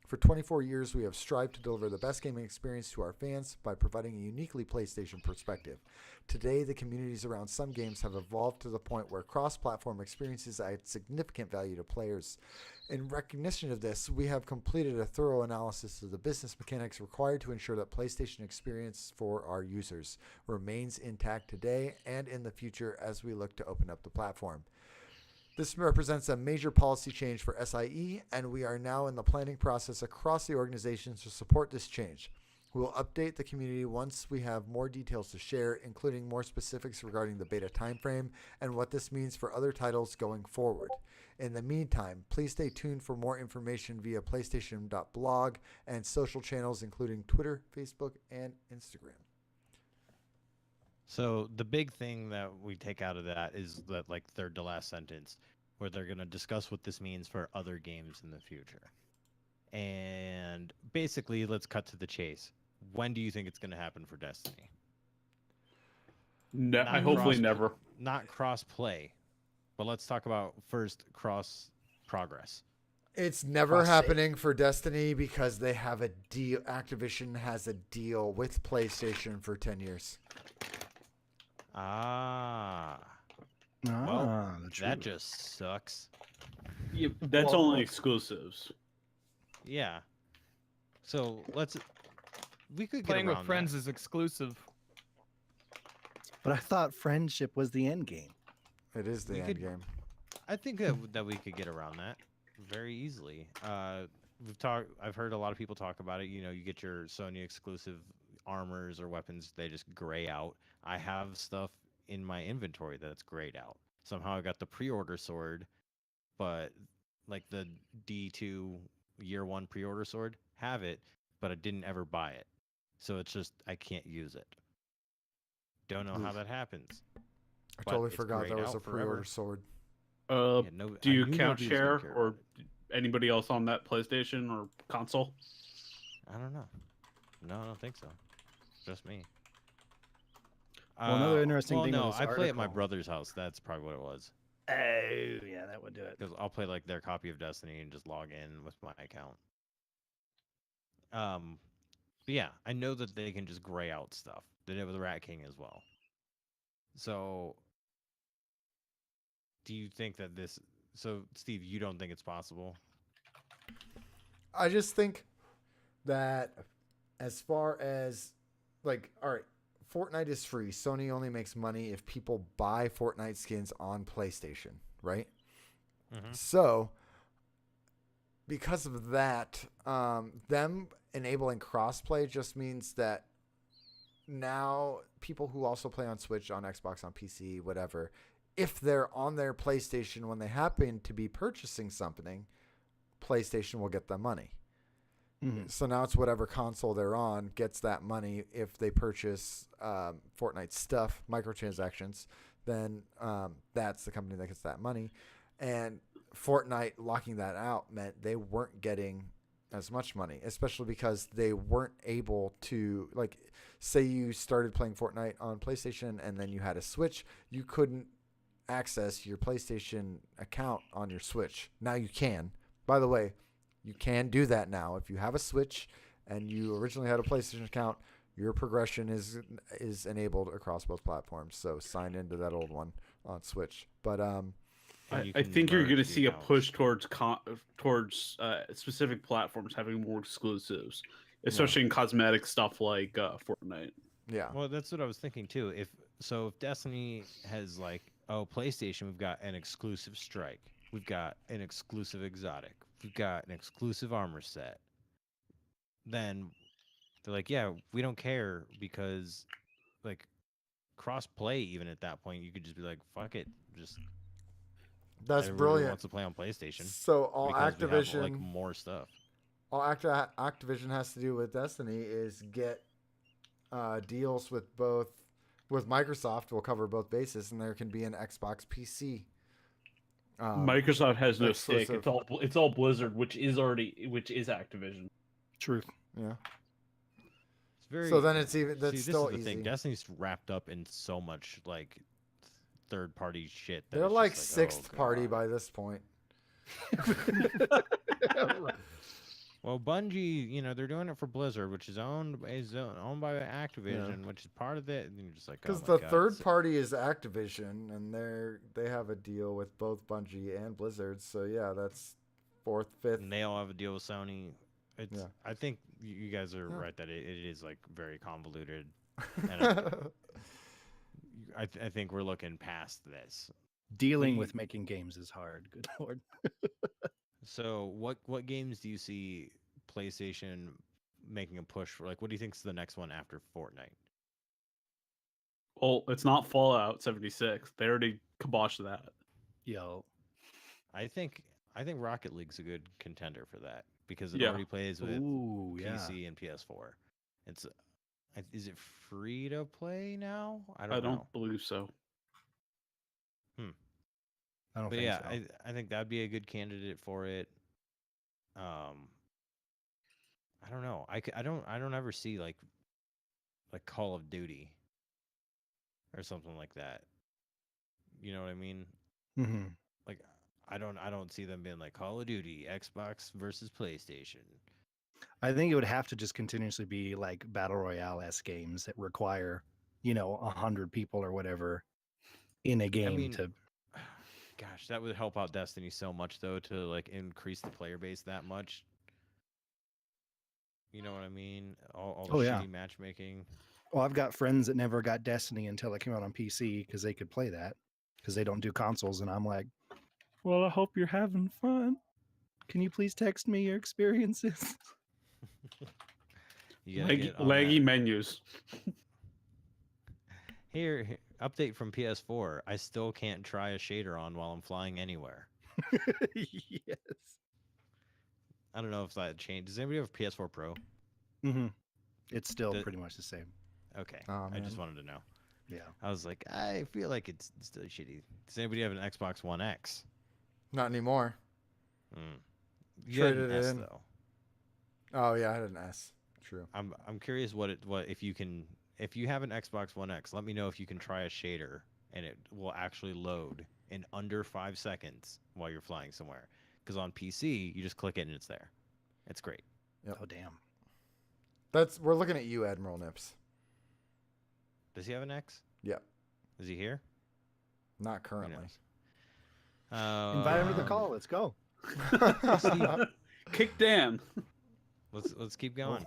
[SPEAKER 1] For 24 years, we have strived to deliver the best gaming experience to our fans by providing a uniquely PlayStation perspective. Today, the communities around some games have evolved to the point where cross-platform experiences add significant value to players. In recognition of this, we have completed a thorough analysis of the business mechanics required to ensure that PlayStation experience for our users remains intact today and in the future as we look to open up the platform. This represents a major policy change for SIE, and we are now in the planning process across the organization to support this change. We will update the community once we have more details to share, including more specifics regarding the beta timeframe and what this means for other titles going forward. In the meantime, please stay tuned for more information via PlayStation.blog and social channels including Twitter, Facebook, and Instagram.
[SPEAKER 3] So the big thing that we take out of that is that like third to last sentence where they're going to discuss what this means for other games in the future. And basically, let's cut to the chase. When do you think it's going to happen for Destiny?
[SPEAKER 4] I hopefully never.
[SPEAKER 3] Not cross play, but let's talk about first cross progress.
[SPEAKER 1] It's never
[SPEAKER 2] Cross-save.
[SPEAKER 1] happening for Destiny because they have a deal. Activision has a deal with PlayStation for 10 years.
[SPEAKER 3] Ah, well,
[SPEAKER 2] the
[SPEAKER 3] that
[SPEAKER 2] truth.
[SPEAKER 3] just sucks.
[SPEAKER 4] Yeah, that's
[SPEAKER 1] Well,
[SPEAKER 4] only exclusives.
[SPEAKER 3] Yeah. So we could
[SPEAKER 7] Playing
[SPEAKER 3] get
[SPEAKER 7] with
[SPEAKER 3] around
[SPEAKER 7] friends is exclusive.
[SPEAKER 2] But I thought friendship was the end game.
[SPEAKER 1] It is the
[SPEAKER 3] We
[SPEAKER 1] end
[SPEAKER 3] could-
[SPEAKER 1] game.
[SPEAKER 3] I think that we could get around that very easily. I've heard a lot of people talk about it. You know, you get your Sony exclusive armors or weapons, they just gray out. I have stuff in my inventory that's grayed out. Somehow I got the pre-order sword, but like the D2 year 1 pre-order sword, have it, but I didn't ever buy it. So it's just I can't use it. Don't know how that happens.
[SPEAKER 1] I
[SPEAKER 3] but
[SPEAKER 1] totally
[SPEAKER 3] it's
[SPEAKER 1] forgot
[SPEAKER 3] grayed
[SPEAKER 1] there was
[SPEAKER 3] out
[SPEAKER 1] a pre-order
[SPEAKER 3] forever.
[SPEAKER 1] sword.
[SPEAKER 4] Uh,
[SPEAKER 3] Yeah,
[SPEAKER 4] do
[SPEAKER 3] I
[SPEAKER 4] you
[SPEAKER 3] knew
[SPEAKER 4] count
[SPEAKER 3] nobody was gonna
[SPEAKER 4] share
[SPEAKER 3] care
[SPEAKER 4] or
[SPEAKER 3] about it.
[SPEAKER 4] anybody else on that PlayStation or console?
[SPEAKER 3] I don't know. No, I don't think so. Just me.
[SPEAKER 2] Well, another interesting thing with
[SPEAKER 3] No,
[SPEAKER 2] this
[SPEAKER 3] I play at my
[SPEAKER 2] article-
[SPEAKER 3] brother's house. That's probably what it was.
[SPEAKER 2] Oh, yeah, that would do it.
[SPEAKER 3] Because I'll play like their copy of Destiny and just log in with my account. But yeah, I know that they can just gray out stuff. They did it with Rat King as well. So, do you think that this? So, Steve, you don't think it's possible?
[SPEAKER 1] I just think that as far as like, all right, Fortnite is free. Sony only makes money if people buy Fortnite skins on PlayStation, right?
[SPEAKER 3] Mm-hmm.
[SPEAKER 1] So because of that, them enabling crossplay just means that now people who also play on Switch, on Xbox, on PC, whatever, if they're on their PlayStation when they happen to be purchasing something, PlayStation will get the money.
[SPEAKER 2] Mhm.
[SPEAKER 1] So now it's whatever console they're on gets that money if they purchase Fortnite stuff, microtransactions. Then that's the company that gets that money. And Fortnite locking that out meant they weren't getting as much money, especially because they weren't able to, like, say you started playing Fortnite on PlayStation and then you had a Switch, you couldn't access your PlayStation account on your Switch. Now you can. By the way, you can do that now. If you have a Switch and you originally had a PlayStation account, your progression is enabled across both platforms. So sign into that old one on Switch. But
[SPEAKER 3] And you
[SPEAKER 4] I
[SPEAKER 3] can
[SPEAKER 4] think you're
[SPEAKER 3] merge
[SPEAKER 4] going to
[SPEAKER 3] the
[SPEAKER 4] see a
[SPEAKER 3] accounts.
[SPEAKER 4] push towards specific platforms having more exclusives, especially in cosmetic stuff like Fortnite.
[SPEAKER 1] yeah,
[SPEAKER 3] Well, that's what I was thinking too. If Destiny has like, oh, PlayStation, we've got an exclusive strike, we've got an exclusive exotic, we've got an exclusive armor set, then they're like, yeah, we don't care because like cross play, even at that point, you could just be like, fuck it, just
[SPEAKER 1] that's
[SPEAKER 3] everybody
[SPEAKER 1] brilliant.
[SPEAKER 3] wants to play on PlayStation
[SPEAKER 1] So all
[SPEAKER 3] because we have like
[SPEAKER 1] Activision,
[SPEAKER 3] more stuff.
[SPEAKER 1] all Activision has to do with Destiny is get deals with Microsoft. Will cover both bases, and there can be an Xbox PC.
[SPEAKER 4] Microsoft has no stake.
[SPEAKER 1] exclusive.
[SPEAKER 4] It's all Blizzard, which is Activision.
[SPEAKER 2] Truth.
[SPEAKER 1] Yeah.
[SPEAKER 3] It's very.
[SPEAKER 1] So then it's even
[SPEAKER 3] See,
[SPEAKER 1] that's
[SPEAKER 3] this
[SPEAKER 1] still
[SPEAKER 3] is the
[SPEAKER 1] easy.
[SPEAKER 3] thing. Destiny's wrapped up in so much like third-party shit. That
[SPEAKER 1] They're
[SPEAKER 3] it's
[SPEAKER 1] like
[SPEAKER 3] just
[SPEAKER 1] sixth
[SPEAKER 3] oh,
[SPEAKER 1] party
[SPEAKER 3] God.
[SPEAKER 1] by this point.
[SPEAKER 3] Well, Bungie, they're doing it for Blizzard, which is owned by Activision, which is part of it. And you're just like,
[SPEAKER 1] Because
[SPEAKER 3] oh my
[SPEAKER 1] the
[SPEAKER 3] God,
[SPEAKER 1] third party is Activision, and they have a deal with both Bungie and Blizzard. So yeah, that's fourth, fifth.
[SPEAKER 3] and they all have a deal with Sony. It's.
[SPEAKER 1] Yeah.
[SPEAKER 3] I think you guys are
[SPEAKER 1] Yeah.
[SPEAKER 3] right that it is like very convoluted. And I think we're looking past this.
[SPEAKER 2] Dealing
[SPEAKER 3] We-
[SPEAKER 2] with making games is hard. Good lord.
[SPEAKER 3] So what games do you see PlayStation making a push for? Like, what do you think is the next one after Fortnite?
[SPEAKER 4] Well, it's not Fallout 76. They already kiboshed that.
[SPEAKER 2] Yo.
[SPEAKER 3] I think Rocket League's a good contender for that because it
[SPEAKER 4] Yeah.
[SPEAKER 3] already plays with
[SPEAKER 2] Ooh, yeah.
[SPEAKER 3] PC and PS4. It's is it free to play now? I
[SPEAKER 4] I
[SPEAKER 3] don't know.
[SPEAKER 4] don't believe so.
[SPEAKER 2] I don't
[SPEAKER 3] But
[SPEAKER 2] think
[SPEAKER 3] yeah,
[SPEAKER 2] so.
[SPEAKER 3] I think that'd be a good candidate for it. I don't know. I don't ever see like Call of Duty or something like that. You know what I mean?
[SPEAKER 2] hmm
[SPEAKER 3] Like I don't see them being like Call of Duty, Xbox versus PlayStation.
[SPEAKER 2] I think it would have to just continuously be like battle royale s games that require, 100 people or whatever in a game
[SPEAKER 3] mean,
[SPEAKER 2] to.
[SPEAKER 3] Gosh, that would help out Destiny so much though to like increase the player base that much. You know what I mean? All the
[SPEAKER 2] Oh, yeah.
[SPEAKER 3] shitty matchmaking.
[SPEAKER 2] Well, I've got friends that never got Destiny until it came out on PC because they could play that because they don't do consoles, and I'm like, well, I hope you're having fun. Can you please text me your experiences?
[SPEAKER 3] You gotta get on
[SPEAKER 4] Laggy
[SPEAKER 3] that.
[SPEAKER 4] menus.
[SPEAKER 3] Here, update from PS4. I still can't try a shader on while I'm flying anywhere.
[SPEAKER 2] Yes.
[SPEAKER 3] I don't know if that changed. Does anybody have a PS4 Pro?
[SPEAKER 2] hmm It's still
[SPEAKER 3] The-
[SPEAKER 2] pretty much the same.
[SPEAKER 3] Okay,
[SPEAKER 1] Oh,
[SPEAKER 3] I just
[SPEAKER 1] man.
[SPEAKER 3] wanted to know.
[SPEAKER 2] Yeah.
[SPEAKER 3] I was like, I feel like it's still shitty. Does anybody have an Xbox One X?
[SPEAKER 1] Not anymore.
[SPEAKER 3] Mm. You had an
[SPEAKER 1] Traded it
[SPEAKER 3] S
[SPEAKER 1] in.
[SPEAKER 3] though.
[SPEAKER 1] Oh yeah, I had an S. True.
[SPEAKER 3] I'm curious what if you have an Xbox One X, let me know if you can try a shader and it will actually load in under 5 seconds while you're flying somewhere. Because on PC, you just click it and it's there. It's great.
[SPEAKER 1] Yep.
[SPEAKER 2] Oh damn.
[SPEAKER 1] We're looking at you, Admiral Nips.
[SPEAKER 3] Does he have an X?
[SPEAKER 1] Yep.
[SPEAKER 3] Is he here?
[SPEAKER 1] Not
[SPEAKER 3] Who
[SPEAKER 1] currently.
[SPEAKER 3] knows?
[SPEAKER 2] Invite him to the call. Let's go.
[SPEAKER 4] Kick Dan.
[SPEAKER 3] Let's keep going.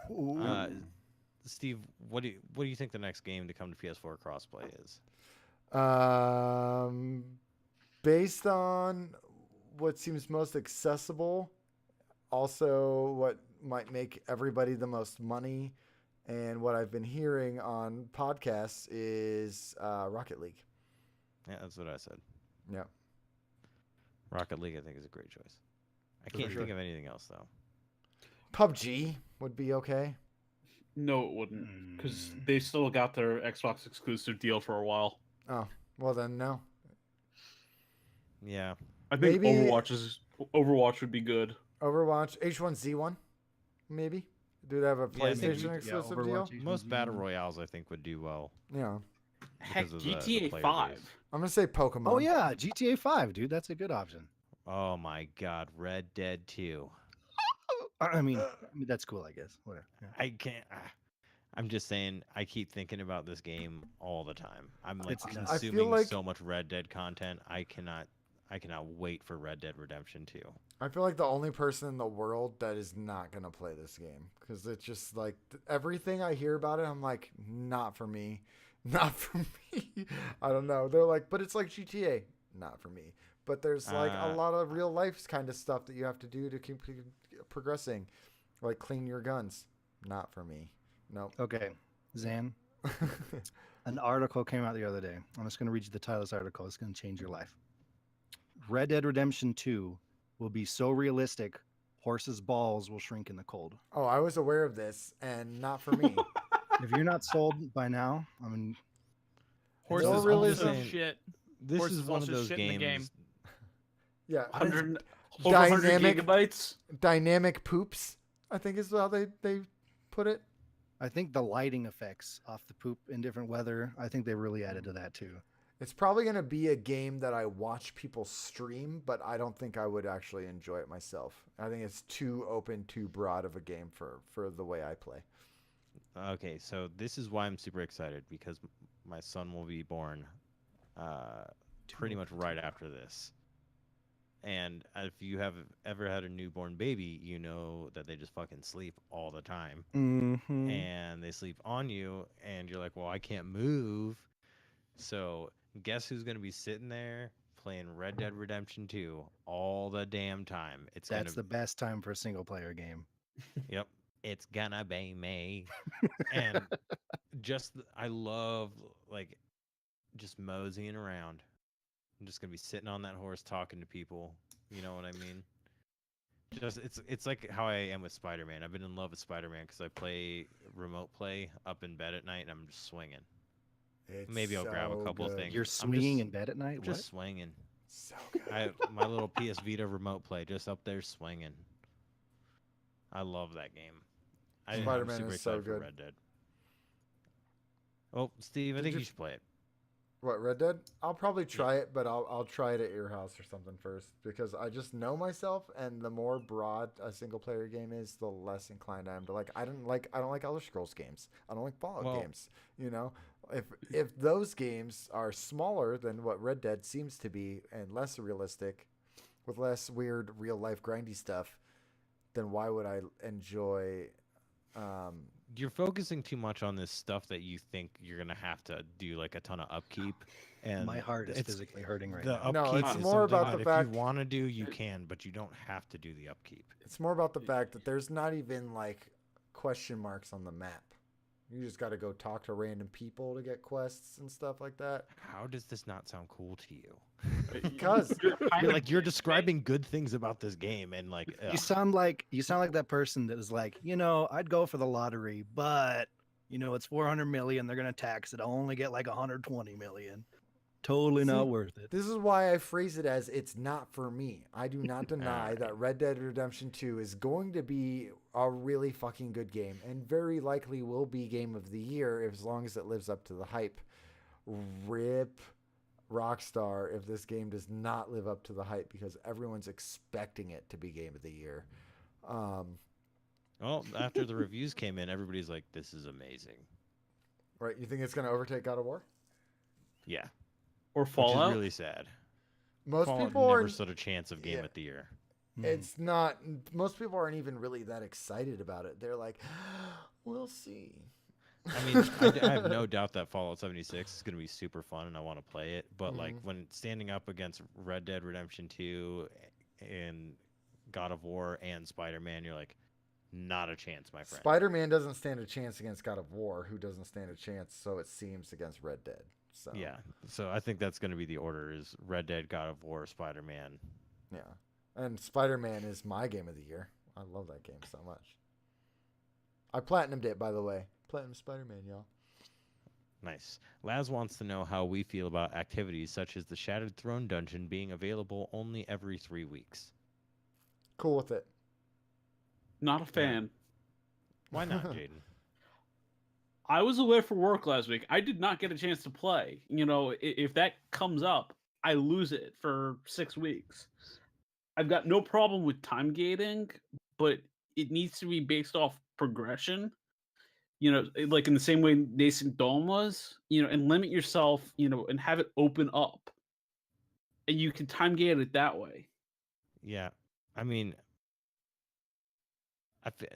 [SPEAKER 3] Steve, what do you think the next game to come to PS4 crossplay is?
[SPEAKER 1] Based on what seems most accessible, also what might make everybody the most money, and what I've been hearing on podcasts is Rocket League.
[SPEAKER 3] Yeah, that's what I said.
[SPEAKER 1] Yeah.
[SPEAKER 3] Rocket League, I think, is a great choice. I
[SPEAKER 1] For
[SPEAKER 3] can't
[SPEAKER 1] sure.
[SPEAKER 3] think of anything else though.
[SPEAKER 1] PUBG would be okay.
[SPEAKER 4] No, it wouldn't, because
[SPEAKER 2] Mm.
[SPEAKER 4] they still got their Xbox exclusive deal for a while.
[SPEAKER 1] Oh, well then no.
[SPEAKER 3] Yeah.
[SPEAKER 4] I think
[SPEAKER 1] Maybe-
[SPEAKER 4] Overwatch would be good.
[SPEAKER 1] Overwatch, H1Z1, maybe. Do they have a
[SPEAKER 3] Yeah, I think
[SPEAKER 1] PlayStation exclusive deal?
[SPEAKER 2] Overwatch,
[SPEAKER 3] Most
[SPEAKER 2] H1Z1.
[SPEAKER 3] battle royales, I think, would do well.
[SPEAKER 1] Yeah.
[SPEAKER 4] Heck,
[SPEAKER 3] because of the
[SPEAKER 4] GTA
[SPEAKER 3] player
[SPEAKER 4] 5.
[SPEAKER 3] base.
[SPEAKER 1] I'm gonna say Pokemon.
[SPEAKER 2] Oh yeah, GTA 5, dude. That's a good option.
[SPEAKER 3] Oh my God, Red Dead 2.
[SPEAKER 2] I mean, that's cool, I guess. Whatever. Yeah.
[SPEAKER 3] I can't. I'm just saying. I keep thinking about this game all the time. I'm like
[SPEAKER 2] It's nuts.
[SPEAKER 1] I feel
[SPEAKER 3] consuming
[SPEAKER 1] like-
[SPEAKER 3] so much Red Dead content. I cannot wait for Red Dead Redemption 2.
[SPEAKER 1] I feel like the only person in the world that is not gonna play this game because it's just like everything I hear about it, I'm like, not for me, not for me. I don't know. They're like, but it's like GTA, not for me. But there's like a lot of real life kind of stuff that you have to do to keep progressing, like clean your guns, not for me. Nope.
[SPEAKER 2] Okay, Zan. An article came out the other day. I'm just going to read you the title of this article. It's going to change your life. Red Dead Redemption 2 will be so realistic, horses' balls will shrink in the cold.
[SPEAKER 1] Oh, I was aware of this, and not for me.
[SPEAKER 2] If you're not sold by now, I mean,
[SPEAKER 5] Horses
[SPEAKER 1] all
[SPEAKER 5] also
[SPEAKER 1] realism.
[SPEAKER 5] shit.
[SPEAKER 3] This
[SPEAKER 5] Horses
[SPEAKER 3] is one of
[SPEAKER 5] also
[SPEAKER 3] those
[SPEAKER 5] shit in the game.
[SPEAKER 3] games.
[SPEAKER 1] Yeah,
[SPEAKER 4] 100, over 100
[SPEAKER 1] Dynamic-
[SPEAKER 4] gigabytes.
[SPEAKER 1] dynamic poops, I think is how they put it.
[SPEAKER 2] I think the lighting effects off the poop in different weather, I think they really added to that too.
[SPEAKER 1] It's probably going to be a game that I watch people stream, but I don't think I would actually enjoy it myself. I think it's too open, too broad of a game for the way I play.
[SPEAKER 3] Okay, so this is why I'm super excited because my son will be born pretty much right after this. And if you have ever had a newborn baby, you know that they just fucking sleep all the time.
[SPEAKER 2] Mm-hmm.
[SPEAKER 3] And they sleep on you, and you're like, well, I can't move. So guess who's going to be sitting there playing Red Dead Redemption 2 all the damn time? It's
[SPEAKER 2] That's the
[SPEAKER 3] gonna,
[SPEAKER 2] best time for a single player game.
[SPEAKER 3] Yep, it's gonna be me. And I love like just moseying around. I'm just gonna be sitting on that horse talking to people. You know what I mean? Just it's like how I am with Spider-Man. I've been in love with Spider-Man because I play remote play up in bed at night and I'm just swinging.
[SPEAKER 1] It's
[SPEAKER 3] Maybe I'll grab a
[SPEAKER 1] so
[SPEAKER 3] couple of
[SPEAKER 1] good.
[SPEAKER 3] things.
[SPEAKER 2] You're
[SPEAKER 3] I'm
[SPEAKER 2] swinging
[SPEAKER 3] just-
[SPEAKER 2] in bed at night?
[SPEAKER 3] Just
[SPEAKER 2] What?
[SPEAKER 3] swinging.
[SPEAKER 1] So good.
[SPEAKER 3] My little PS Vita remote play just up there swinging. I love that game. I'm
[SPEAKER 1] Spider-Man
[SPEAKER 3] super
[SPEAKER 1] is so
[SPEAKER 3] excited for
[SPEAKER 1] good.
[SPEAKER 3] Red Dead. Oh, Steve, I
[SPEAKER 1] Did
[SPEAKER 3] think
[SPEAKER 1] you-
[SPEAKER 3] you should play it.
[SPEAKER 1] What, Red Dead? I'll probably try it, but I'll try it at your house or something first because I just know myself, and the more broad a single player game is, the less inclined I am to like. I don't like Elder Scrolls games. I don't like Fallout
[SPEAKER 3] Well-
[SPEAKER 1] games. You know, if those games are smaller than what Red Dead seems to be and less realistic, with less weird real life grindy stuff, then why would I enjoy?
[SPEAKER 3] You're focusing too much on this stuff that you think you're gonna have to do like a ton of upkeep, and
[SPEAKER 2] My heart is
[SPEAKER 3] it's-
[SPEAKER 2] physically hurting right
[SPEAKER 3] the
[SPEAKER 2] now.
[SPEAKER 1] No,
[SPEAKER 3] upkeep
[SPEAKER 1] it's
[SPEAKER 3] is
[SPEAKER 1] more
[SPEAKER 3] something
[SPEAKER 1] about
[SPEAKER 3] that
[SPEAKER 1] the
[SPEAKER 3] if
[SPEAKER 1] fact-
[SPEAKER 3] you want to do, you can, but you don't have to do the upkeep.
[SPEAKER 1] It's more about the fact that there's not even like question marks on the map. You just got to go talk to random people to get quests and stuff like that.
[SPEAKER 3] How does this not sound cool to you?
[SPEAKER 1] Because
[SPEAKER 3] You're describing good things about this game, and like
[SPEAKER 2] You sound like that person that is like, I'd go for the lottery, but it's 400 million. They're gonna tax it. I'll only get like 120 million. Totally
[SPEAKER 1] See,
[SPEAKER 2] not worth it.
[SPEAKER 1] this is why I phrase it as it's not for me. I do not deny that Red Dead Redemption 2 is going to be a really fucking good game and very likely will be game of the year as long as it lives up to the hype. Rip Rockstar if this game does not live up to the hype because everyone's expecting it to be game of the year.
[SPEAKER 3] well, after the reviews came in, everybody's like, "This is amazing."
[SPEAKER 1] Right? You think it's going to overtake God of War?
[SPEAKER 3] Yeah,
[SPEAKER 4] or
[SPEAKER 3] which
[SPEAKER 4] Fallout.
[SPEAKER 3] is really sad.
[SPEAKER 1] Most
[SPEAKER 3] Fallout
[SPEAKER 1] people
[SPEAKER 3] never
[SPEAKER 1] are.
[SPEAKER 3] stood a chance of game
[SPEAKER 1] yeah.
[SPEAKER 3] of the year.
[SPEAKER 2] Mm.
[SPEAKER 1] It's not. Most people aren't even really that excited about it. They're like, "We'll see."
[SPEAKER 3] I mean, I have no doubt that Fallout 76 is going to be super fun, and I want to play it. But like when standing up against Red Dead Redemption 2 and God of War and Spider-Man, you're like, not a chance, my friend.
[SPEAKER 1] Spider-Man doesn't stand a chance against God of War, who doesn't stand a chance, so it seems, against Red Dead. So
[SPEAKER 3] Yeah, so I think that's going to be the order: is Red Dead, God of War, Spider-Man.
[SPEAKER 1] yeah. And Spider-Man is my game of the year. I love that game so much. I platinumed it, by the way. Platinum Spider-Man, y'all.
[SPEAKER 3] Nice. Laz wants to know how we feel about activities such as the Shattered Throne Dungeon being available only every 3 weeks.
[SPEAKER 1] Cool with it.
[SPEAKER 4] Not a fan.
[SPEAKER 3] Why not, Jaden?
[SPEAKER 4] I was away for work last week. I did not get a chance to play. You know, if that comes up, I lose it for 6 weeks. I've got no problem with time gating, but it needs to be based off progression. You know, like in the same way Nascent Dawn was, you know, and limit yourself, you know, and have it open up. And you can time gate it that way.
[SPEAKER 3] Yeah. I mean,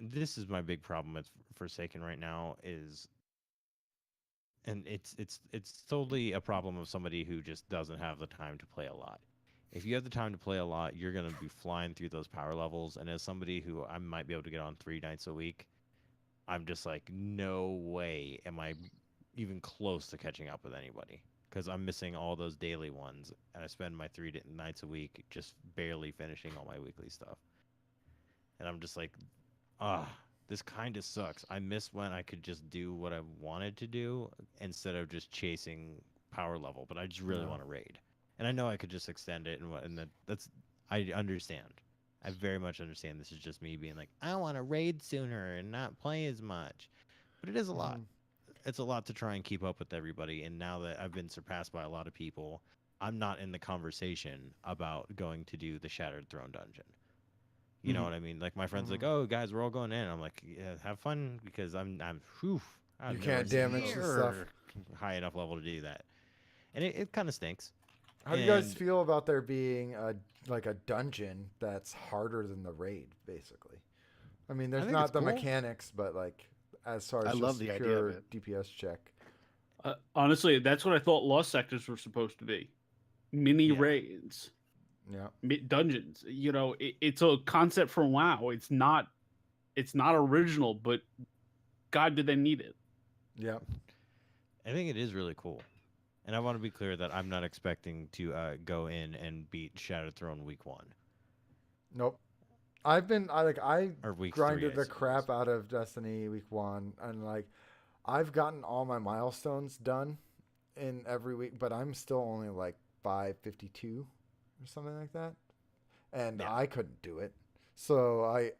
[SPEAKER 3] this is my big problem with Forsaken right now is, and it's totally a problem of somebody who just doesn't have the time to play a lot. If you have the time to play a lot, you're going to be flying through those power levels. And as somebody who I might be able to get on 3 nights a week, I'm just like, no way am I even close to catching up with anybody, because I'm missing all those daily ones, and I spend my 3 nights a week just barely finishing all my weekly stuff. And I'm just like, this kind of sucks. I miss when I could just do what I wanted to do instead of just chasing power level, but I just really want to raid. And I know I could just extend it, and that's I understand. I very much understand. This is just me being like, I want to raid sooner and not play as much. But it is a lot. It's a lot to try and keep up with everybody. And now that I've been surpassed by a lot of people, I'm not in the conversation about going to do the Shattered Throne Dungeon. You know what I mean? Like my friends like, oh guys, we're all going in. I'm like, yeah, have fun, because I'm you
[SPEAKER 1] can't damage the stuff.
[SPEAKER 3] High enough level to do that. And it kind of stinks.
[SPEAKER 1] How do you guys feel about there being a dungeon that's harder than the raid, basically? I mean, there's not the mechanics, but like as far as
[SPEAKER 2] I love the idea of it.
[SPEAKER 1] DPS check.
[SPEAKER 4] Honestly, that's what I thought Lost Sectors were supposed to be. Mini raids.
[SPEAKER 1] Yeah.
[SPEAKER 4] Dungeons. You know, it's a concept from WoW. It's not original, but God, did they need it?
[SPEAKER 1] Yeah.
[SPEAKER 3] I think it is really cool. And I want to be clear that I'm not expecting to go in and beat Shattered Throne week 1.
[SPEAKER 1] Nope. I grinded the
[SPEAKER 3] suppose.
[SPEAKER 1] crap out of Destiny week 1, and like I've gotten all my milestones done in every week, but I'm still only like 552 or something like that, and I couldn't do it. So I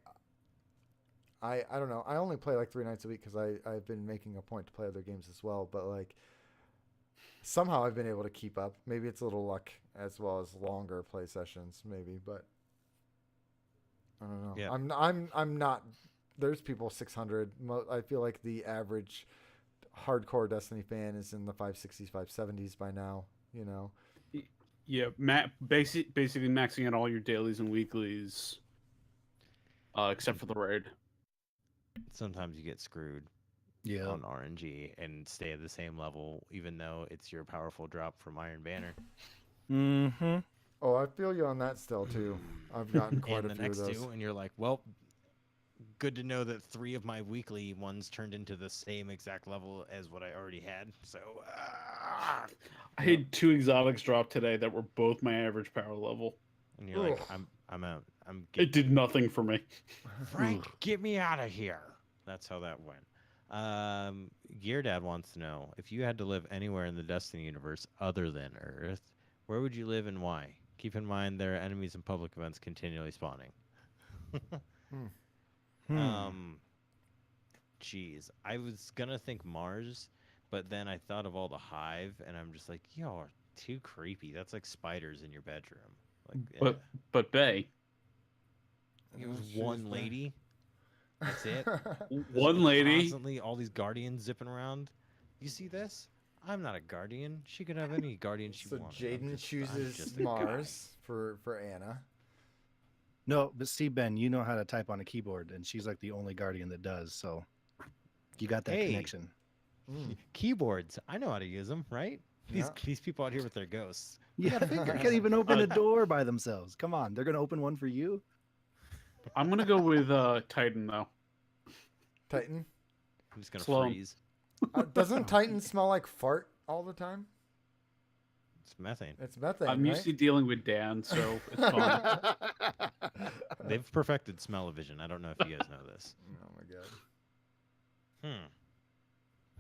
[SPEAKER 1] don't know. I only play like 3 nights a week because I've been making a point to play other games as well, but like somehow I've been able to keep up. Maybe it's a little luck as well as longer play sessions, maybe, but I don't know.
[SPEAKER 3] Yeah.
[SPEAKER 1] I'm not. There's people 600. I feel like the average hardcore Destiny fan is in the 560s, 570s by now. You know.
[SPEAKER 4] Yeah, basically maxing out all your dailies and weeklies, except for the raid.
[SPEAKER 3] Sometimes you get screwed.
[SPEAKER 2] Yeah.
[SPEAKER 3] On RNG and stay at the same level, even though it's your powerful drop from Iron Banner.
[SPEAKER 2] Mm-hmm.
[SPEAKER 1] Oh, I feel you on that still too. I've gotten quite a few of those.
[SPEAKER 3] And you're like, well, good to know that 3 of my weekly ones turned into the same exact level as what I already had. So
[SPEAKER 4] I had 2 exotics drop today that were both my average power level.
[SPEAKER 3] And you're like, I'm out.
[SPEAKER 4] It did nothing for me.
[SPEAKER 3] Frank, get me out of here. That's how that went. Gear Dad wants to know, if you had to live anywhere in the Destiny universe other than Earth, where would you live and why? Keep in mind there are enemies and public events continually spawning. Jeez, I was gonna think Mars, but then I thought of all the Hive, and I'm just like, you're too creepy. That's like spiders in your bedroom. Like,
[SPEAKER 4] but Bay,
[SPEAKER 3] it was one lady. That's it.
[SPEAKER 4] One lady.
[SPEAKER 3] Constantly, all these guardians zipping around. You see this? I'm not a guardian. She could have any guardian she wants.
[SPEAKER 1] So Jaden chooses Mars for Anna.
[SPEAKER 2] No, but see, Ben, you know how to type on a keyboard, and she's like the only guardian that does. So you got that connection.
[SPEAKER 3] Keyboards. I know how to use them, right? These people out here with their ghosts.
[SPEAKER 2] Yeah, they can't even open a door by themselves. Come on, they're gonna open one for you.
[SPEAKER 4] I'm gonna go with Titan though.
[SPEAKER 1] Titan.
[SPEAKER 3] I'm just gonna
[SPEAKER 4] Slow.
[SPEAKER 3] freeze.
[SPEAKER 1] Doesn't Titan smell like fart all the time?
[SPEAKER 3] It's methane.
[SPEAKER 1] It's methane.
[SPEAKER 4] I'm used to dealing with Dan, so it's fine.
[SPEAKER 3] They've perfected smell-o-vision. I don't know if you guys know this.
[SPEAKER 1] Oh my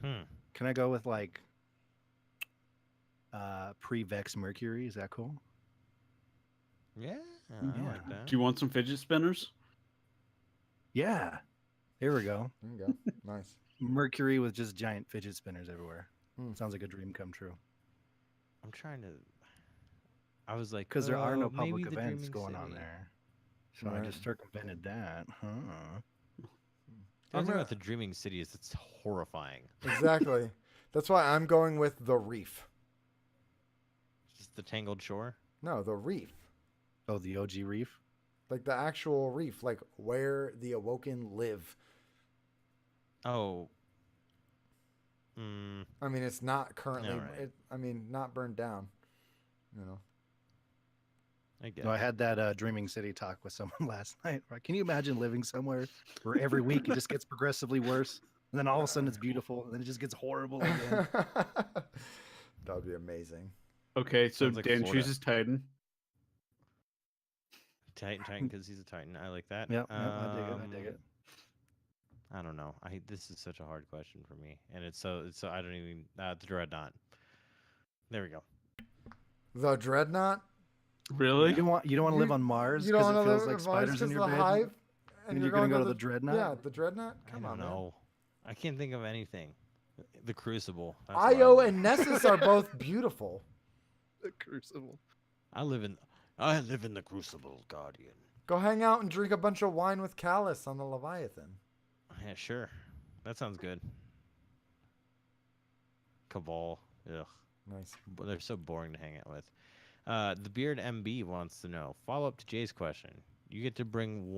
[SPEAKER 1] god.
[SPEAKER 2] Can I go with like pre-Vex Mercury? Is that cool?
[SPEAKER 3] Yeah, I
[SPEAKER 2] Yeah.
[SPEAKER 3] like that.
[SPEAKER 4] Do you want some fidget spinners?
[SPEAKER 2] Yeah. Here we go.
[SPEAKER 1] There you go. Nice.
[SPEAKER 2] Mercury with just giant fidget spinners everywhere.
[SPEAKER 1] Hmm.
[SPEAKER 2] Sounds like a dream come true.
[SPEAKER 3] I'm trying to. I was like,
[SPEAKER 2] Because there are no
[SPEAKER 3] maybe
[SPEAKER 2] public
[SPEAKER 3] the
[SPEAKER 2] events
[SPEAKER 3] Dreaming
[SPEAKER 2] going on
[SPEAKER 3] City.
[SPEAKER 2] there. So I
[SPEAKER 1] Right.
[SPEAKER 2] just circumvented that. Huh.
[SPEAKER 3] The only thing
[SPEAKER 1] I'm
[SPEAKER 3] about the Dreaming City is it's horrifying.
[SPEAKER 1] Exactly. That's why I'm going with the reef.
[SPEAKER 3] Just the Tangled Shore.
[SPEAKER 1] No, the reef.
[SPEAKER 2] Oh, the OG Reef?
[SPEAKER 1] Like the actual reef, like where the Awoken live.
[SPEAKER 3] Oh.
[SPEAKER 1] I mean, it's not currently.
[SPEAKER 3] Alright.
[SPEAKER 1] Not burned down. You know.
[SPEAKER 3] I get
[SPEAKER 2] No, I
[SPEAKER 3] it.
[SPEAKER 2] had that Dreaming City talk with someone last night. Right? Can you imagine living somewhere where every week it just gets progressively worse, and then all of a sudden it's beautiful, and then it just gets horrible again?
[SPEAKER 1] That would be amazing.
[SPEAKER 4] Okay, so
[SPEAKER 3] Sounds like
[SPEAKER 4] Dan
[SPEAKER 3] Florida.
[SPEAKER 4] chooses Titan.
[SPEAKER 3] Titan, because he's a Titan. I like that.
[SPEAKER 2] Yep, I dig it. I dig it.
[SPEAKER 3] I don't know. This is such a hard question for me, and it's so I don't even the Dreadnought. There we go.
[SPEAKER 1] The Dreadnought.
[SPEAKER 4] Really?
[SPEAKER 2] You don't want to live on Mars
[SPEAKER 1] You don't
[SPEAKER 2] because
[SPEAKER 1] want
[SPEAKER 2] it
[SPEAKER 1] to
[SPEAKER 2] feels
[SPEAKER 1] live
[SPEAKER 2] like
[SPEAKER 1] at Mars
[SPEAKER 2] spiders in
[SPEAKER 1] 'cause
[SPEAKER 2] your
[SPEAKER 1] of the
[SPEAKER 2] bed.
[SPEAKER 1] hive,
[SPEAKER 2] And you're gonna go to the Dreadnought?
[SPEAKER 1] Yeah, the Dreadnought. Come
[SPEAKER 3] I
[SPEAKER 1] on,
[SPEAKER 3] don't
[SPEAKER 1] man.
[SPEAKER 3] know. I can't think of anything. The Crucible. That's
[SPEAKER 1] Io
[SPEAKER 3] where I live.
[SPEAKER 1] and Nessus are both beautiful.
[SPEAKER 2] The Crucible.
[SPEAKER 3] I live in the Crucible, Guardian.
[SPEAKER 1] Go hang out and drink a bunch of wine with Callus on the Leviathan.
[SPEAKER 3] Yeah, sure. That sounds good. Cabal. Ugh.
[SPEAKER 1] Nice.
[SPEAKER 3] But they're so boring to hang out with. The Beard MB wants to know. Follow up to Jay's question. You get to bring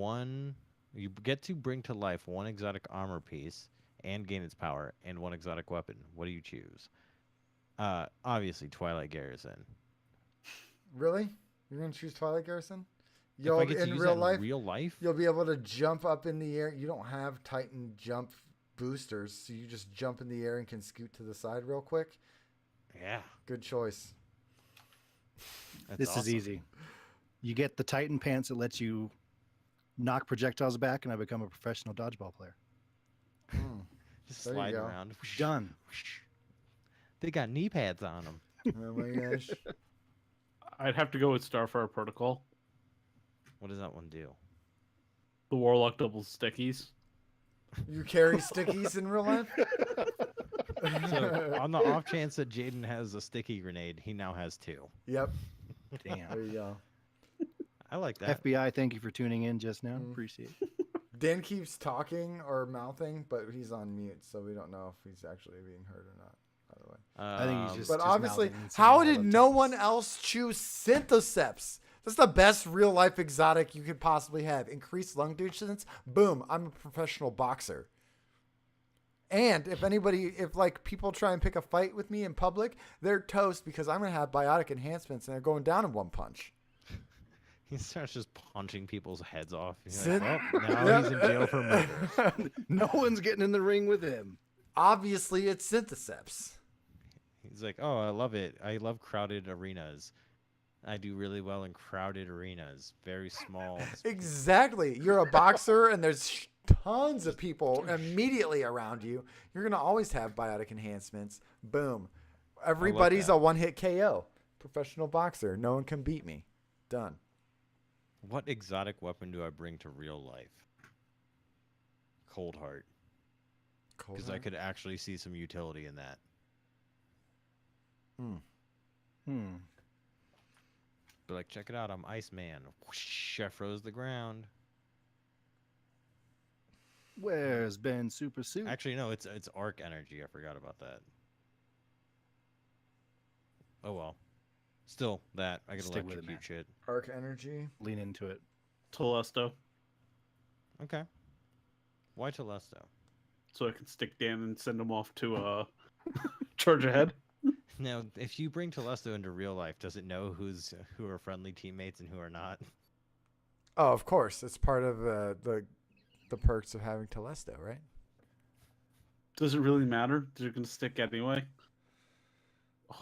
[SPEAKER 3] to life one exotic armor piece and gain its power, and one exotic weapon. What do you choose? Obviously Twilight Garrison.
[SPEAKER 1] Really? You're gonna choose Twilight Garrison?
[SPEAKER 3] If I get to
[SPEAKER 1] In
[SPEAKER 3] use
[SPEAKER 1] real
[SPEAKER 3] that
[SPEAKER 1] life,
[SPEAKER 3] in real life,
[SPEAKER 1] you'll be able to jump up in the air. You don't have Titan jump boosters, so you just jump in the air and can scoot to the side real quick.
[SPEAKER 3] yeah.
[SPEAKER 1] Good choice.
[SPEAKER 3] That's
[SPEAKER 2] This is
[SPEAKER 3] awesome.
[SPEAKER 2] easy. You get the Titan pants that lets you knock projectiles back, and I become a professional dodgeball player.
[SPEAKER 1] Hmm.
[SPEAKER 3] Just
[SPEAKER 1] There you
[SPEAKER 3] sliding
[SPEAKER 1] go.
[SPEAKER 3] around.
[SPEAKER 2] Done.
[SPEAKER 3] They got knee pads on them.
[SPEAKER 1] Oh my gosh.
[SPEAKER 4] I'd have to go with Starfire Protocol.
[SPEAKER 3] What does that one do?
[SPEAKER 4] The Warlock double stickies.
[SPEAKER 1] You carry stickies in real life?
[SPEAKER 3] So on the off chance that Jaden has a sticky grenade, he now has two.
[SPEAKER 1] Yep.
[SPEAKER 2] Damn.
[SPEAKER 1] There you go.
[SPEAKER 3] I like that.
[SPEAKER 2] FBI, thank you for tuning in just now.
[SPEAKER 1] Mm.
[SPEAKER 2] Appreciate it.
[SPEAKER 1] Dan keeps talking or mouthing, but he's on mute, so we don't know if he's actually being heard or not. By the way.
[SPEAKER 2] I think he's just-
[SPEAKER 1] But obviously,
[SPEAKER 2] mouthing and
[SPEAKER 1] how
[SPEAKER 2] saying, "I
[SPEAKER 1] did
[SPEAKER 2] love
[SPEAKER 1] no
[SPEAKER 2] Texas."
[SPEAKER 1] one else choose Syntheseps? That's the best real life exotic you could possibly have. Increased lung distance. Boom. I'm a professional boxer. And if like people try and pick a fight with me in public, they're toast because I'm going to have biotic enhancements and they're going down in one punch.
[SPEAKER 3] He starts just punching people's heads off. He's
[SPEAKER 1] Syn-
[SPEAKER 3] like, well, now he's in jail for murder.
[SPEAKER 2] No one's getting in the ring with him.
[SPEAKER 1] Obviously, it's Syntheseps.
[SPEAKER 3] He's like, oh, I love it. I love crowded arenas. I do really well in crowded arenas. Very small.
[SPEAKER 1] Exactly. You're a boxer and there's tons of people immediately around you. You're going to always have biotic enhancements. Boom. Everybody's
[SPEAKER 3] that.
[SPEAKER 1] a one-hit KO. Professional boxer. No one can beat me. Done.
[SPEAKER 3] What exotic weapon do I bring to real life? Cold Heart. Because I could actually see some utility in that. But like, check it out. I'm Iceman. Whoosh, I froze the ground.
[SPEAKER 2] Where's Ben Super Suit?
[SPEAKER 3] Actually, no, it's arc energy. I forgot about that. Oh well. Still, that I could
[SPEAKER 2] Stick with it,
[SPEAKER 3] electrocute
[SPEAKER 2] man.
[SPEAKER 3] shit.
[SPEAKER 1] Arc energy.
[SPEAKER 2] Lean into it.
[SPEAKER 4] Telesto.
[SPEAKER 3] Okay. Why Telesto?
[SPEAKER 4] So I can stick Dan and send him off to charge ahead.
[SPEAKER 3] Now, if you bring Telesto into real life, does it know who are friendly teammates and who are not?
[SPEAKER 1] Oh, of course. It's part of the perks of having Telesto, right?
[SPEAKER 4] Does it really matter? They're going to stick anyway.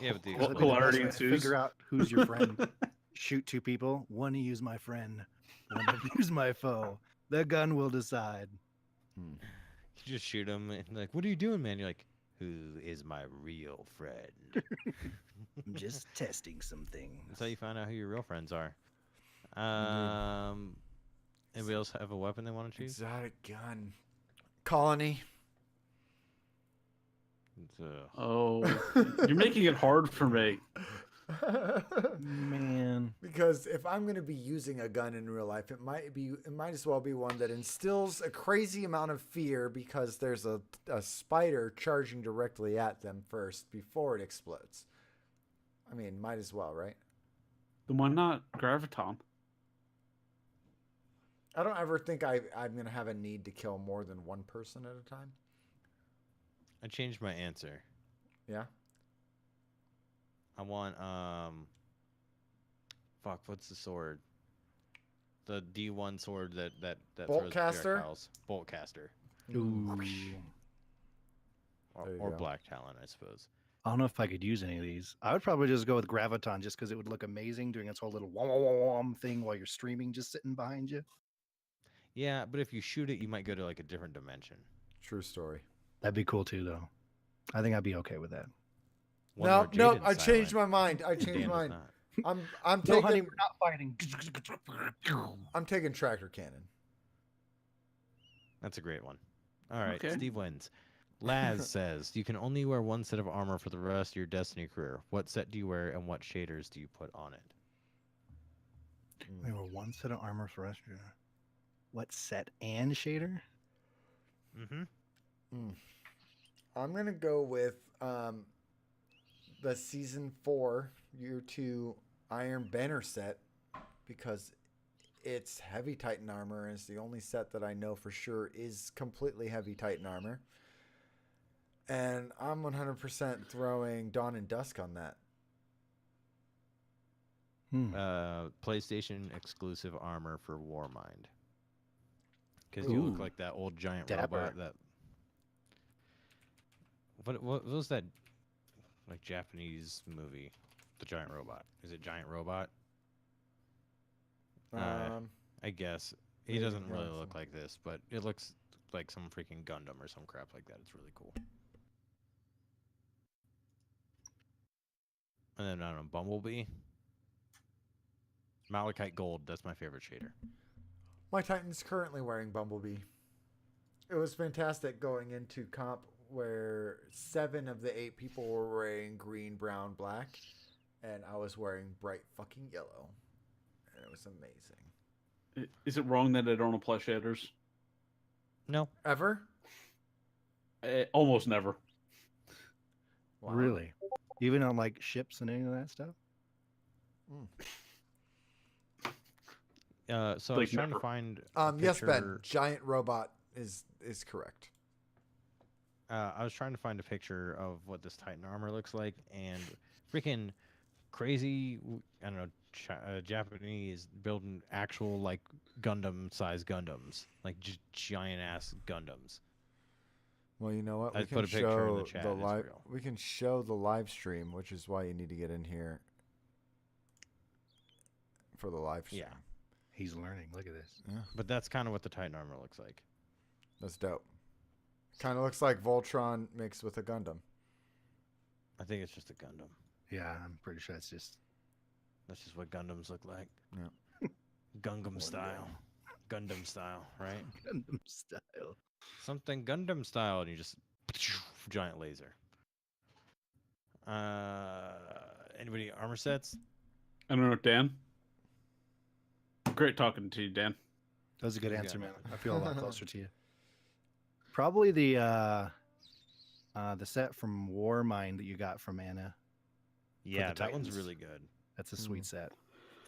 [SPEAKER 3] Yeah, but the
[SPEAKER 4] Well,
[SPEAKER 3] explosive-
[SPEAKER 4] hilarity
[SPEAKER 2] Best way to
[SPEAKER 4] ensues.
[SPEAKER 2] Figure out who's your friend. Shoot two people. One, use my friend. When I abuse my foe, the gun will decide.
[SPEAKER 1] Hmm.
[SPEAKER 3] You just shoot him and like, what are you doing, man? You're like, who is my real friend?
[SPEAKER 2] I'm just testing some things.
[SPEAKER 3] That's how you find out who your real friends are.
[SPEAKER 1] Indeed.
[SPEAKER 3] Anybody else have a weapon they want to choose?
[SPEAKER 1] Exotic gun. Colony.
[SPEAKER 4] Oh, you're making it hard for me.
[SPEAKER 2] Man.
[SPEAKER 1] Because if I'm going to be using a gun in real life, it might as well be one that instills a crazy amount of fear because there's a spider charging directly at them first before it explodes. I mean, might as well, right?
[SPEAKER 4] Then why not Graviton?
[SPEAKER 1] I don't ever think I'm going to have a need to kill more than one person at a time.
[SPEAKER 3] I changed my answer.
[SPEAKER 1] Yeah.
[SPEAKER 3] I want fuck, what's the sword? The D1 sword that
[SPEAKER 1] Bolt
[SPEAKER 3] throws
[SPEAKER 1] caster?
[SPEAKER 3] projectiles. Bolt caster.
[SPEAKER 2] Ooh.
[SPEAKER 3] Or,
[SPEAKER 1] There you
[SPEAKER 3] or
[SPEAKER 1] go.
[SPEAKER 3] Black Talon, I suppose.
[SPEAKER 2] I don't know if I could use any of these. I would probably just go with Graviton just because it would look amazing doing its whole little wom wom wom wom thing while you're streaming just sitting behind you.
[SPEAKER 3] Yeah, but if you shoot it, you might go to like a different dimension.
[SPEAKER 1] True story.
[SPEAKER 2] That'd be cool too, though. I think I'd be okay with that.
[SPEAKER 3] One
[SPEAKER 1] No,
[SPEAKER 3] where
[SPEAKER 1] no,
[SPEAKER 3] Jaden's
[SPEAKER 1] I changed
[SPEAKER 3] silent,
[SPEAKER 1] my mind. I
[SPEAKER 3] Dan
[SPEAKER 1] changed
[SPEAKER 3] does
[SPEAKER 1] mine.
[SPEAKER 3] not.
[SPEAKER 1] I'm
[SPEAKER 2] No, honey,
[SPEAKER 1] taking
[SPEAKER 2] we're not fighting.
[SPEAKER 1] I'm taking tractor cannon.
[SPEAKER 3] That's a great one. All right,
[SPEAKER 4] Okay.
[SPEAKER 3] Steve wins. Laz says you can only wear one set of armor for the rest of your Destiny career. What set do you wear, and what shaders do you put on it?
[SPEAKER 2] There were one set of armor for us. What set and shader?
[SPEAKER 3] Mm-hmm.
[SPEAKER 1] I'm going to go with the Season 4 Year 2 Iron Banner set because it's heavy Titan armor and it's the only set that I know for sure is completely heavy Titan armor. And I'm 100% throwing Dawn and Dusk on that.
[SPEAKER 3] PlayStation exclusive armor for Warmind. Because you look
[SPEAKER 2] Ooh.
[SPEAKER 3] like that old giant
[SPEAKER 2] Dapper.
[SPEAKER 3] robot that. What was that? Like Japanese movie, the giant robot. Is it Giant Robot? I guess he
[SPEAKER 1] Maybe
[SPEAKER 3] doesn't really
[SPEAKER 1] Johnson.
[SPEAKER 3] look like this, but it looks like some freaking Gundam or some crap like that. It's really cool. And then I don't know, Bumblebee. Malachite Gold. That's my favorite shader.
[SPEAKER 1] My Titan's currently wearing Bumblebee. It was fantastic going into comp where 7 of the 8 people were wearing green, brown, black, and I was wearing bright fucking yellow. And it was amazing.
[SPEAKER 4] Is it wrong that I don't apply shaders?
[SPEAKER 3] No.
[SPEAKER 1] Ever?
[SPEAKER 4] Almost never.
[SPEAKER 1] Wow.
[SPEAKER 2] Really? Even on like ships and any of that stuff?
[SPEAKER 3] So I
[SPEAKER 4] Like
[SPEAKER 3] was trying to
[SPEAKER 4] never.
[SPEAKER 3] find. A
[SPEAKER 1] Yes, Ben.
[SPEAKER 3] picture-
[SPEAKER 1] Giant robot is correct.
[SPEAKER 3] I was trying to find a picture of what this Titan armor looks like, and freaking crazy. I don't know, Japanese building actual like Gundam-sized Gundams, like giant ass Gundams.
[SPEAKER 1] Well, you know what?
[SPEAKER 3] I
[SPEAKER 1] We
[SPEAKER 3] put
[SPEAKER 1] can
[SPEAKER 3] a picture in the
[SPEAKER 1] show
[SPEAKER 3] chat,
[SPEAKER 1] the
[SPEAKER 3] it's
[SPEAKER 1] live.
[SPEAKER 3] real.
[SPEAKER 1] We can show the live stream, which is why you need to get in here for the live stream.
[SPEAKER 3] Yeah,
[SPEAKER 2] He's learning. Look at this.
[SPEAKER 1] Yeah,
[SPEAKER 3] but that's kind of what the Titan armor looks like.
[SPEAKER 1] that's dope. Kind of looks like Voltron mixed with a Gundam.
[SPEAKER 3] I think it's just a Gundam.
[SPEAKER 2] Yeah, I'm pretty sure it's just
[SPEAKER 3] That's just what Gundams look like.
[SPEAKER 1] Yeah.
[SPEAKER 3] Gundam style. Gundam style, right?
[SPEAKER 2] Gundam style.
[SPEAKER 3] Something Gundam style, and you just giant laser. Anybody armor sets?
[SPEAKER 4] I don't know, Dan. Great talking to you, Dan.
[SPEAKER 2] That was a good
[SPEAKER 3] You
[SPEAKER 2] answer,
[SPEAKER 3] got
[SPEAKER 2] man.
[SPEAKER 3] it.
[SPEAKER 2] I feel a lot closer to you. Probably the set from Warmind that you got from Anna.
[SPEAKER 3] Yeah, that one's
[SPEAKER 2] Titans.
[SPEAKER 3] really good.
[SPEAKER 2] That's a sweet set.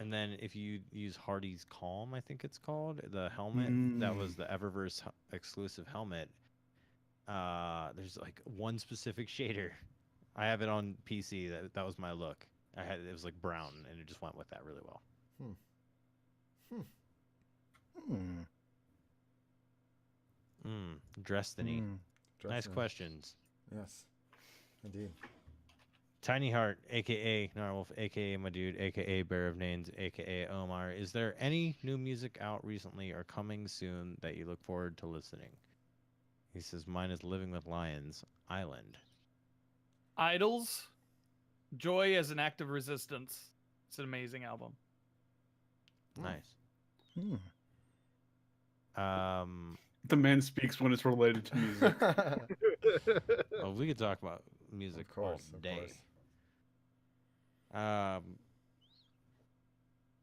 [SPEAKER 3] And then if you use Hardy's Calm, I think it's called, the helmet, that was the Eververse exclusive helmet. There's like one specific shader. I have it on PC. That was my look. It was like brown, and it just went with that really well. Destiny.
[SPEAKER 2] Mm.
[SPEAKER 3] Nice
[SPEAKER 1] Dressing.
[SPEAKER 3] questions.
[SPEAKER 1] Yes, indeed.
[SPEAKER 3] Tiny Heart, aka Narwolf, aka my dude, aka Bear of Nains, aka Omar. Is there any new music out recently or coming soon that you look forward to listening? He says mine is Living with Lions, Island.
[SPEAKER 5] Idols, Joy as an Act of Resistance. It's an amazing album.
[SPEAKER 3] Nice.
[SPEAKER 2] Hmm.
[SPEAKER 4] The man speaks when it's related to music.
[SPEAKER 3] Oh, we could talk about music all day.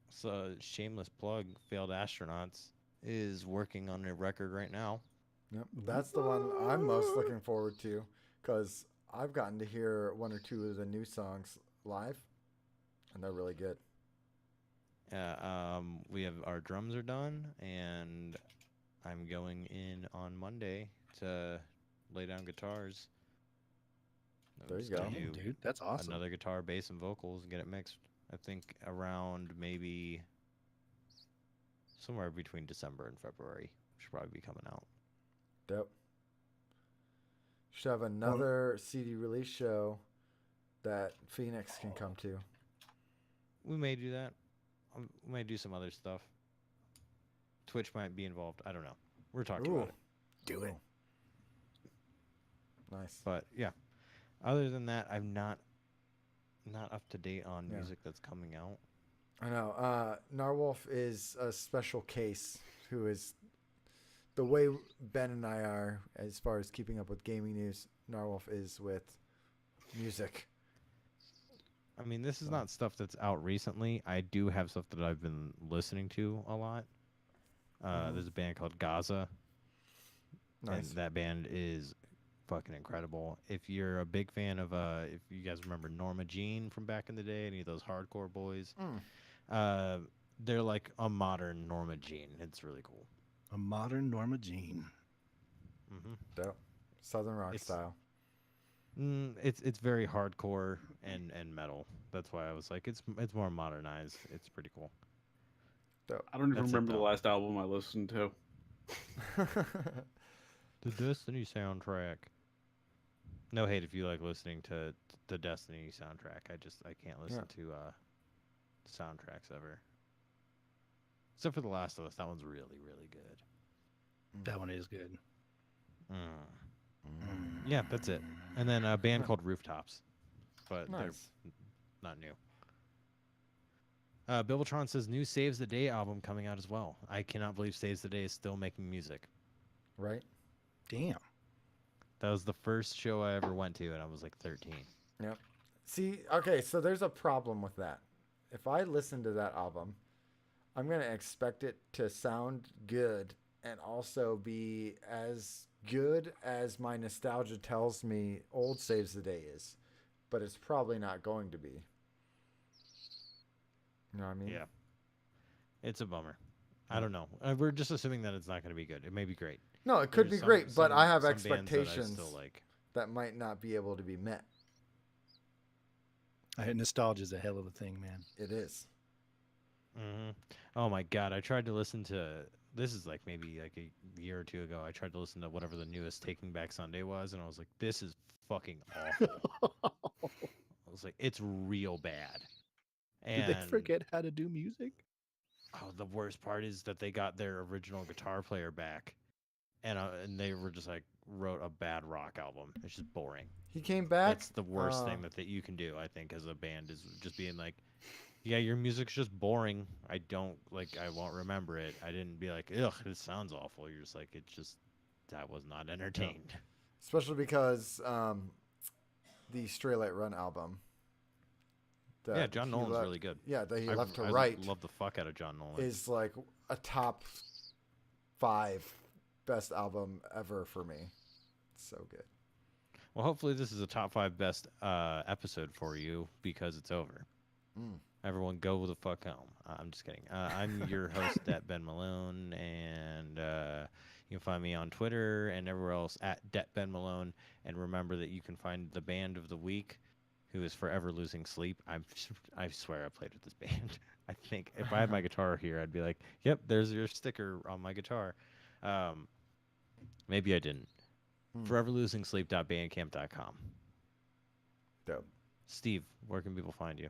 [SPEAKER 3] So shameless plug, Failed Astronauts is working on a record right now.
[SPEAKER 1] Yep, that's the one I'm most looking forward to because I've gotten to hear one or two of the new songs live, and they're really good.
[SPEAKER 3] We have our drums are done, and I'm going in on Monday to lay down guitars.
[SPEAKER 1] There you
[SPEAKER 3] Just
[SPEAKER 1] go.
[SPEAKER 3] gonna do
[SPEAKER 2] Dude, that's awesome.
[SPEAKER 3] Another guitar, bass, and vocals, and get it mixed. I think around maybe somewhere between December and February should probably be coming out.
[SPEAKER 1] Dope. Should have another CD release show that Phoenix can come to.
[SPEAKER 3] We may do that. We may do some other stuff. Twitch might be involved. I don't know. We're talking about it.
[SPEAKER 1] Do it. Nice.
[SPEAKER 3] But yeah, other than that, I'm not up to date on
[SPEAKER 1] Yeah.
[SPEAKER 3] music that's coming out.
[SPEAKER 1] I know. Narwolf is a special case who is the way Ben and I are as far as keeping up with gaming news. Narwolf is with music.
[SPEAKER 3] I mean, this is not stuff that's out recently. I do have stuff that I've been listening to a lot. There's a band called Gaza,
[SPEAKER 1] Nice.
[SPEAKER 3] and that band is fucking incredible. If you're a big fan of, if you guys remember Norma Jean from back in the day, any of those hardcore boys, they're like a modern Norma Jean. It's really cool.
[SPEAKER 2] A modern Norma Jean.
[SPEAKER 1] Dope. Southern rock
[SPEAKER 3] It's-
[SPEAKER 1] style.
[SPEAKER 3] It's very hardcore and metal. That's why I was like, it's more modernized. It's pretty cool.
[SPEAKER 1] Dope.
[SPEAKER 4] I don't even
[SPEAKER 3] That's it,
[SPEAKER 4] remember the
[SPEAKER 3] though.
[SPEAKER 4] last album I listened to.
[SPEAKER 3] The Destiny soundtrack. No hate if you like listening to the Destiny soundtrack. I can't listen to soundtracks ever. Except for The Last of Us. That one's really, really good.
[SPEAKER 2] That one is good.
[SPEAKER 3] Yeah, that's it. And then a band called Rooftops. But
[SPEAKER 1] Nice.
[SPEAKER 3] they're not new. Bibletron says new Saves the Day album coming out as well. I cannot believe Saves the Day is still making music.
[SPEAKER 1] Right?
[SPEAKER 2] Damn.
[SPEAKER 3] That was the first show I ever went to, and I was like 13.
[SPEAKER 1] Yep. See, okay, so there's a problem with that. If I listen to that album, I'm going to expect it to sound good and also be as good as my nostalgia tells me old Saves the Day is. But it's probably not going to be. You know what I mean?
[SPEAKER 3] Yeah. It's a bummer. I don't know. We're just assuming that it's not going to be good. It may be great.
[SPEAKER 1] No, it could
[SPEAKER 3] There's
[SPEAKER 1] be great, but I have
[SPEAKER 3] some bands that I
[SPEAKER 1] expectations
[SPEAKER 3] still like.
[SPEAKER 1] that might not be able to be met.
[SPEAKER 2] Nostalgia is a hell of a thing, man.
[SPEAKER 1] It is.
[SPEAKER 3] Oh my god! I tried to listen to this is like maybe like a year or two ago. I tried to listen to whatever the newest Taking Back Sunday was, and I was like, "This is fucking awful." I was like, "It's real bad." And
[SPEAKER 2] Did they forget how to do music?
[SPEAKER 3] oh, the worst part is that they got their original guitar player back, and they were just like wrote a bad rock album. It's just boring.
[SPEAKER 1] He came back.
[SPEAKER 3] That's the worst thing that you can do, I think, as a band is just being like, yeah, your music's just boring. I won't remember it. I didn't be like, ugh, this sounds awful. You're just like, that was not entertained.
[SPEAKER 1] Especially because the Stray Light Run album.
[SPEAKER 3] Yeah,
[SPEAKER 1] that
[SPEAKER 3] John
[SPEAKER 1] he
[SPEAKER 3] Nolan's
[SPEAKER 1] left-
[SPEAKER 3] really good.
[SPEAKER 1] Yeah, that he
[SPEAKER 3] I
[SPEAKER 1] left to
[SPEAKER 3] I
[SPEAKER 1] right
[SPEAKER 3] love the fuck out of John Nolan.
[SPEAKER 1] is like a top 5 best album ever for me. It's so good.
[SPEAKER 3] Well, hopefully this is a top 5 best episode for you because it's over. Everyone go the fuck home. I'm just kidding. I'm your host, Det Ben Malone, and you can find me on Twitter and everywhere else at Det Ben Malone. And remember that you can find the band of the week, who is Forever Losing Sleep. I swear I played with this band. I think if I had my guitar here, I'd be like, "Yep, there's your sticker on my guitar." Maybe I didn't. Foreverlosingsleep.bandcamp.com.
[SPEAKER 1] Dope.
[SPEAKER 3] Steve, where can people find you?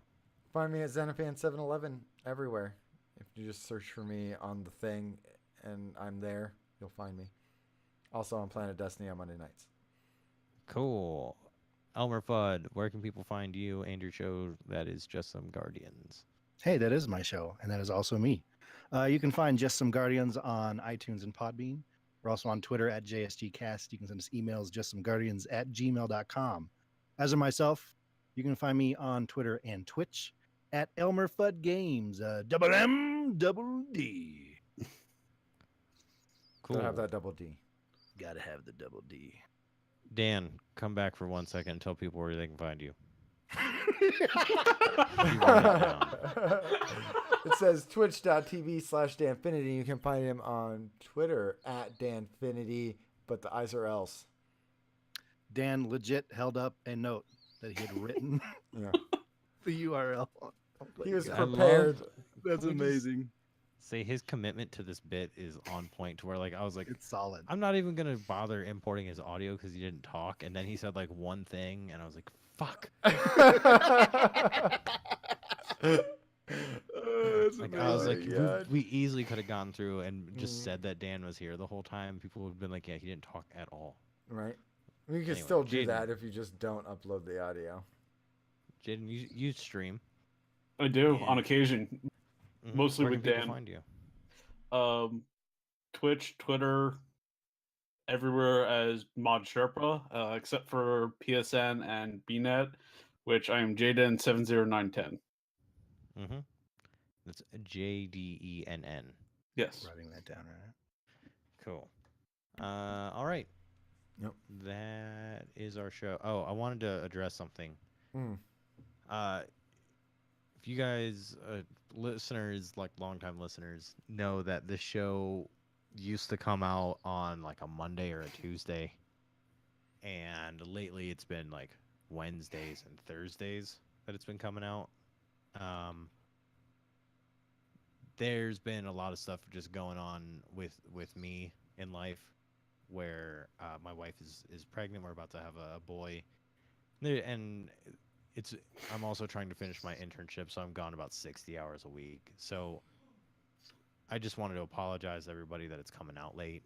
[SPEAKER 1] Find me at Xenofan711 everywhere. If you just search for me on the thing and I'm there, you'll find me. Also on Planet Destiny on Monday nights.
[SPEAKER 3] Cool. Elmer Fudd, where can people find you and your show that is Just Some Guardians?
[SPEAKER 2] Hey, that is my show, and that is also me. You can find Just Some Guardians on iTunes and Podbean. We're also on Twitter at JSGcast. You can send us emails, justsomeguardians@gmail.com. As of myself, you can find me on Twitter and Twitch at Elmer Fudd Games, double M, double D.
[SPEAKER 3] Cool.
[SPEAKER 1] Don't have that double D.
[SPEAKER 2] Gotta have the double D.
[SPEAKER 3] Dan, come back for 1 second and tell people where they can find you.
[SPEAKER 1] It says twitch.tv/Danfinity. You can find him on Twitter at Danfinity, but the I's are L's.
[SPEAKER 2] Dan legit held up a note that he had written
[SPEAKER 1] Yeah.
[SPEAKER 2] the URL.
[SPEAKER 1] He was
[SPEAKER 3] I love-
[SPEAKER 1] prepared.
[SPEAKER 2] That's
[SPEAKER 3] We just-
[SPEAKER 2] amazing.
[SPEAKER 3] Say his commitment to this bit is on point to where like I was like,
[SPEAKER 2] It's solid.
[SPEAKER 3] I'm not even gonna bother importing his audio because he didn't talk, and then he said like one thing, and I was like, fuck. Like I was
[SPEAKER 1] Oh
[SPEAKER 3] like,
[SPEAKER 1] my God.
[SPEAKER 3] we easily could have gone through and just
[SPEAKER 1] Mm.
[SPEAKER 3] said that Dan was here the whole time. People would have been like, yeah, he didn't talk at all.
[SPEAKER 1] Right? You can
[SPEAKER 3] Anyway,
[SPEAKER 1] still do
[SPEAKER 3] Jaden.
[SPEAKER 1] that if you just don't upload the audio.
[SPEAKER 3] Jaden, you stream.
[SPEAKER 4] I do
[SPEAKER 3] Yeah.
[SPEAKER 4] on occasion.
[SPEAKER 3] Mhm.
[SPEAKER 4] Mostly
[SPEAKER 3] Where
[SPEAKER 4] with
[SPEAKER 3] can people
[SPEAKER 4] Dan.
[SPEAKER 3] Find you?
[SPEAKER 4] Twitch, Twitter, everywhere as Mod Sherpa, except for PSN and BNet, which I am Jaden70910.
[SPEAKER 3] Mm-hmm. That's JDENN.
[SPEAKER 4] Yes.
[SPEAKER 2] Writing that down, right?
[SPEAKER 3] Cool. All right.
[SPEAKER 1] Yep.
[SPEAKER 3] That is our show. Oh, I wanted to address something.
[SPEAKER 1] Mm.
[SPEAKER 3] If you guys, listeners, like longtime listeners, know that this show used to come out on like a Monday or a Tuesday, and lately it's been like Wednesdays and Thursdays that it's been coming out. There's been a lot of stuff just going on with me in life, where my wife is pregnant. We're about to have a boy, and I'm also trying to finish my internship, so I'm gone about 60 hours a week. So I just wanted to apologize to everybody that it's coming out late.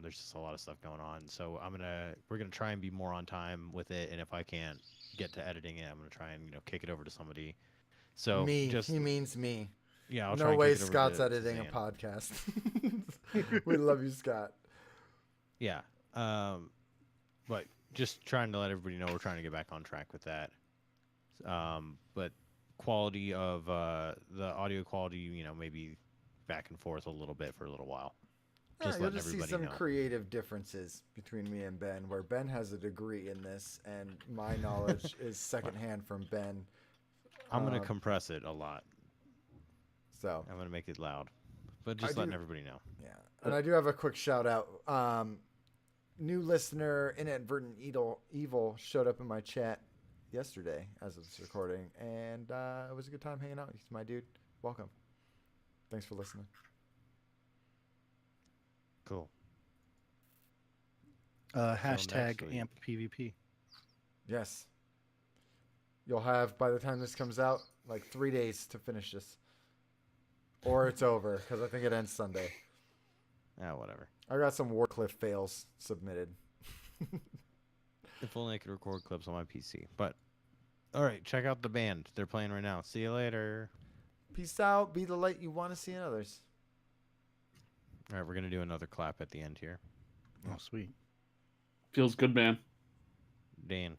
[SPEAKER 3] There's just a lot of stuff going on, so we're gonna try and be more on time with it, and if I can't get to editing it, I'm gonna try and kick it over to somebody. So
[SPEAKER 1] Me.
[SPEAKER 3] just
[SPEAKER 1] He means me.
[SPEAKER 3] yeah, I'll try
[SPEAKER 1] No
[SPEAKER 3] and
[SPEAKER 1] way
[SPEAKER 3] kick it over
[SPEAKER 1] Scott's
[SPEAKER 3] to
[SPEAKER 1] editing a
[SPEAKER 3] Zan.
[SPEAKER 1] podcast. We love you, Scott.
[SPEAKER 3] Yeah, but just trying to let everybody know we're trying to get back on track with that. But quality of the audio quality, maybe back and forth a little bit for a little while. Just
[SPEAKER 1] You'll
[SPEAKER 3] letting
[SPEAKER 1] just see
[SPEAKER 3] everybody
[SPEAKER 1] some
[SPEAKER 3] know.
[SPEAKER 1] creative differences between me and Ben, where Ben has a degree in this, and my knowledge is secondhand from Ben.
[SPEAKER 3] I'm gonna
[SPEAKER 1] Uh,
[SPEAKER 3] compress it a lot.
[SPEAKER 1] So
[SPEAKER 3] I'm gonna make it loud, but just
[SPEAKER 1] I
[SPEAKER 3] letting
[SPEAKER 1] do-
[SPEAKER 3] everybody know.
[SPEAKER 1] yeah, and I do have a quick shout out. New listener, Inadvertent Evil, showed up in my chat yesterday as of this recording, and it was a good time hanging out. He's my dude. Welcome. Thanks for listening.
[SPEAKER 3] Cool.
[SPEAKER 2] Hashtag
[SPEAKER 3] week.
[SPEAKER 2] AMP PvP.
[SPEAKER 1] Yes. You'll have, by the time this comes out, like 3 days to finish this. Or it's over, because I think it ends Sunday.
[SPEAKER 3] Yeah, whatever.
[SPEAKER 1] I got some Warcliffe fails submitted.
[SPEAKER 3] If only I could record clips on my PC. But all right, check out the band. They're playing right now. See you later.
[SPEAKER 1] Peace out. Be the light you want to see in others.
[SPEAKER 3] All right, we're gonna do another clap at the end here.
[SPEAKER 2] Oh, sweet.
[SPEAKER 4] Feels good, man.
[SPEAKER 3] Dan,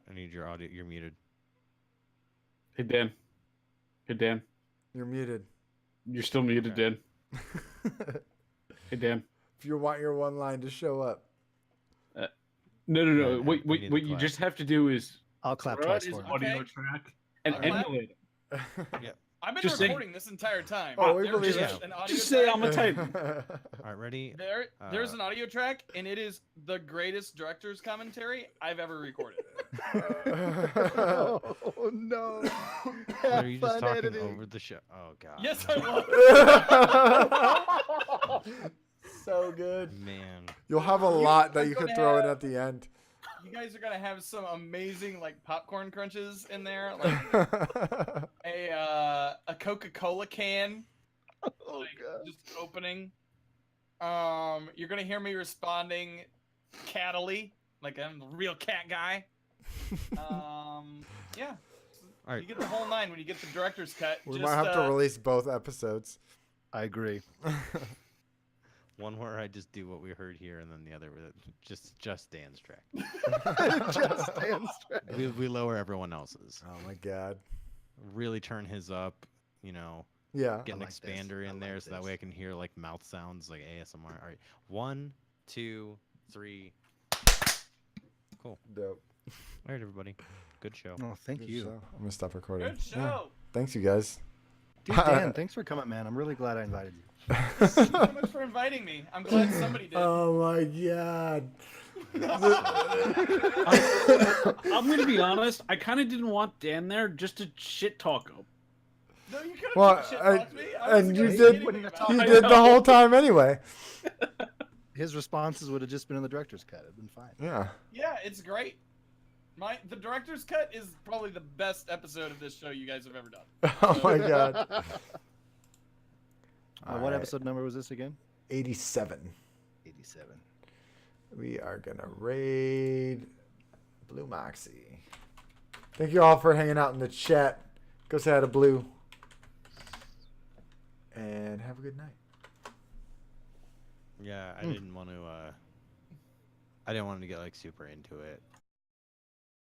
[SPEAKER 3] I need your audio. You're muted.
[SPEAKER 4] Hey, Dan. Hey, Dan.
[SPEAKER 1] You're muted.
[SPEAKER 4] You're still muted,
[SPEAKER 3] Okay.
[SPEAKER 4] Dan. Hey, Dan.
[SPEAKER 1] If you want your one line to show up.
[SPEAKER 4] No.
[SPEAKER 3] Yeah,
[SPEAKER 4] What
[SPEAKER 3] we need
[SPEAKER 4] what
[SPEAKER 3] the
[SPEAKER 4] you
[SPEAKER 3] clap.
[SPEAKER 4] just have to do is
[SPEAKER 2] I'll clap
[SPEAKER 4] throw out
[SPEAKER 2] twice
[SPEAKER 4] his
[SPEAKER 2] for him.
[SPEAKER 4] audio
[SPEAKER 5] Okay.
[SPEAKER 4] track and
[SPEAKER 5] Alright.
[SPEAKER 4] emulate it.
[SPEAKER 5] I've been
[SPEAKER 4] Just say-
[SPEAKER 5] recording this entire time.
[SPEAKER 1] Oh, we
[SPEAKER 5] There
[SPEAKER 1] believe
[SPEAKER 5] is
[SPEAKER 3] it.
[SPEAKER 5] an audio
[SPEAKER 4] Just say
[SPEAKER 5] track.
[SPEAKER 4] I'm a type.
[SPEAKER 3] All right, ready?
[SPEAKER 5] There's
[SPEAKER 3] Uh,
[SPEAKER 5] an audio track, and it is the greatest director's commentary I've ever recorded.
[SPEAKER 2] Oh no!
[SPEAKER 3] Are you just talking over the show? Oh god.
[SPEAKER 5] Yes, I was.
[SPEAKER 1] So good.
[SPEAKER 3] Man.
[SPEAKER 1] You'll have a lot that
[SPEAKER 5] I'm
[SPEAKER 1] you could
[SPEAKER 5] gonna
[SPEAKER 1] throw in
[SPEAKER 5] have-
[SPEAKER 1] at the end.
[SPEAKER 5] You guys are gonna have some amazing like popcorn crunches in there, like a Coca-Cola can,
[SPEAKER 2] Oh
[SPEAKER 5] like,
[SPEAKER 2] god.
[SPEAKER 5] just opening. You're gonna hear me responding cattily, like I'm the real cat guy. Yeah.
[SPEAKER 3] All right.
[SPEAKER 5] You get the whole 9 when you get the director's cut.
[SPEAKER 1] We
[SPEAKER 5] Just,
[SPEAKER 1] might have to release both episodes.
[SPEAKER 2] I agree.
[SPEAKER 3] One where I just do what we heard here, and then the other with just Dan's track.
[SPEAKER 2] Just Dan's track.
[SPEAKER 3] We lower everyone else's.
[SPEAKER 1] Oh my god.
[SPEAKER 3] Really turn his up. You know,
[SPEAKER 1] Yeah.
[SPEAKER 3] get an
[SPEAKER 2] like this.
[SPEAKER 3] expander
[SPEAKER 2] I
[SPEAKER 3] in there
[SPEAKER 2] like
[SPEAKER 3] so that
[SPEAKER 2] this.
[SPEAKER 3] way I can hear like mouth sounds like ASMR. All right, 1, 2, 3. Cool.
[SPEAKER 1] Dope.
[SPEAKER 3] All right, everybody. Good show.
[SPEAKER 2] Oh, thank
[SPEAKER 1] Good
[SPEAKER 2] you.
[SPEAKER 1] show. I'm gonna stop recording.
[SPEAKER 5] Good
[SPEAKER 1] Yeah.
[SPEAKER 5] show.
[SPEAKER 1] Thanks, you guys.
[SPEAKER 2] Dude, Dan, thanks for coming, man. I'm really glad I invited you.
[SPEAKER 5] Thank you so much for inviting me. I'm glad somebody did.
[SPEAKER 1] Oh my god.
[SPEAKER 4] I'm gonna be honest. I kind of didn't want Dan there just to shit talk him.
[SPEAKER 5] No, you could
[SPEAKER 1] Well,
[SPEAKER 5] have shit talked me. I
[SPEAKER 1] and
[SPEAKER 5] wasn't
[SPEAKER 1] you
[SPEAKER 5] gonna say
[SPEAKER 1] did-
[SPEAKER 5] anything about
[SPEAKER 2] talk-
[SPEAKER 1] You
[SPEAKER 5] it.
[SPEAKER 4] I
[SPEAKER 1] did the
[SPEAKER 4] know.
[SPEAKER 1] whole time anyway.
[SPEAKER 2] His responses would have just been in the director's cut. It'd been fine.
[SPEAKER 1] Yeah.
[SPEAKER 5] Yeah, it's great. The director's cut is probably the best episode of this show you guys have ever done.
[SPEAKER 1] Oh my god.
[SPEAKER 2] What
[SPEAKER 1] Alright,
[SPEAKER 2] episode number was this again?
[SPEAKER 1] 87.
[SPEAKER 2] 87.
[SPEAKER 1] We are gonna raid Blue Moxie. Thank you all for hanging out in the chat. Go say hi to Blue. And have a good night.
[SPEAKER 3] Yeah, I didn't want to. I didn't want to get like super into it.